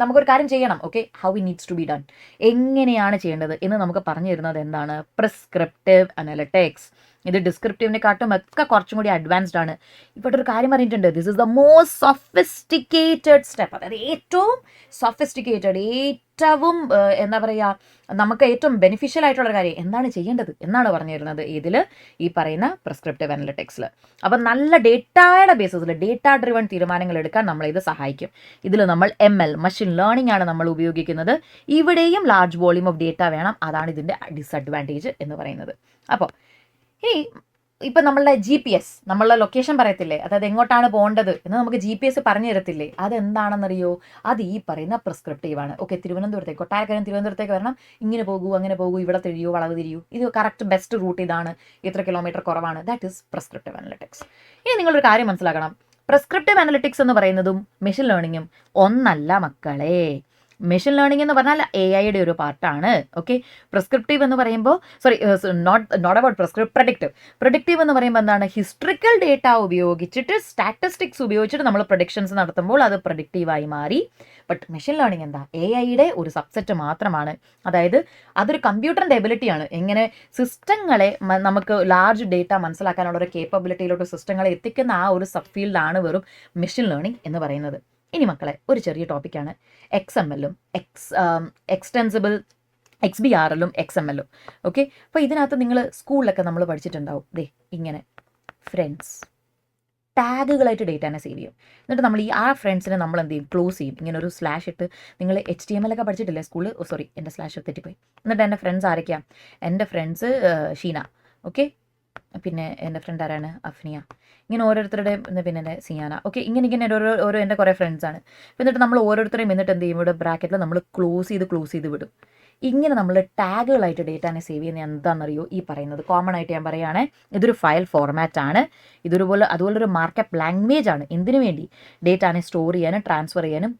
Speaker 1: നമുക്കൊരു കാര്യം ചെയ്യണം, okay, how it needs to be done, എങ്ങനെയാണ് ചെയ്യേണ്ടത് എന്ന് നമുക്ക് പറഞ്ഞു തരുന്നത് എന്താണ്? Prescriptive analytics. ഇത് ഡിസ്ക്രിപ്റ്റീവിനെക്കാട്ടും ഒക്കെ കുറച്ചും കൂടി അഡ്വാൻസ്ഡ് ആണ്. ഇവിടെ ഒരു കാര്യം പറഞ്ഞിട്ടുണ്ട്, this is the most sophisticated step. അതായത് ഏറ്റവും സൊഫിസ്റ്റിക്കേറ്റഡ്, ഏറ്റവും എന്താ പറയുക, നമുക്ക് ഏറ്റവും ബെനിഫിഷ്യൽ ആയിട്ടുള്ള കാര്യം എന്താണ് ചെയ്യേണ്ടത് എന്നാണ് പറഞ്ഞു തരുന്നത് ഇതിൽ, ഈ പറയുന്ന പ്രിസ്ക്രിപ്റ്റീവ് അനലിറ്റിക്സിൽ. അപ്പം നല്ല ഡേറ്റയുടെ ബേസിസിൽ ഡേറ്റ ഡ്രിവൺ തീരുമാനങ്ങൾ എടുക്കാൻ നമ്മളിത് സഹായിക്കും. ഇതിൽ നമ്മൾ ML മെഷീൻ ലേണിംഗ് ആണ് നമ്മൾ ഉപയോഗിക്കുന്നത്. ഇവിടെയും ലാർജ് വോളിയൂം ഓഫ് ഡേറ്റ വേണം. അതാണ് ഇതിൻ്റെ ഡിസഡ്വാൻറ്റേജ് എന്ന് പറയുന്നത്. അപ്പോൾ ഇനി ഇപ്പം നമ്മളുടെ GPS, നമ്മളുടെ ലൊക്കേഷൻ പറയത്തില്ലേ, അതായത് എങ്ങോട്ടാണ് പോകേണ്ടത് എന്ന് നമുക്ക് GPS പറഞ്ഞു തരത്തില്ലേ, അതെന്താണെന്നറിയോ, അത് ഈ പറയുന്ന പ്രിസ്ക്രിപ്റ്റീവാണ്. ഓക്കെ, തിരുവനന്തപുരത്തേക്ക്, കൊട്ടാരക്കരം തിരുവനന്തപുരത്തേക്ക് വരണം, ഇങ്ങനെ പോകൂ, അങ്ങനെ പോകൂ, ഇവിടെ തിരിയൂ, വളവ് തിരിയൂ, ഇത് കറക്റ്റ് ബെസ്റ്റ് റൂട്ട് ഇതാണ്, ഇത്ര കിലോമീറ്റർ കുറവാണ്. That is prescriptive analytics. ഇനി നിങ്ങളൊരു കാര്യം മനസ്സിലാക്കണം, പ്രിസ്ക്രിപ്റ്റീവ് അനലിറ്റിക്സ് എന്ന് പറയുന്നതും മെഷീൻ ലേണിങ്ങും ഒന്നല്ല മക്കളെ. മെഷീൻ ലേണിംഗ് എന്ന് പറഞ്ഞാൽ AI ഒരു പാർട്ടാണ്. ഓക്കെ, പ്രിസ്ക്രിപ്റ്റീവ് എന്ന് പറയുമ്പോൾ നോട്ട് അബൌട്ട് പ്രൊഡിക്റ്റീവ് എന്ന് പറയുമ്പോൾ എന്താണ്, ഹിസ്റ്ററിക്കൽ ഡേറ്റ ഉപയോഗിച്ചിട്ട് സ്റ്റാറ്റിസ്റ്റിക്സ് ഉപയോഗിച്ചിട്ട് നമ്മൾ പ്രൊഡിക്ഷൻസ് നടത്തുമ്പോൾ അത് പ്രൊഡിക്റ്റീവായി മാറി. ബട്ട് മെഷീൻ ലേണിംഗ് എന്താ, AI ഒരു സബ്സെറ്റ് മാത്രമാണ്. അതായത് അതൊരു കമ്പ്യൂട്ടറിൻ്റെ എബിലിറ്റിയാണ്. എങ്ങനെ സിസ്റ്റങ്ങളെ നമുക്ക് ലാർജ് ഡേറ്റ മനസ്സിലാക്കാനുള്ള ഒരു കേപ്പബിലിറ്റിയിലോട്ട് സിസ്റ്റങ്ങളെ എത്തിക്കുന്ന ആ ഒരു സബ് ഫീൽഡാണ് വെറും മെഷീൻ ലേണിംഗ് എന്ന് പറയുന്നത്. ഇനി മക്കളെ ഒരു ചെറിയ ടോപ്പിക്കാണ് XML-ഉം എക്സ്റ്റെൻസിബിൾ XBRL-ഉം XML-ഉം. ഓക്കെ, അപ്പോൾ ഇതിനകത്ത് നിങ്ങൾ സ്കൂളിലൊക്കെ നമ്മൾ പഠിച്ചിട്ടുണ്ടാവും, ഇങ്ങനെ ഫ്രണ്ട്സ് ടാഗുകളായിട്ട് ഡേറ്റാനെ സേവ് ചെയ്യും. എന്നിട്ട് നമ്മൾ ആ ഫ്രണ്ട്സിനെ നമ്മൾ എന്ത് ചെയ്യും, ക്ലോസ് ചെയ്യും. ഇങ്ങനെ ഒരു സ്ലാഷ് ഇട്ട്, നിങ്ങൾ HTML ഒക്കെ പഠിച്ചിട്ടില്ലേ സ്കൂളിൽ? സോറി, എൻ്റെ സ്ലാഷ് തെറ്റിപ്പോയി. എന്നിട്ട് എൻ്റെ ഫ്രണ്ട്സ് ആരൊക്കെയാണ്? എൻ്റെ ഫ്രണ്ട്സ് ഷീന, ഓക്കെ, പിന്നെ എൻ്റെ ഫ്രണ്ട് ആരാണ്? അഫ്നിയ. ഇങ്ങനെ ഓരോരുത്തരുടെയും, പിന്നെ എൻ്റെ സിയാന. ഓക്കെ, ഇങ്ങനെ ഓരോ എൻ്റെ കുറേ ഫ്രണ്ട്സാണ്. എന്നിട്ട് നമ്മൾ ഓരോരുത്തരെയും എന്നിട്ട് എന്ത് ചെയ്യും, ഇവിടെ ബ്രാക്കറ്റിൽ നമ്മൾ ക്ലോസ് ചെയ്ത് വിടും. ഇങ്ങനെ നമ്മൾ ടാഗുകളായിട്ട് ഡേറ്റാനെ സേവ് ചെയ്യുന്നത് എന്താണെന്നറിയോ, ഈ പറയുന്നത് കോമൺ ആയിട്ട് ഞാൻ പറയുകയാണെ, ഇതൊരു ഫയൽ ഫോർമാറ്റ് ആണ്. അതുപോലെ ഒരു മാർക്കപ്പ് ലാംഗ്വേജ് ആണ്. എന്തിനു വേണ്ടി? ഡേറ്റാനെ സ്റ്റോർ ചെയ്യാനും ട്രാൻസ്ഫർ ചെയ്യാനും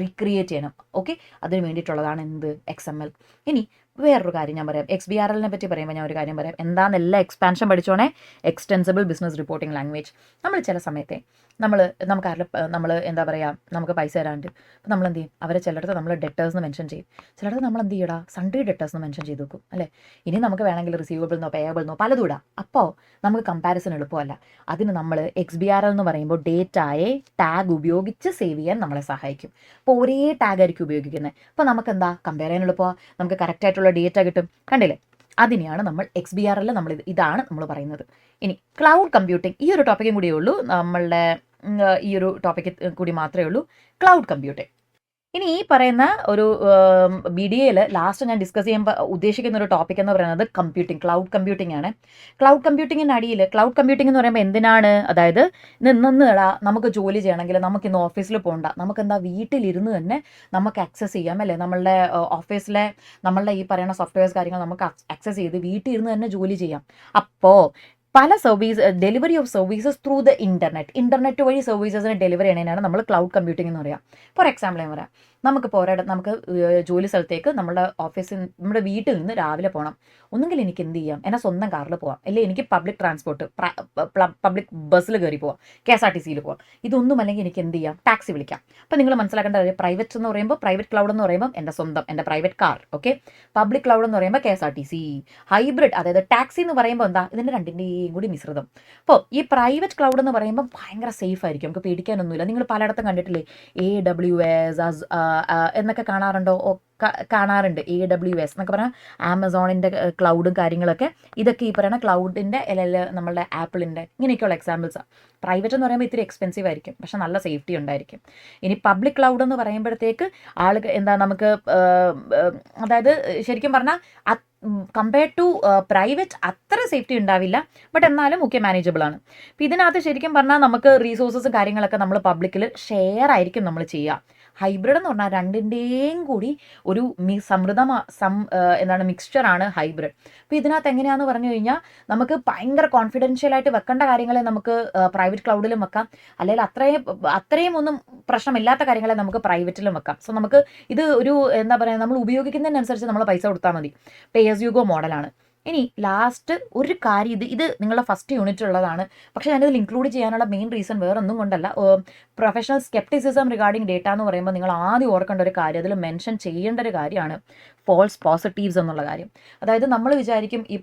Speaker 1: റീക്രിയേറ്റ് ചെയ്യണം. ഓക്കെ, അതിന് വേണ്ടിയിട്ടുള്ളതാണ് എന്ത്, XML. ഇനി വേറൊരു കാര്യം ഞാൻ പറയാം, XBRL-നെ പറ്റി പറയുമ്പോൾ ഞാൻ ഒരു കാര്യം പറയാം. എന്താണെന്നെല്ലാം എക്സ്പാൻഷൻ പഠിച്ചോണേ, എക്സ്റ്റെൻസിബിൾ ബിസിനസ് റിപ്പോർട്ടിംഗ് ലാംഗ്വേജ്. നമ്മൾ ചില സമയത്തെ നമ്മൾ എന്താ പറയുക, നമുക്ക് പൈസ തരാണ്ട്, അപ്പോൾ നമ്മൾ എന്ത് ചെയ്യും, അവരെ ചിലയിടത്ത് നമ്മൾ ഡെറ്റേഴ്സ് മെൻഷൻ ചെയ്യും, ചിലയിടത്ത് നമ്മൾ എന്ത് ചെയ്യടാ, സൺഡേ ഡെറ്റേഴ്സ് മെൻഷൻ ചെയ്ത് വെക്കും, അല്ലേ? ഇനി നമുക്ക് വേണമെങ്കിൽ റിസീവബിൾന്നോ പേയബിൾന്നോ പലതും ഇടാം. അപ്പോൾ നമുക്ക് കമ്പാരിസൺ എളുപ്പമല്ല. അതിന് നമ്മൾ XBRL എന്ന് പറയുമ്പോൾ ഡേറ്റയെ ടാഗ് ഉപയോഗിച്ച് സേവ് ചെയ്യാൻ നമ്മളെ സഹായിക്കും. അപ്പോൾ ഒരേ ടാഗ് ആയിരിക്കും ഉപയോഗിക്കുന്നത്. അപ്പോൾ നമുക്ക് എന്താ, കമ്പയർ ചെയ്യാൻ എളുപ്പമാണ്, നമുക്ക് കറക്റ്റായിട്ടുള്ള ഡേറ്റ കിട്ടും. കണ്ടില്ലേ? അതിനെയാണ് നമ്മൾ XBRL ഇതാണ് നമ്മൾ പറയുന്നത്. ഇനി ക്ലൗഡ് കമ്പ്യൂട്ടിംഗ്, ഈ ഒരു ടോപ്പിക്കും കൂടിയേ ഉള്ളൂ, നമ്മളുടെ ഈ ഒരു ടോപ്പിക്ക് കൂടി മാത്രമേ ഉള്ളൂ, ക്ലൗഡ് കമ്പ്യൂട്ടിംഗ്. ഇനി ഈ പറയുന്ന ഒരു BDAയിൽ ലാസ്റ്റ് ഞാൻ ഡിസ്കസ് ചെയ്യാൻ ഉദ്ദേശിക്കുന്ന ഒരു ടോപ്പിക് എന്ന് പറയുന്നത് ക്ലൗഡ് കമ്പ്യൂട്ടിംഗ് ആണ്. ക്ലൗഡ് കമ്പ്യൂട്ടിങ്ങിൻ്റെ അടിയിൽ ക്ലൗഡ് കമ്പ്യൂട്ടിംഗ് എന്ന് പറയുമ്പോൾ എന്തിനാണ്, അതായത് നിന്നിടാ നമുക്ക് ജോലി ചെയ്യണമെങ്കിൽ നമുക്ക് ഇന്ന് ഓഫീസിൽ പോകണ്ട, നമുക്ക് എന്താ വീട്ടിലിരുന്ന് തന്നെ നമുക്ക് ആക്സസ് ചെയ്യാം അല്ലേ, നമ്മളുടെ ഓഫീസിലെ നമ്മളുടെ ഈ പറയുന്ന സോഫ്റ്റ്വെയർസ് കാര്യങ്ങൾ നമുക്ക് ആക്സസ് ചെയ്ത് വീട്ടിൽ ഇരുന്ന് തന്നെ ജോലി ചെയ്യാം. അപ്പോൾ പല delivery of services through the internet വഴി സർവീസസിന് ഡെലിവറി ചെയ്യണതിനാണ് നമ്മൾ ക്ലൗഡ് കമ്പ്യൂട്ടിംഗ് എന്ന് പറയാം. ഫോർ എക്സാമ്പിൾ ഞാൻ പറയാം, നമുക്ക് ജോലി സ്ഥലത്തേക്ക് നമ്മുടെ വീട്ടിൽ നിന്ന് രാവിലെ പോകണം. ഒന്നുകിൽ എനിക്ക് എന്ത് ചെയ്യാം, എന്നെ സ്വന്തം കാറിൽ പോവാം, അല്ലെങ്കിൽ എനിക്ക് പബ്ലിക് ബസ്സിൽ കയറി പോവാം, KSRTCയിൽ പോവാം. ഇതൊന്നും അല്ലെങ്കിൽ എനിക്ക് എന്ത് ചെയ്യാം, ടാക്സി വിളിക്കാം. അപ്പോൾ നിങ്ങൾ മനസ്സിലാക്കേണ്ട പ്രൈവറ്റ് എന്ന് പറയുമ്പോൾ, പ്രൈവറ്റ് ക്ലൗഡ് എന്ന് പറയുമ്പോൾ എൻ്റെ private car, okay. Public cloud എന്ന് പറയുമ്പോൾ KSRTC. ഹൈബ്രിഡ്, അതായത് ടാക്സി എന്ന് പറയുമ്പോൾ എന്താ, ഇതിൻ്റെ രണ്ടിൻ്റെയും കൂടി മിശ്രിതം. അപ്പോൾ ഈ പ്രൈവറ്റ് ക്ലൗഡ് എന്ന് പറയുമ്പോൾ ഭയങ്കര സേഫ് ആയിരിക്കും, നമുക്ക് പേടിക്കാനൊന്നുമില്ല. നിങ്ങൾ പലയിടത്തും കണ്ടിട്ടില്ലേ, AWS എന്നൊക്കെ കാണാറുണ്ട്. AWS എന്നൊക്കെ പറഞ്ഞാൽ ആമസോണിൻ്റെ ക്ലൗഡും കാര്യങ്ങളൊക്കെ, ഇതൊക്കെ ഈ പറയുന്ന ക്ലൗഡിൻ്റെ നമ്മളുടെ ആപ്പിളിൻ്റെ ഇങ്ങനെയൊക്കെയുള്ള എക്സാമ്പിൾസാണ്. പ്രൈവറ്റ് എന്ന് പറയുമ്പോൾ ഇത്തിരി എക്സ്പെൻസീവ് ആയിരിക്കും, പക്ഷെ നല്ല സേഫ്റ്റി ഉണ്ടായിരിക്കും. ഇനി പബ്ലിക് ക്ലൗഡ് എന്ന് പറയുമ്പോഴത്തേക്ക് നമുക്ക് അതായത് ശരിക്കും പറഞ്ഞാൽ കമ്പയർഡ് ടു പ്രൈവറ്റ് അത്ര സേഫ്റ്റി ഉണ്ടാവില്ല, ബട്ട് എന്നാലും ഓക്കെ, മാനേജബിൾ ആണ്. അപ്പോൾ ഇതിനകത്ത് ശരിക്കും പറഞ്ഞാൽ നമുക്ക് റീസോഴ്സസും കാര്യങ്ങളൊക്കെ നമ്മൾ പബ്ലിക്കിൽ ഷെയർ ആയിരിക്കും നമ്മൾ ചെയ്യുക. ഹൈബ്രിഡ് എന്ന് പറഞ്ഞാൽ രണ്ടിൻ്റെയും കൂടി ഒരു മിക്സ്ചറാണ് ഹൈബ്രിഡ്. അപ്പോൾ ഇതിനകത്ത് എങ്ങനെയാണെന്ന് പറഞ്ഞു കഴിഞ്ഞാൽ, നമുക്ക് ഭയങ്കര കോൺഫിഡൻഷ്യലായിട്ട് വെക്കേണ്ട കാര്യങ്ങളെ നമുക്ക് പ്രൈവറ്റ് ക്ലൗഡിലും വെക്കാം, അല്ലെങ്കിൽ അത്രയും ഒന്നും പ്രശ്നമില്ലാത്ത കാര്യങ്ങളെ നമുക്ക് പ്രൈവറ്റിലും വെക്കാം. സോ നമുക്ക് ഇത് ഒരു നമ്മൾ ഉപയോഗിക്കുന്നതിനനുസരിച്ച് നമ്മൾ പൈസ കൊടുത്താൽ മതി. പേ ആസ് യു ഗോ മോഡലാണ്. ഇനി ലാസ്റ്റ് ഒരു കാര്യം, ഇത് നിങ്ങളുടെ ഫസ്റ്റ് യൂണിറ്റ് ഉള്ളതാണ്, പക്ഷേ ഞാനിതിൽ ഇൻക്ലൂഡ് ചെയ്യാനുള്ള മെയിൻ റീസൺ വേറെ ഒന്നും കൊണ്ടല്ല. പ്രൊഫഷണൽ സ്കെപ്റ്റിസിസം റിഗാർഡിംഗ് ഡേറ്റ എന്ന് പറയുമ്പോൾ നിങ്ങൾ ആദ്യം ഓർക്കേണ്ട ഒരു കാര്യം, അതിൽ മെൻഷൻ ചെയ്യേണ്ട ഒരു കാര്യമാണ് ഫോൾസ് പോസിറ്റീവ്സ് എന്നുള്ള കാര്യം. അതായത് നമ്മൾ വിചാരിക്കും ഈ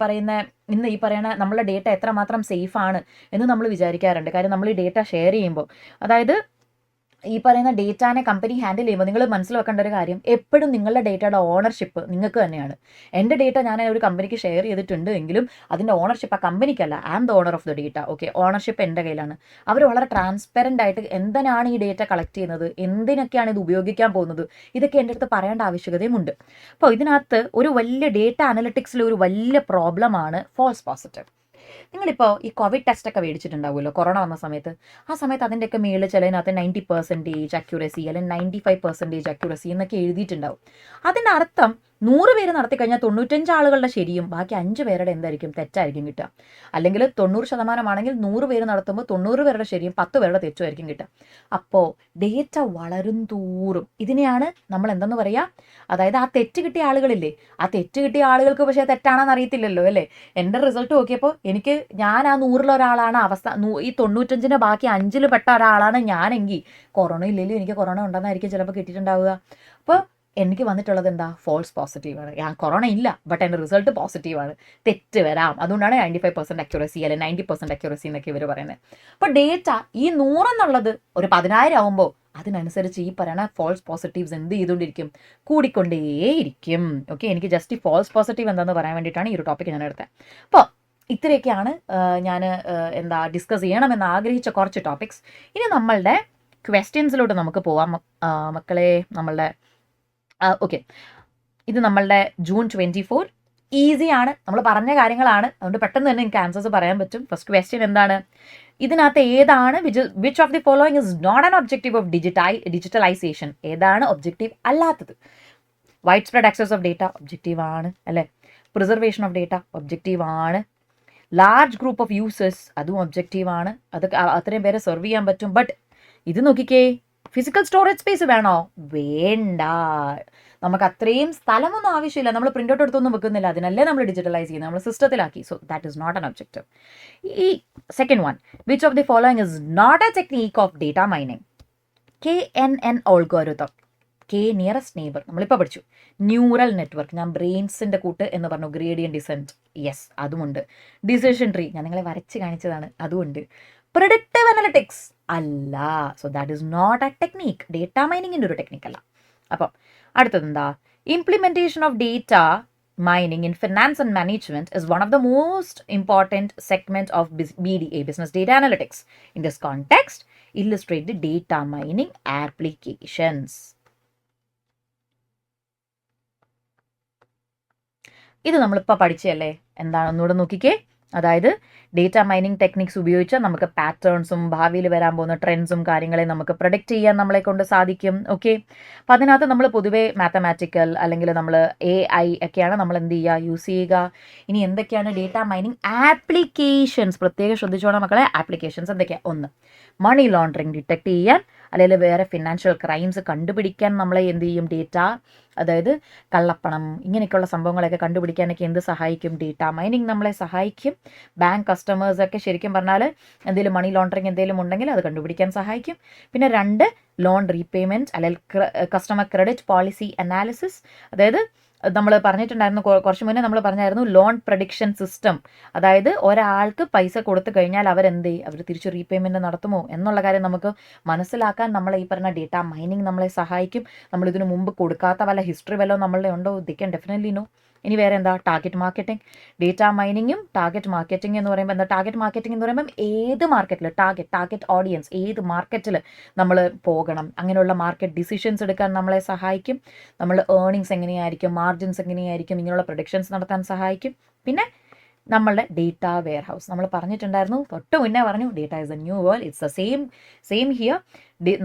Speaker 1: പറയുന്ന നമ്മളുടെ ഡേറ്റ എത്രമാത്രം സേഫ് ആണ് എന്ന് നമ്മൾ വിചാരിക്കാറുണ്ട്. കാര്യം നമ്മൾ ഈ ഡേറ്റ ഷെയർ ചെയ്യുമ്പോൾ, അതായത് ഈ പറയുന്ന ഡേറ്റാനെ കമ്പനി ഹാൻഡിൽ ചെയ്യുമ്പോൾ നിങ്ങൾ മനസ്സിൽ വെക്കേണ്ട ഒരു കാര്യം, എപ്പോഴും നിങ്ങളുടെ ഡേറ്റയുടെ ഓണർഷിപ്പ് നിങ്ങൾക്ക് തന്നെയാണ്. എൻ്റെ ഡേറ്റ ഞാൻ ഒരു കമ്പനിക്ക് ഷെയർ ചെയ്തിട്ടുണ്ട് എങ്കിലും അതിൻ്റെ ഓണർഷിപ്പ് ആ കമ്പനിക്കല്ല. I am the owner of the data, okay. Ownership എൻ്റെ കയ്യിലാണ്. അവർ വളരെ ട്രാൻസ്പെറൻ്റ് ആയിട്ട് എന്തിനാണ് ഈ ഡേറ്റ കളക്ട് ചെയ്യുന്നത്, എന്തിനൊക്കെയാണ് ഇത് ഉപയോഗിക്കാൻ പോകുന്നത്, ഇതൊക്കെ എൻ്റെ അടുത്ത് പറയേണ്ട ആവശ്യകതയുമുണ്ട്. അപ്പോൾ ഇതിനകത്ത് ഒരു വലിയ ഡേറ്റ അനലിറ്റിക്സിൽ ഒരു വലിയ പ്രോബ്ലമാണ് ഫോൾസ് പോസിറ്റീവ്. നിങ്ങളിപ്പോൾ ഈ കോവിഡ് ടെസ്റ്റൊക്കെ മേടിച്ചിട്ടുണ്ടാവുമല്ലോ കൊറോണ വന്ന സമയത്ത്. ആ സമയത്ത് അതിൻ്റെയൊക്കെ മേളിൽ ചിലതിനകത്ത് 90% അക്യുറസി അല്ലെങ്കിൽ 95% അക്യുറസി എന്നൊക്കെ എഴുതിയിട്ടുണ്ടാവും. അതിൻ്റെ അർത്ഥം 100 പേര് നടത്തി കഴിഞ്ഞാൽ 95 ആളുകളുടെ ശരിയും ബാക്കി 5 പേരുടെ എന്തായിരിക്കും, തെറ്റായിരിക്കും കിട്ടുക. അല്ലെങ്കിൽ 90% 100 പേര് നടത്തുമ്പോൾ 90 പേരുടെ ശരിയും 10 പേരുടെ തെറ്റുമായിരിക്കും കിട്ടുക. അപ്പോൾ ഡേറ്റ വളരും തോറും ഇതിനെയാണ് നമ്മൾ എന്തെന്ന് പറയുക, അതായത് ആ തെറ്റ് കിട്ടിയ ആളുകളില്ലേ, ആ തെറ്റ് കിട്ടിയ ആളുകൾക്ക് പക്ഷേ തെറ്റാണെന്ന് അറിയത്തില്ലല്ലോ അല്ലേ. എൻ്റെ റിസൾട്ട് നോക്കിയപ്പോൾ ഞാൻ ആ 100 ഒരാളാണ് അവസ്ഥ, ഈ 95 ബാക്കി 5 പെട്ട ഒരാളാണ് ഞാനെങ്കിൽ കൊറോണ ഇല്ലെങ്കിലും എനിക്ക് കൊറോണ ഉണ്ടെന്നായിരിക്കും ചിലപ്പോൾ കിട്ടിയിട്ടുണ്ടാവുക. അപ്പോൾ എനിക്ക് വന്നിട്ടുള്ളത് എന്താ, ഫോൾസ് പോസിറ്റീവാണ്. ഞാൻ കൊറോണ ഇല്ല, ബട്ട് എൻ്റെ റിസൾട്ട് പോസിറ്റീവാണ്. തെറ്റ് വരാം, അതുകൊണ്ടാണ് 95% അക്യുറസി അല്ലെങ്കിൽ 90% അക്യുറസി എന്നൊക്കെ ഇവർ പറയുന്നത്. അപ്പോൾ ഡേറ്റ ഈ 100 എന്നുള്ളത് ഒരു 10,000 ആകുമ്പോൾ അതിനനുസരിച്ച് ഈ പറയുന്ന ഫോൾസ് പോസിറ്റീവ്സ് എന്ത് ചെയ്തുകൊണ്ടിരിക്കും, കൂടിക്കൊണ്ടേയിരിക്കും. ഓക്കെ, എനിക്ക് ജസ്റ്റ് ഈ ഫോൾസ് പോസിറ്റീവ് എന്താണെന്ന് പറയാൻ വേണ്ടിയിട്ടാണ് ഈ ഒരു ടോപ്പിക് ഞാൻ എടുത്തത്. അപ്പോൾ ഇത്രയൊക്കെയാണ് ഞാൻ ഡിസ്കസ് ചെയ്യണമെന്ന് ആഗ്രഹിച്ച കുറച്ച് ടോപ്പിക്സ്. ഇനി നമ്മളുടെ ക്വസ്റ്റ്യൻസിലോട്ട് നമുക്ക് പോവാം മക്കളെ. ഓക്കെ, ഇത് നമ്മളുടെ June 24. ഈസിയാണ്, നമ്മൾ പറഞ്ഞ കാര്യങ്ങളാണ്, അതുകൊണ്ട് പെട്ടെന്ന് തന്നെ എനിക്ക് ആൻസേഴ്സ് പറയാൻ പറ്റും. ഫസ്റ്റ് ക്വസ്റ്റ്യൻ എന്താണ്, ഇതിനകത്ത് ഏതാണ് which of the following is not an objective of digitalisation? ഏതാണ് ഒബ്ജക്റ്റീവ് അല്ലാത്തത്? Widespread access of data objective ആണ് അല്ലേ. പ്രിസർവേഷൻ ഓഫ് ഡേറ്റ ഒബ്ജക്റ്റീവ് ആണ്. ലാർജ് ഗ്രൂപ്പ് ഓഫ് യൂസേഴ്സ് അതും ഒബ്ജക്റ്റീവ് ആണ്, അത്രയും പേരെ സെർവ് ചെയ്യാൻ പറ്റും. ബട്ട് ഇത് നോക്കിക്കേ, ഫിസിക്കൽ സ്റ്റോറേജ് സ്പേസ് വേണോ? വേണ്ട, നമുക്ക് അത്രയും സ്ഥലമൊന്നും ആവശ്യമില്ല. നമ്മൾ പ്രിൻ്റ് ഔട്ട് എടുത്തൊന്നും വെക്കുന്നില്ല, അതിനല്ലേ നമ്മൾ ഡിജിറ്റലൈസ് ചെയ്യുന്നത്, നമ്മൾ സിസ്റ്റത്തിലാക്കി. So that is not an objective. ഈ second one, which of the following is not a technique of data mining? KNN algorithm, nearest neighbour നമ്മളിപ്പോൾ പഠിച്ചു. ന്യൂറൽ നെറ്റ്വർക്ക്, ഞാൻ ബ്രെയിൻസിൻ്റെ കൂട്ട് എന്ന് പറഞ്ഞു. ഗ്രേഡിയൻ ഡിസെൻറ്റ്, യെസ് അതുമുണ്ട്. ഡിസിഷൻ ട്രീ ഞാൻ നിങ്ങളെ വരച്ച് കാണിച്ചതാണ്, അതുമുണ്ട്. പ്രിഡിക്റ്റീവ് അനലിറ്റിക്സ് അല്ല. So that is not a technique. Data മൈനിങ്ങിൻ്റെ ഒരു ടെക്നിക്കല്ല. അപ്പം അടുത്തത് എന്താ, implementation of data mining in finance and management is one of the most important segment of BDA, business data analytics. In this context, illustrate the data mining applications. ഇത് നമ്മളിപ്പോൾ പഠിച്ചല്ലേ, എന്താണ് ഒന്നുകൂടെ നോക്കിക്കേ. അതായത് ഡേറ്റ മൈനിങ് ടെക്നിക്സ് ഉപയോഗിച്ച് നമുക്ക് പാറ്റേൺസും ഭാവിയിൽ വരാൻ പോകുന്ന ട്രെൻഡ്സും കാര്യങ്ങളെ നമുക്ക് പ്രൊഡിക്റ്റ് ചെയ്യാൻ നമ്മളെ കൊണ്ട് സാധിക്കും. ഓക്കെ, അപ്പം അതിനകത്ത് നമ്മൾ പൊതുവേ മാത്തമാറ്റിക്കൽ അല്ലെങ്കിൽ നമ്മൾ AI ഒക്കെയാണ് നമ്മൾ എന്ത് ചെയ്യുക, യൂസ് ചെയ്യുക. ഇനി എന്തൊക്കെയാണ് ഡേറ്റ മൈനിങ് ആപ്ലിക്കേഷൻസ്, പ്രത്യേകം ശ്രദ്ധിച്ചോണം മക്കളെ. ആപ്ലിക്കേഷൻസ് എന്തൊക്കെയാണ്? ഒന്ന്, മണി ലോണ്ടറിങ് ഡിറ്റക്ട് ചെയ്യാൻ, അല്ലെങ്കിൽ വേറെ ഫിനാൻഷ്യൽ ക്രൈംസ് കണ്ടുപിടിക്കാൻ നമ്മളെ എന്ത് ചെയ്യും, ഡേറ്റ, അതായത് കള്ളപ്പണം ഇങ്ങനെയൊക്കെയുള്ള സംഭവങ്ങളൊക്കെ കണ്ടുപിടിക്കാനൊക്കെ എന്ത് സഹായിക്കും, ഡേറ്റ മൈനിങ് നമ്മളെ സഹായിക്കും. ബാങ്ക് കസ്റ്റമേഴ്സൊക്കെ ശരിക്കും പറഞ്ഞാൽ എന്തെങ്കിലും മണി ലോണ്ടറിങ് എന്തെങ്കിലും ഉണ്ടെങ്കിൽ അത് കണ്ടുപിടിക്കാൻ സഹായിക്കും. പിന്നെ 2, ലോൺ റീപേയ്മെൻറ്റ് അല്ലെങ്കിൽ കസ്റ്റമർ ക്രെഡിറ്റ് പോളിസി അനാലിസിസ്. അതായത് നമ്മൾ പറഞ്ഞിട്ടുണ്ടായിരുന്നു, കുറച്ച് മുന്നേ നമ്മൾ പറഞ്ഞായിരുന്നു ലോൺ പ്രഡിക്ഷൻ സിസ്റ്റം. അതായത് ഒരാൾക്ക് പൈസ കൊടുത്തു കഴിഞ്ഞാൽ അവർ തിരിച്ച് റീപേയ്മെൻറ്റ് നടത്തുമോ എന്നുള്ള കാര്യം നമുക്ക് മനസ്സിലാക്കാൻ നമ്മളെ ഈ പറഞ്ഞ ഡേറ്റ മൈനിങ് നമ്മളെ സഹായിക്കും. നമ്മളിതിനു മുമ്പ് കൊടുക്കാത്ത വല്ല ഹിസ്റ്ററി വല്ലതും നമ്മളുടെ ഉണ്ടോ? They can definitely no. ഇനി വേറെ എന്താ? Target marketing. ഡേറ്റ മൈനിങ്ങും ടാർഗറ്റ് മാർക്കറ്റിംഗ് എന്ന് പറയുമ്പോൾ എന്താ? ടാർഗറ്റ് മാർക്കറ്റിംഗ് എന്ന് പറയുമ്പോൾ ഏത് മാർക്കറ്റിൽ ടാർഗറ്റ് ഓഡിയൻസ്, ഏത് മാർക്കറ്റിൽ നമ്മൾ പോകണം, അങ്ങനെയുള്ള മാർക്കറ്റ് ഡിസിഷൻസ് എടുക്കാൻ നമ്മളെ സഹായിക്കും. നമ്മൾ ഏർണിങ്സ് എങ്ങനെയായിരിക്കും, മാർജിൻസ് എങ്ങനെയായിരിക്കും, ഇങ്ങനെയുള്ള പ്രൊഡിക്ഷൻസ് നടത്താൻ സഹായിക്കും. പിന്നെ നമ്മളുടെ ഡേറ്റ വെയർ ഹൗസ് നമ്മൾ പറഞ്ഞിട്ടുണ്ടായിരുന്നു, തൊട്ട് മുന്നേ പറഞ്ഞു, data is A new world. It's the same here.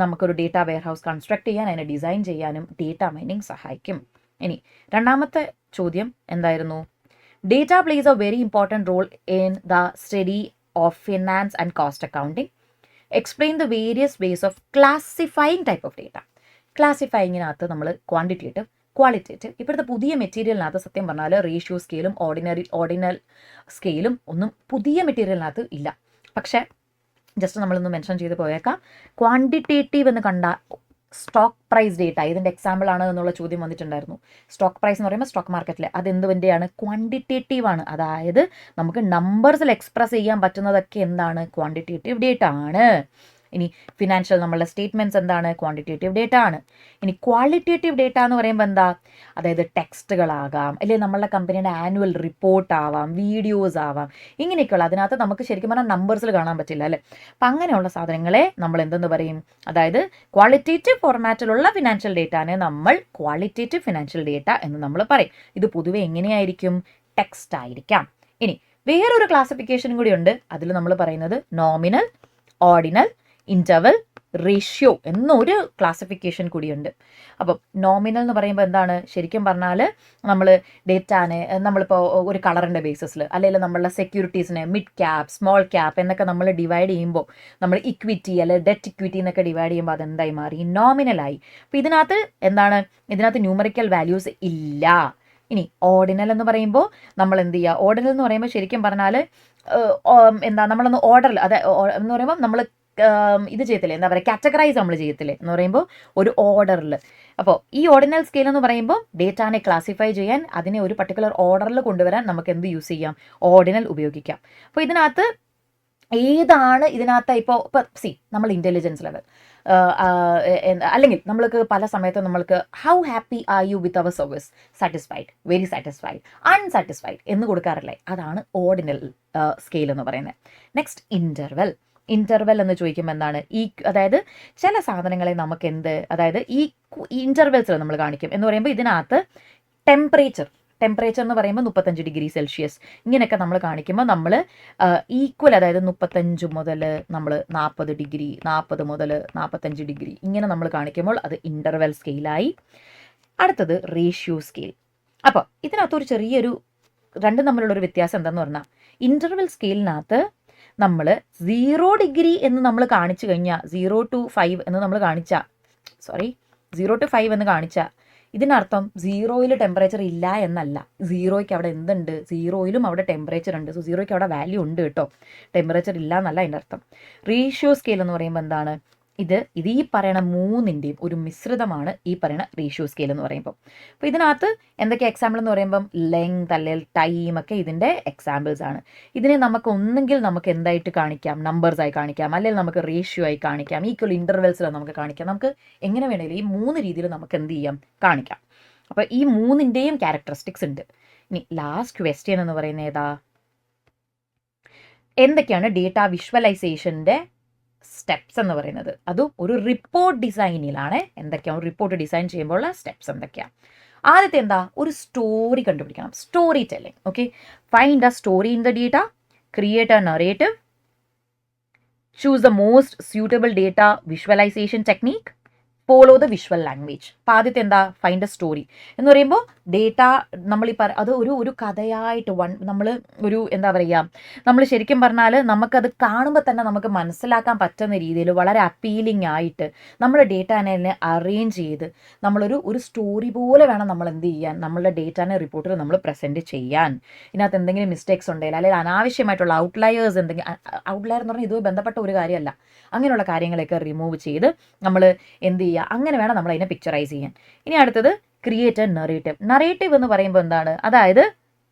Speaker 1: നമുക്കൊരു ഡേറ്റ വെയർ ഹൗസ് കൺസ്ട്രക്ട് ചെയ്യാൻ, അതിനെ ഡിസൈൻ ചെയ്യാനും ഡേറ്റ മൈനിങ് സഹായിക്കും. ഇനി രണ്ടാമത്തെ ചോദ്യം എന്തായിരുന്നു? Data plays a very important role in the study of finance and cost accounting. Explain the various ways of classifying type of data. ക്ലാസിഫൈങ്ങിനകത്ത് നമ്മൾ ക്വാണ്ടിറ്റേറ്റീവ്, ക്വാളിറ്റേറ്റീവ്. ഇപ്പോഴത്തെ പുതിയ മെറ്റീരിയലിനകത്ത് സത്യം പറഞ്ഞാൽ റേഷ്യോ സ്കെയിലും ഓർഡിനൽ സ്കെയിലും ഒന്നും പുതിയ മെറ്റീരിയലിനകത്ത് ഇല്ല. പക്ഷേ ജസ്റ്റ് നമ്മളൊന്ന് മെൻഷൻ ചെയ്ത് പോയേക്കാം. ക്വാണ്ടിറ്റേറ്റീവ് എന്ന് കണ്ട സ്റ്റോക്ക് പ്രൈസ് ഡേറ്റ ഇതിൻ്റെ എക്സാമ്പിൾ ആണ് എന്നുള്ള ചോദ്യം വന്നിട്ടുണ്ടായിരുന്നു. സ്റ്റോക്ക് പ്രൈസ് എന്ന് പറയുമ്പോൾ സ്റ്റോക്ക് മാർക്കറ്റിൽ അത് എന്തിൻ്റെയാണ്? ക്വാണ്ടിറ്റേറ്റീവ് ആണ്. അതായത് നമുക്ക് നമ്പേഴ്സിൽ എക്സ്പ്രസ് ചെയ്യാൻ പറ്റുന്നതൊക്കെ എന്താണ്? ക്വാണ്ടിറ്റേറ്റീവ് ഡേറ്റ ആണ്. ഇനി ഫിനാൻഷ്യൽ നമ്മളുടെ സ്റ്റേറ്റ്മെൻറ്റ്സ് എന്താണ്? ക്വാണ്ടിറ്റേറ്റീവ് ഡേറ്റ ആണ്. ഇനി ക്വാളിറ്റേറ്റീവ് ഡേറ്റ എന്ന് പറയുമ്പോൾ എന്താ? അതായത് ടെക്സ്റ്റുകളാകാം, അല്ലെങ്കിൽ നമ്മളുടെ കമ്പനിയുടെ ആനുവൽ റിപ്പോർട്ട് ആവാം, വീഡിയോസ് ആവാം, ഇങ്ങനെയൊക്കെയുള്ള അതിനകത്ത് നമുക്ക് ശരിക്കും പറഞ്ഞാൽ നമ്പേഴ്സിൽ കാണാൻ പറ്റില്ല അല്ലേ. അപ്പം അങ്ങനെയുള്ള സാധനങ്ങളെ നമ്മൾ എന്തെന്ന് പറയും? അതായത് ക്വാളിറ്റേറ്റീവ് ഫോർമാറ്റിലുള്ള ഫിനാൻഷ്യൽ ഡേറ്റാനെ നമ്മൾ ക്വാളിറ്റേറ്റീവ് ഫിനാൻഷ്യൽ ഡേറ്റ എന്ന് നമ്മൾ പറയും. ഇത് പൊതുവെ എങ്ങനെയായിരിക്കും? ടെക്സ്റ്റ് ആയിരിക്കാം. ഇനി വേറൊരു ക്ലാസിഫിക്കേഷനും കൂടി ഉണ്ട്. അതിൽ നമ്മൾ പറയുന്നത് നോമിനൽ, ഓർഡിനൽ, ഇൻ്റർവൽ, റേഷ്യോ എന്നൊരു ക്ലാസിഫിക്കേഷൻ കൂടിയുണ്ട്. അപ്പം നോമിനൽ എന്ന് പറയുമ്പോൾ എന്താണ്? ശരിക്കും പറഞ്ഞാൽ നമ്മൾ ഡേറ്റാനെ നമ്മളിപ്പോൾ ഒരു കളറിൻ്റെ ബേസിസിൽ, അല്ലെങ്കിൽ നമ്മളുടെ സെക്യൂരിറ്റീസിനെ മിഡ് ക്യാപ്, സ്മോൾ ക്യാപ് എന്നൊക്കെ നമ്മൾ ഡിവൈഡ് ചെയ്യുമ്പോൾ, നമ്മൾ ഇക്വിറ്റി അല്ലെങ്കിൽ ഡെറ്റ് ഇക്വിറ്റി എന്നൊക്കെ ഡിവൈഡ് ചെയ്യുമ്പോൾ അതെന്തായി മാറി? നോമിനലായി. അപ്പോൾ ഇതിനകത്ത് എന്താണ്? ഇതിനകത്ത് ന്യൂമറിക്കൽ വാല്യൂസ് ഇല്ല. ഇനി ഓർഡിനൽ എന്ന് പറയുമ്പോൾ നമ്മൾ എന്ത് ചെയ്യുക? ഓർഡിനൽ എന്ന് പറയുമ്പോൾ ശരിക്കും പറഞ്ഞാൽ എന്താ, നമ്മളൊന്ന് ഓർഡറിൽ, എന്ന് പറയുമ്പോൾ നമ്മൾ ഇത് ചെയ്യത്തില്ലേ, എന്താ പറയുക, കാറ്റഗറൈസ് നമ്മൾ ചെയ്യത്തില്ലേ എന്ന് പറയുമ്പോൾ ഒരു ഓർഡറിൽ. അപ്പോൾ ഈ ഓർഡിനൽ സ്കെയിൽ എന്ന് പറയുമ്പോൾ ഡേറ്റാനെ ക്ലാസിഫൈ ചെയ്യാൻ, അതിനെ ഒരു പർട്ടിക്കുലർ ഓർഡറിൽ കൊണ്ടുവരാൻ നമുക്ക് എന്ത് യൂസ് ചെയ്യാം? ഓർഡിനൽ ഉപയോഗിക്കാം. അപ്പോൾ ഇതിനകത്ത് ഏതാണ് ഇതിനകത്ത് ഇപ്പോൾ നമ്മൾ ഇൻ്റലിജൻസ് ലെവൽ അല്ലെങ്കിൽ നമ്മൾക്ക് പല സമയത്തും നമ്മൾക്ക് how happy are you with our service, satisfied, very satisfied, unsatisfied എന്ന് കൊടുക്കാറില്ലേ, അതാണ് ഓർഡിനൽ സ്കെയിൽ എന്ന് പറയുന്നത്. നെക്സ്റ്റ് ഇൻ്റർവെൽ എന്ന് ചോദിക്കുമ്പോൾ എന്താണ്? അതായത് ചില സാധനങ്ങളെ നമുക്ക് അതായത് ഈ ഇൻ്റർവെൽസിൽ നമ്മൾ കാണിക്കും എന്ന് പറയുമ്പോൾ ഇതിനകത്ത് ടെമ്പറേച്ചർ എന്ന് പറയുമ്പോൾ 35 ഡിഗ്രി സെൽഷ്യസ് ഇങ്ങനെയൊക്കെ നമ്മൾ കാണിക്കുമ്പോൾ നമ്മൾ ഈക്വൽ, അതായത് 35 മുതൽ നമ്മൾ 40 ഡിഗ്രി, 40 മുതൽ 45 ഡിഗ്രി ഇങ്ങനെ നമ്മൾ കാണിക്കുമ്പോൾ അത് ഇൻ്റർവെൽ സ്കെയിലായി. അടുത്തത് റേഷ്യോ സ്കെയിൽ. അപ്പോൾ ഇതിനകത്തൊരു ചെറിയൊരു രണ്ടും തമ്മിലുള്ളൊരു വ്യത്യാസം എന്താണെന്ന് പറഞ്ഞാൽ, ഇൻ്റർവെൽ സ്കെയിലിനകത്ത് നമ്മൾ 0 ഡിഗ്രി എന്ന് നമ്മൾ കാണിച്ചു കഴിഞ്ഞാൽ, 0 to 5 എന്ന് നമ്മൾ കാണിച്ചാൽ, 0 to 5 എന്ന് കാണിച്ചാൽ ഇതിനർത്ഥം 0യിൽ ടെമ്പറേച്ചർ ഇല്ല എന്നല്ല. 0യ്ക്ക് അവിടെ എന്തുണ്ട്? 0യിലും അവിടെ ടെമ്പറേച്ചർ ഉണ്ട്. സോ 0യ്ക്ക് അവിടെ വാല്യൂ ഉണ്ട് കേട്ടോ, ടെമ്പറേച്ചർ ഇല്ല എന്നല്ല അതിൻ്റെ അർത്ഥം. റേഷ്യോ സ്കെയിൽ എന്ന് പറയുമ്പോൾ എന്താണ്? ഇത് ഈ പറയണ മൂന്നിൻ്റെയും ഒരു മിശ്രിതമാണ് ഈ പറയണ റേഷ്യോ സ്കെയിൽ എന്ന് പറയുമ്പോൾ. അപ്പോൾ ഇതിനകത്ത് എന്തൊക്കെ എക്സാമ്പിൾ എന്ന് പറയുമ്പം ലെങ്ത് അല്ലെങ്കിൽ ടൈം ഒക്കെ ഇതിൻ്റെ എക്സാമ്പിൾസ് ആണ്. ഇതിനെ നമുക്ക് ഒന്നെങ്കിൽ നമുക്ക് എന്തായിട്ട് കാണിക്കാം? നമ്പേഴ്സായി കാണിക്കാം, അല്ലെങ്കിൽ നമുക്ക് റേഷ്യോ ആയി കാണിക്കാം, ഈക്വൽ ഇൻ്റർവെൽസിൽ നമുക്ക് കാണിക്കാം. നമുക്ക് എങ്ങനെ വേണമെങ്കിലും ഈ 3 രീതിയിൽ നമുക്ക് എന്ത് ചെയ്യാം? കാണിക്കാം. അപ്പോൾ ഈ മൂന്നിൻ്റെയും ക്യാരക്ടറിസ്റ്റിക്സ് ഉണ്ട്. ഇനി ലാസ്റ്റ് ക്വസ്റ്റ്യൻ എന്ന് പറയുന്നത് ഏതാ? എന്തൊക്കെയാണ് ഡേറ്റ വിഷ്വലൈസേഷൻ്റെ സ്റ്റെപ്സ് എന്ന് പറയുന്നത്? അതും ഒരു റിപ്പോർട്ട് ഡിസൈനിലാണ്. എന്തൊക്കെയാണ് റിപ്പോർട്ട് ഡിസൈൻ ചെയ്യുമ്പോഴുള്ള സ്റ്റെപ്സ് എന്തൊക്കെയാണ്? ആദ്യത്തെ എന്താ, ഒരു സ്റ്റോറി കണ്ടുപിടിക്കണം, story telling. Okay, find A story in the data, create A narrative, choose the most suitable data visualisation technique, follow the visual language. അപ്പോൾ ആദ്യത്തെ എന്താ, ഫൈൻഡ് എ സ്റ്റോറി എന്ന് പറയുമ്പോൾ ഡേറ്റ നമ്മൾ അത് ഒരു കഥയായിട്ട് നമ്മൾ ഒരു എന്താ പറയുക, നമ്മൾ ശരിക്കും പറഞ്ഞാൽ നമുക്കത് കാണുമ്പോൾ തന്നെ നമുക്ക് മനസ്സിലാക്കാൻ പറ്റുന്ന രീതിയിൽ വളരെ അപ്പീലിംഗ് ആയിട്ട് നമ്മൾ ഡേറ്റാനെ അറേഞ്ച് ചെയ്ത് നമ്മളൊരു സ്റ്റോറി പോലെ വേണം നമ്മൾ എന്ത് ചെയ്യാൻ, നമ്മളുടെ ഡേറ്റാനെ റിപ്പോർട്ടിൽ നമ്മൾ പ്രസൻറ്റ് ചെയ്യാൻ. ഇതിനകത്ത് എന്തെങ്കിലും മിസ്റ്റേക്സ് ഉണ്ടെങ്കിൽ അല്ലെങ്കിൽ അനാവശ്യമായിട്ടുള്ള ഔട്ട്ലയേഴ്സ് എന്തെങ്കിലും, ഔട്ട്ലയർ എന്ന് പറഞ്ഞാൽ ഇതുമായി ബന്ധപ്പെട്ട ഒരു കാര്യമല്ല, അങ്ങനെയുള്ള കാര്യങ്ങളൊക്കെ റിമൂവ് ചെയ്ത് നമ്മൾ എന്ത് ചെയ്യുക, അങ്ങനെ വേണം നമ്മൾ അതിനെ പിക്ചറൈസ് ചെയ്യാൻ. ഇനി അടുത്തത് ക്രിയേറ്റ് എ നറേറ്റീവ്. നറേറ്റീവ് എന്ന് പറയുമ്പോൾ എന്താണ്, അതായത്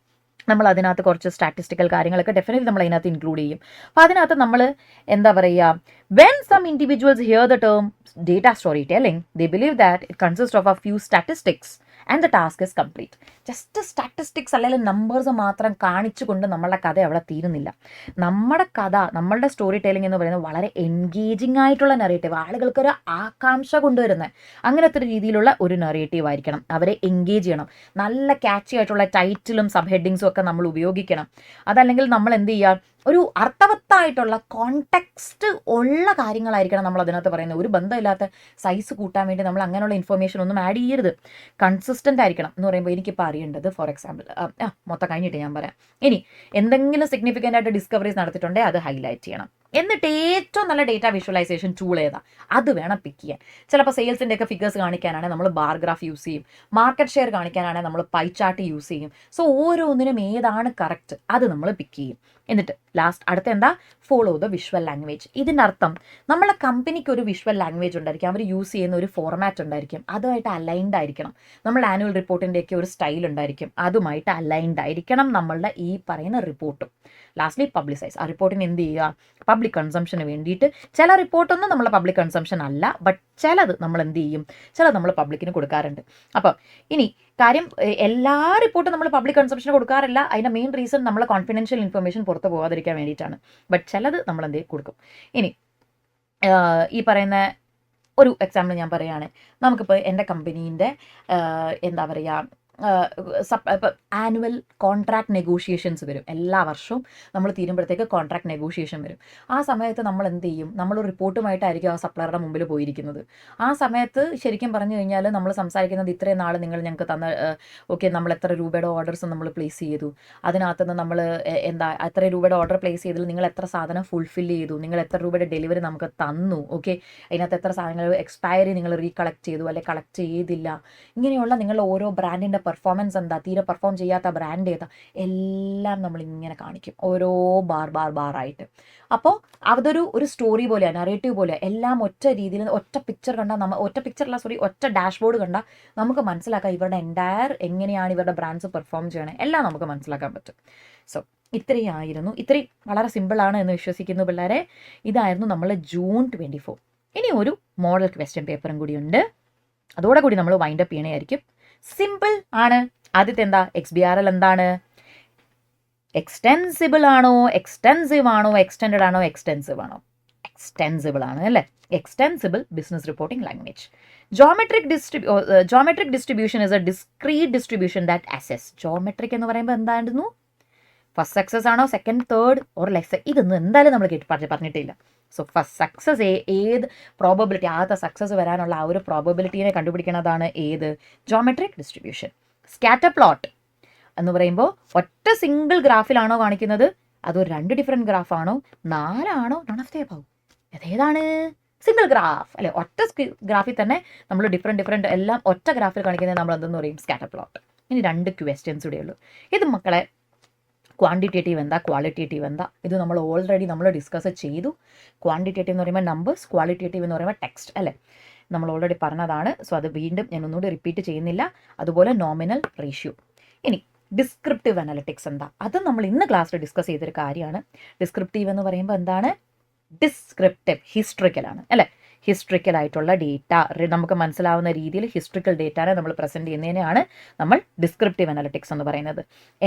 Speaker 1: നമ്മൾ അതിനകത്ത് കുറച്ച് സ്റ്റാറ്റിസ്റ്റിക്കൽ കാര്യങ്ങളൊക്കെ ഡെഫിനറ്റ്ലി നമ്മൾ അതിനകത്ത് ഇൻക്ലൂഡ് ചെയ്യും. അപ്പോൾ അതിനകത്ത് നമ്മൾ എന്താ പറയുക, when some individuals hear the term data storytelling they believe that it consist of a few statistics and the task is complete. Just statistics അല്ലെങ്കിൽ നമ്പേഴ്സ് മാത്രം കാണിച്ചുകൊണ്ട് നമ്മളുടെ കഥ അവിടെ തീരുന്നില്ല. നമ്മുടെ കഥ, നമ്മളുടെ സ്റ്റോറി ടെല്ലിംഗ് എന്ന് പറയുന്നത് വളരെ എൻഗേജിങ് ആയിട്ടുള്ള നെറേറ്റീവ്, ആളുകൾക്കൊരു ആകാംക്ഷ കൊണ്ടുവരുന്നത് അങ്ങനത്തെ ഒരു രീതിയിലുള്ള ഒരു നെറേറ്റീവ് ആയിരിക്കണം. അവരെ എൻഗേജ് ചെയ്യണം. നല്ല ക്യാച്ചി ആയിട്ടുള്ള ടൈറ്റിലും സബ് ഹെഡിങ്സും ഒക്കെ നമ്മൾ ഉപയോഗിക്കണം. അതല്ലെങ്കിൽ നമ്മൾ എന്ത് ചെയ്യുക, ഒരു അർത്ഥവത്തായിട്ടുള്ള കോണ്ടെക്സ്റ്റ് ഉള്ള കാര്യങ്ങളായിരിക്കണം നമ്മൾ അതിനകത്ത് പറയുന്നത്. ഒരു ബന്ധമില്ലാത്ത സൈസ് കൂട്ടാൻ വേണ്ടി നമ്മൾ അങ്ങനെയുള്ള ഇൻഫർമേഷൻ ഒന്നും ആഡ് ചെയ്യരുത്. കൺസിസ്റ്റൻ്റ് ആയിരിക്കണം. എന്ന് പറയുമ്പോൾ എനിക്കിപ്പോൾ അറിയേണ്ടത്, ഫോർ എക്സാമ്പിൾ മൊത്തം കഴിഞ്ഞിട്ട് ഞാൻ പറയാം. ഇനി എന്തെങ്കിലും സിഗ്നിഫിക്കൻ്റ് ആയിട്ട് ഡിസ്കവറീസ് നടത്തിയിട്ടുണ്ടെങ്കിൽ അത് ഹൈലൈറ്റ് ചെയ്യണം. എന്നിട്ട് ഏറ്റവും നല്ല ഡേറ്റ വിഷ്വലൈസേഷൻ ടൂൾ ഏതാ അത് വേണം പിക്ക് ചെയ്യാൻ. ചിലപ്പോൾ സെയിൽസിൻ്റെ ഒക്കെ ഫിഗേഴ്സ് കാണിക്കാനാണെങ്കിൽ നമ്മൾ ബാർ ഗ്രാഫ് യൂസ് ചെയ്യും, മാർക്കറ്റ് ഷെയർ കാണിക്കാനാണെങ്കിൽ നമ്മൾ പൈ ചാർട്ട് യൂസ് ചെയ്യും. സോ ഓരോന്നിനും ഏതാണ് കറക്റ്റ് അത് നമ്മൾ പിക്ക് ചെയ്യും. എന്നിട്ട് ലാസ്റ്റ് അടുത്ത എന്താ, ഫോളോ ദ വിഷ്വൽ ലാംഗ്വേജ്. ഇതിൻ്റെ അർത്ഥം നമ്മളെ കമ്പനിക്ക് ഒരു വിഷ്വൽ ലാംഗ്വേജ് ഉണ്ടായിരിക്കും, അവർ യൂസ് ചെയ്യുന്ന ഒരു ഫോർമാറ്റ് ഉണ്ടായിരിക്കും, അതുമായിട്ട് അലൈൻഡ് ആയിരിക്കണം. നമ്മൾ ആനുവൽ റിപ്പോർട്ടിൻ്റെയൊക്കെ ഒരു സ്റ്റൈൽ ഉണ്ടായിരിക്കും, അതുമായിട്ട് അലൈൻഡ് ആയിരിക്കണം നമ്മളുടെ ഈ പറയുന്ന റിപ്പോർട്ടും. Lastly publicise. ആ റിപ്പോർട്ടിന് എന്ത് ചെയ്യുക, പബ്ലിക് കൺസംഷന് വേണ്ടിയിട്ട്. ചില റിപ്പോർട്ടൊന്നും നമ്മളെ പബ്ലിക് കൺസംഷൻ അല്ല, ബട്ട് ചിലത് നമ്മൾ എന്ത് ചെയ്യും, ചിലത് നമ്മൾ പബ്ലിക്കിന് കൊടുക്കാറുണ്ട്. അപ്പം ഇനി കാര്യം, എല്ലാ റിപ്പോർട്ടും നമ്മൾ പബ്ലിക് കൺസംഷന് കൊടുക്കാറില്ല. അതിൻ്റെ മെയിൻ റീസൺ നമ്മൾ കോൺഫിഡൻഷ്യൽ ഇൻഫർമേഷൻ പുറത്ത് പോകാതിരിക്കാൻ വേണ്ടിയിട്ടാണ്. ബട്ട് ചിലത് നമ്മൾ എന്ത് കൊടുക്കും. ഇനി ഈ പറയുന്ന ഒരു എക്സാമ്പിൾ ഞാൻ പറയുകയാണ്. നമുക്കിപ്പോൾ എൻ്റെ കമ്പനീൻ്റെ എന്താ പറയുക, ആനുവൽ കോൺട്രാക്ട് നെഗോഷിയേഷൻസ് വരും. എല്ലാ വർഷവും നമ്മൾ തീരുമ്പോഴത്തേക്ക് കോൺട്രാക്ട് നെഗോഷിയേഷൻ വരും. ആ സമയത്ത് നമ്മൾ എന്ത് ചെയ്യും, നമ്മൾ റിപ്പോർട്ടുമായിട്ടായിരിക്കും ആ സപ്ലയറുടെ മുമ്പിൽ പോയിരിക്കുന്നത്. ആ സമയത്ത് ശരിക്കും പറഞ്ഞു കഴിഞ്ഞാൽ നമ്മൾ സംസാരിക്കുന്നത്, ഇത്രയും നാൾ നിങ്ങൾ ഞങ്ങൾക്ക് തന്ന ഓക്കെ, നമ്മൾ എത്ര രൂപയുടെ ഓർഡേഴ്സ് നമ്മൾ പ്ലേസ് ചെയ്തു, അതിനകത്തുനിന്ന് നമ്മൾ എന്താ എത്ര രൂപയുടെ ഓർഡർ പ്ലേസ് ചെയ്തതിൽ നിങ്ങൾ എത്ര സാധനം ഫുൾഫിൽ ചെയ്തു, നിങ്ങൾ എത്ര രൂപയുടെ ഡെലിവറി നമുക്ക് തന്നു, ഓക്കെ, അതിനകത്ത് എത്ര സാധനങ്ങൾ എക്സ്പയറി നിങ്ങൾ റീകളക്ട് ചെയ്തു അല്ലെങ്കിൽ കളക്ട് ചെയ്തില്ല, ഇങ്ങനെയുള്ള നിങ്ങളുടെ ഓരോ ബ്രാൻഡിൻ്റെ പെർഫോമൻസ് എന്താ, തീരെ പെർഫോം ചെയ്യാത്ത ബ്രാൻഡ് ഏതാ, എല്ലാം നമ്മളിങ്ങനെ കാണിക്കും ഓരോ ബാർ ആയിട്ട്. അപ്പോൾ അതൊരു സ്റ്റോറി പോലെയാണ്, നറേറ്റീവ് പോലെയാണ്. എല്ലാം ഒറ്റ രീതിയിൽ ഒറ്റ പിക്ചർ കണ്ടാൽ ഒറ്റ ഡാഷ്ബോർഡ് കണ്ടാൽ നമുക്ക് മനസ്സിലാക്കാം ഇവരുടെ എൻറ്റയർ എങ്ങനെയാണ് ഇവരുടെ ബ്രാൻഡ്സ് പെർഫോം ചെയ്യണേ, എല്ലാം നമുക്ക് മനസ്സിലാക്കാൻ പറ്റും. സോ ഇത്രയും വളരെ സിമ്പിളാണ് എന്ന് വിശ്വസിക്കുന്നു പിള്ളേരെ. ഇതായിരുന്നു നമ്മൾ ജൂൺ 24. ഇനി ഒരു മോഡൽ ക്വസ്റ്റ്യൻ പേപ്പറും കൂടിയുണ്ട്, അതോടെ കൂടി നമ്മൾ വൈൻഡപ്പ് ചെയ്യണമായിരിക്കും. സിമ്പിൾ ആണ്. ആദ്യത്തെ എന്താ, XBRL എന്താണ്, എക്സ്റ്റെൻസിബിൾ ആണോ, എക്സ്റ്റെൻസീവ് ആണോ, എക്സ്റ്റെൻഡഡ് ആണോ, എക്സ്റ്റെൻസീവ് ആണോ, എക്സ്റ്റെൻസിബിൾ ആണ് അല്ലേ. Extensible business reporting language. Geometric distribution is a discrete distribution that assess. ജോമെട്രിക് എന്ന് പറയുമ്പോൾ എന്തായിരുന്നു, ഫസ്റ്റ് സക്സസ് ആണോ, സെക്കൻഡ്, തേർഡ് ഓർ ലെസ്, ഇതൊന്നും എന്തായാലും നമ്മൾ പറഞ്ഞിട്ടില്ല. സോ ഫസ്റ്റ് സക്സസ് ഏത് പ്രോബബിലിറ്റി, ആദ്യത്തെ സക്സസ് വരാനുള്ള ആ ഒരു പ്രോബബിലിറ്റിനെ കണ്ടുപിടിക്കുന്നതാണ് ഏത്, ജോമെട്രിക് ഡിസ്ട്രിബ്യൂഷൻ. സ്കാറ്റർ പ്ലോട്ട് എന്ന് പറയുമ്പോൾ ഒറ്റ സിംഗിൾ ഗ്രാഫിലാണോ കാണിക്കുന്നത്, അതോ 2 ഡിഫറെൻറ്റ് ഗ്രാഫാണോ, 4 ആണോ, നൺ ഓഫ് ദ എബവ്, ഏതാണ് സിംഗിൾ ഗ്രാഫ് അല്ലെ. ഒറ്റ ഗ്രാഫിൽ തന്നെ നമ്മൾ ഡിഫറെൻറ്റ് എല്ലാം ഒറ്റ ഗ്രാഫിൽ കാണിക്കുന്നത് നമ്മൾ എന്തെന്ന് പറയും, സ്കാറ്റർ പ്ലോട്ട്. ഇനി 2 ക്വസ്റ്റ്യൻസ് കൂടെ ഉള്ളൂ. ഇത് മക്കളെ ക്വാണ്ടിറ്റേറ്റീവ് എന്താ, ക്വാളിറ്റേറ്റീവ് എന്താ, ഇത് നമ്മൾ ഓൾറെഡി ഡിസ്കസ് ചെയ്തു. ക്വാണ്ടിറ്റേറ്റീവ് എന്ന് പറയുമ്പോൾ നമ്പേഴ്സ്, ക്വാളിറ്റേറ്റീവ് എന്ന് പറയുമ്പോൾ ടെക്സ്റ്റ് അല്ലേ, നമ്മൾ ഓൾറെഡി പറഞ്ഞതാണ്. സോ അത് വീണ്ടും ഞാൻ ഒന്നുകൂടി റിപ്പീറ്റ് ചെയ്യുന്നില്ല. അതുപോലെ നോമിനൽ റേഷ്യോ. ഇനി ഡിസ്ക്രിപ്റ്റീവ് അനലിറ്റിക്സ് എന്താ, അത് നമ്മൾ ഇന്ന് ക്ലാസ്സിൽ ഡിസ്കസ് ചെയ്തൊരു കാര്യമാണ്. ഡിസ്ക്രിപ്റ്റീവ് എന്ന് പറയുമ്പോൾ എന്താണ്, ഡിസ്ക്രിപ്റ്റീവ് ഹിസ്റ്ററിക്കലാണ് അല്ലേ. ഹിസ്റ്ററിക്കൽ ആയിട്ടുള്ള ഡേറ്റ നമുക്ക് മനസ്സിലാവുന്ന രീതിയിൽ ഹിസ്റ്ററിക്കൽ ഡേറ്റാനെ നമ്മൾ പ്രസൻറ്റ് ചെയ്യുന്നതിനെയാണ് നമ്മൾ ഡിസ്ക്രിപ്റ്റീവ് അനലിറ്റിക്സ് എന്ന് പറയുന്നത്.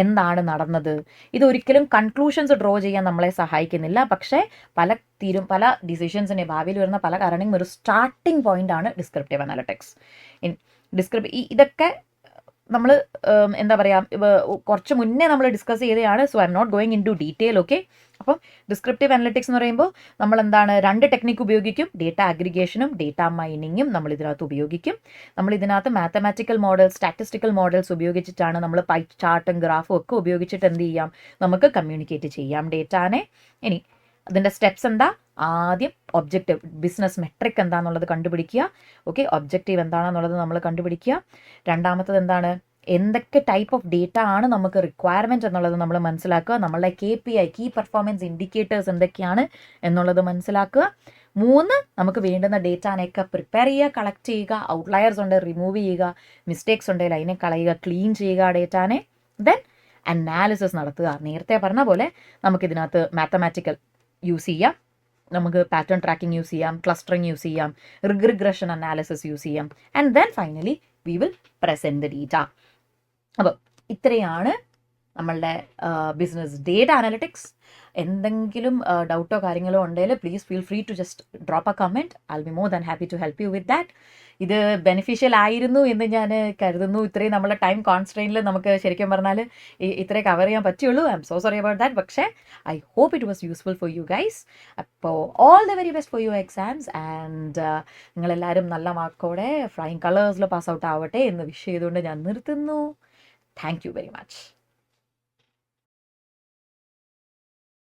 Speaker 1: എന്താണ് നടന്നത്, ഇതൊരിക്കലും കൺക്ലൂഷൻസ് ഡ്രോ ചെയ്യാൻ നമ്മളെ സഹായിക്കുന്നില്ല, പക്ഷേ പല ഡിസിഷൻസിനെ ഭാവിയിൽ വരുന്ന പല കാരണങ്ങളും ഒരു സ്റ്റാർട്ടിംഗ് പോയിന്റ് ആണ് ഡിസ്ക്രിപ്റ്റീവ് അനലിറ്റിക്സ്. ഇതൊക്കെ നമ്മൾ എന്താ പറയുക, കുറച്ച് മുന്നേ നമ്മൾ ഡിസ്കസ് ചെയ്തതാണ്. So I'm not going into detail. Okay, അപ്പം ഡിസ്ക്രിപ്റ്റീവ് അനലിറ്റിക്സ് എന്ന് പറയുമ്പോൾ നമ്മൾ എന്താണ്, 2 ടെക്നിക്ക് ഉപയോഗിക്കും. ഡേറ്റ അഗ്രിഗേഷനും ഡേറ്റ മൈനിങ്ങും നമ്മൾ ഇതിനകത്ത് ഉപയോഗിക്കും. നമ്മൾ ഇതിനകത്ത് മാത്തമാറ്റിക്കൽ മോഡൽസ്, സ്റ്റാറ്റിസ്റ്റിക്കൽ മോഡൽസ് ഉപയോഗിച്ചിട്ടാണ് നമ്മൾ പൈ ചാർട്ടും ഗ്രാഫും ഒക്കെ ഉപയോഗിച്ചിട്ട് എന്ത് ചെയ്യാം, നമുക്ക് കമ്മ്യൂണിക്കേറ്റ് ചെയ്യാം ഡേറ്റാനെ. ഇനി അതിൻ്റെ സ്റ്റെപ്സ് എന്താ? ആദ്യം ഒബ്ജക്റ്റീവ്, ബിസിനസ് മെട്രിക് എന്താണെന്നുള്ളത് കണ്ടുപിടിക്കുക. ഓക്കെ, ഒബ്ജക്റ്റീവ് എന്താണെന്നുള്ളത് നമ്മൾ കണ്ടുപിടിക്കുക. രണ്ടാമത്തത് എന്താണ്, എന്തൊക്കെ ടൈപ്പ് ഓഫ് ഡേറ്റ ആണ് നമുക്ക് റിക്വയർമെൻറ്റ് എന്നുള്ളത് നമ്മൾ മനസ്സിലാക്കുക. നമ്മളുടെ KPI, കീ പെർഫോമൻസ് ഇൻഡിക്കേറ്റേഴ്സ് എന്തൊക്കെയാണ് എന്നുള്ളത് മനസ്സിലാക്കുക. 3, നമുക്ക് വേണ്ടുന്ന ഡേറ്റാനെയൊക്കെ പ്രിപ്പയർ ചെയ്യുക, കളക്ട് ചെയ്യുക. ഔട്ട്ലയേഴ്സ് ഉണ്ട്, റിമൂവ് ചെയ്യുക. മിസ്റ്റേക്സ് ഉണ്ടെങ്കിൽ അതിനെ കളയുക, ക്ലീൻ ചെയ്യുക ഡേറ്റാനെ. ദെൻ അനാലിസിസ് നടത്തുക. നേരത്തെ പറഞ്ഞ പോലെ നമുക്കിതിനകത്ത് മാത്തമാറ്റിക്കൽ യൂസ് ചെയ്യാം, നമുക്ക് പാറ്റേൺ ട്രാക്കിംഗ് യൂസ് ചെയ്യാം, ക്ലസ്റ്ററിങ് യൂസ് ചെയ്യാം, റിഗ്രഷൻ അനാലിസിസ് യൂസ് ചെയ്യാം. And then finally we will present the data. അപ്പോൾ ഇത്രയാണ് നമ്മളുടെ ബിസിനസ് ഡേറ്റ അനലിറ്റിക്സ്. എന്തെങ്കിലും ഡൗട്ടോ കാര്യങ്ങളോ ഉണ്ടെങ്കിൽ please feel free to just drop a comment. I will be more than happy to help you with that. ഇത് beneficial ആയിരുന്നു എന്ന് ഞാൻ കരുതുന്നു. ഇത്രയും നമ്മളെ ടൈം കോൺസ്ട്രെയിനിൽ നമുക്ക് ശരിക്കും പറഞ്ഞാൽ ഇത്രേ കവർ ചെയ്യാൻ പറ്റുള്ളൂ. I'm so sorry about that. പക്ഷേ I hope it was useful for you guys. അപ്പോൾ all the very best for your exams. And നിങ്ങളെല്ലാവരും നല്ല മാർക്കോടെ ഫ്ലൈയിങ് കളേഴ്സിൽ പാസ് ഔട്ട് ആവട്ടെ എന്ന് വിഷ് ചെയ്തുകൊണ്ട് ഞാൻ നിർത്തുന്നു. Thank you very much.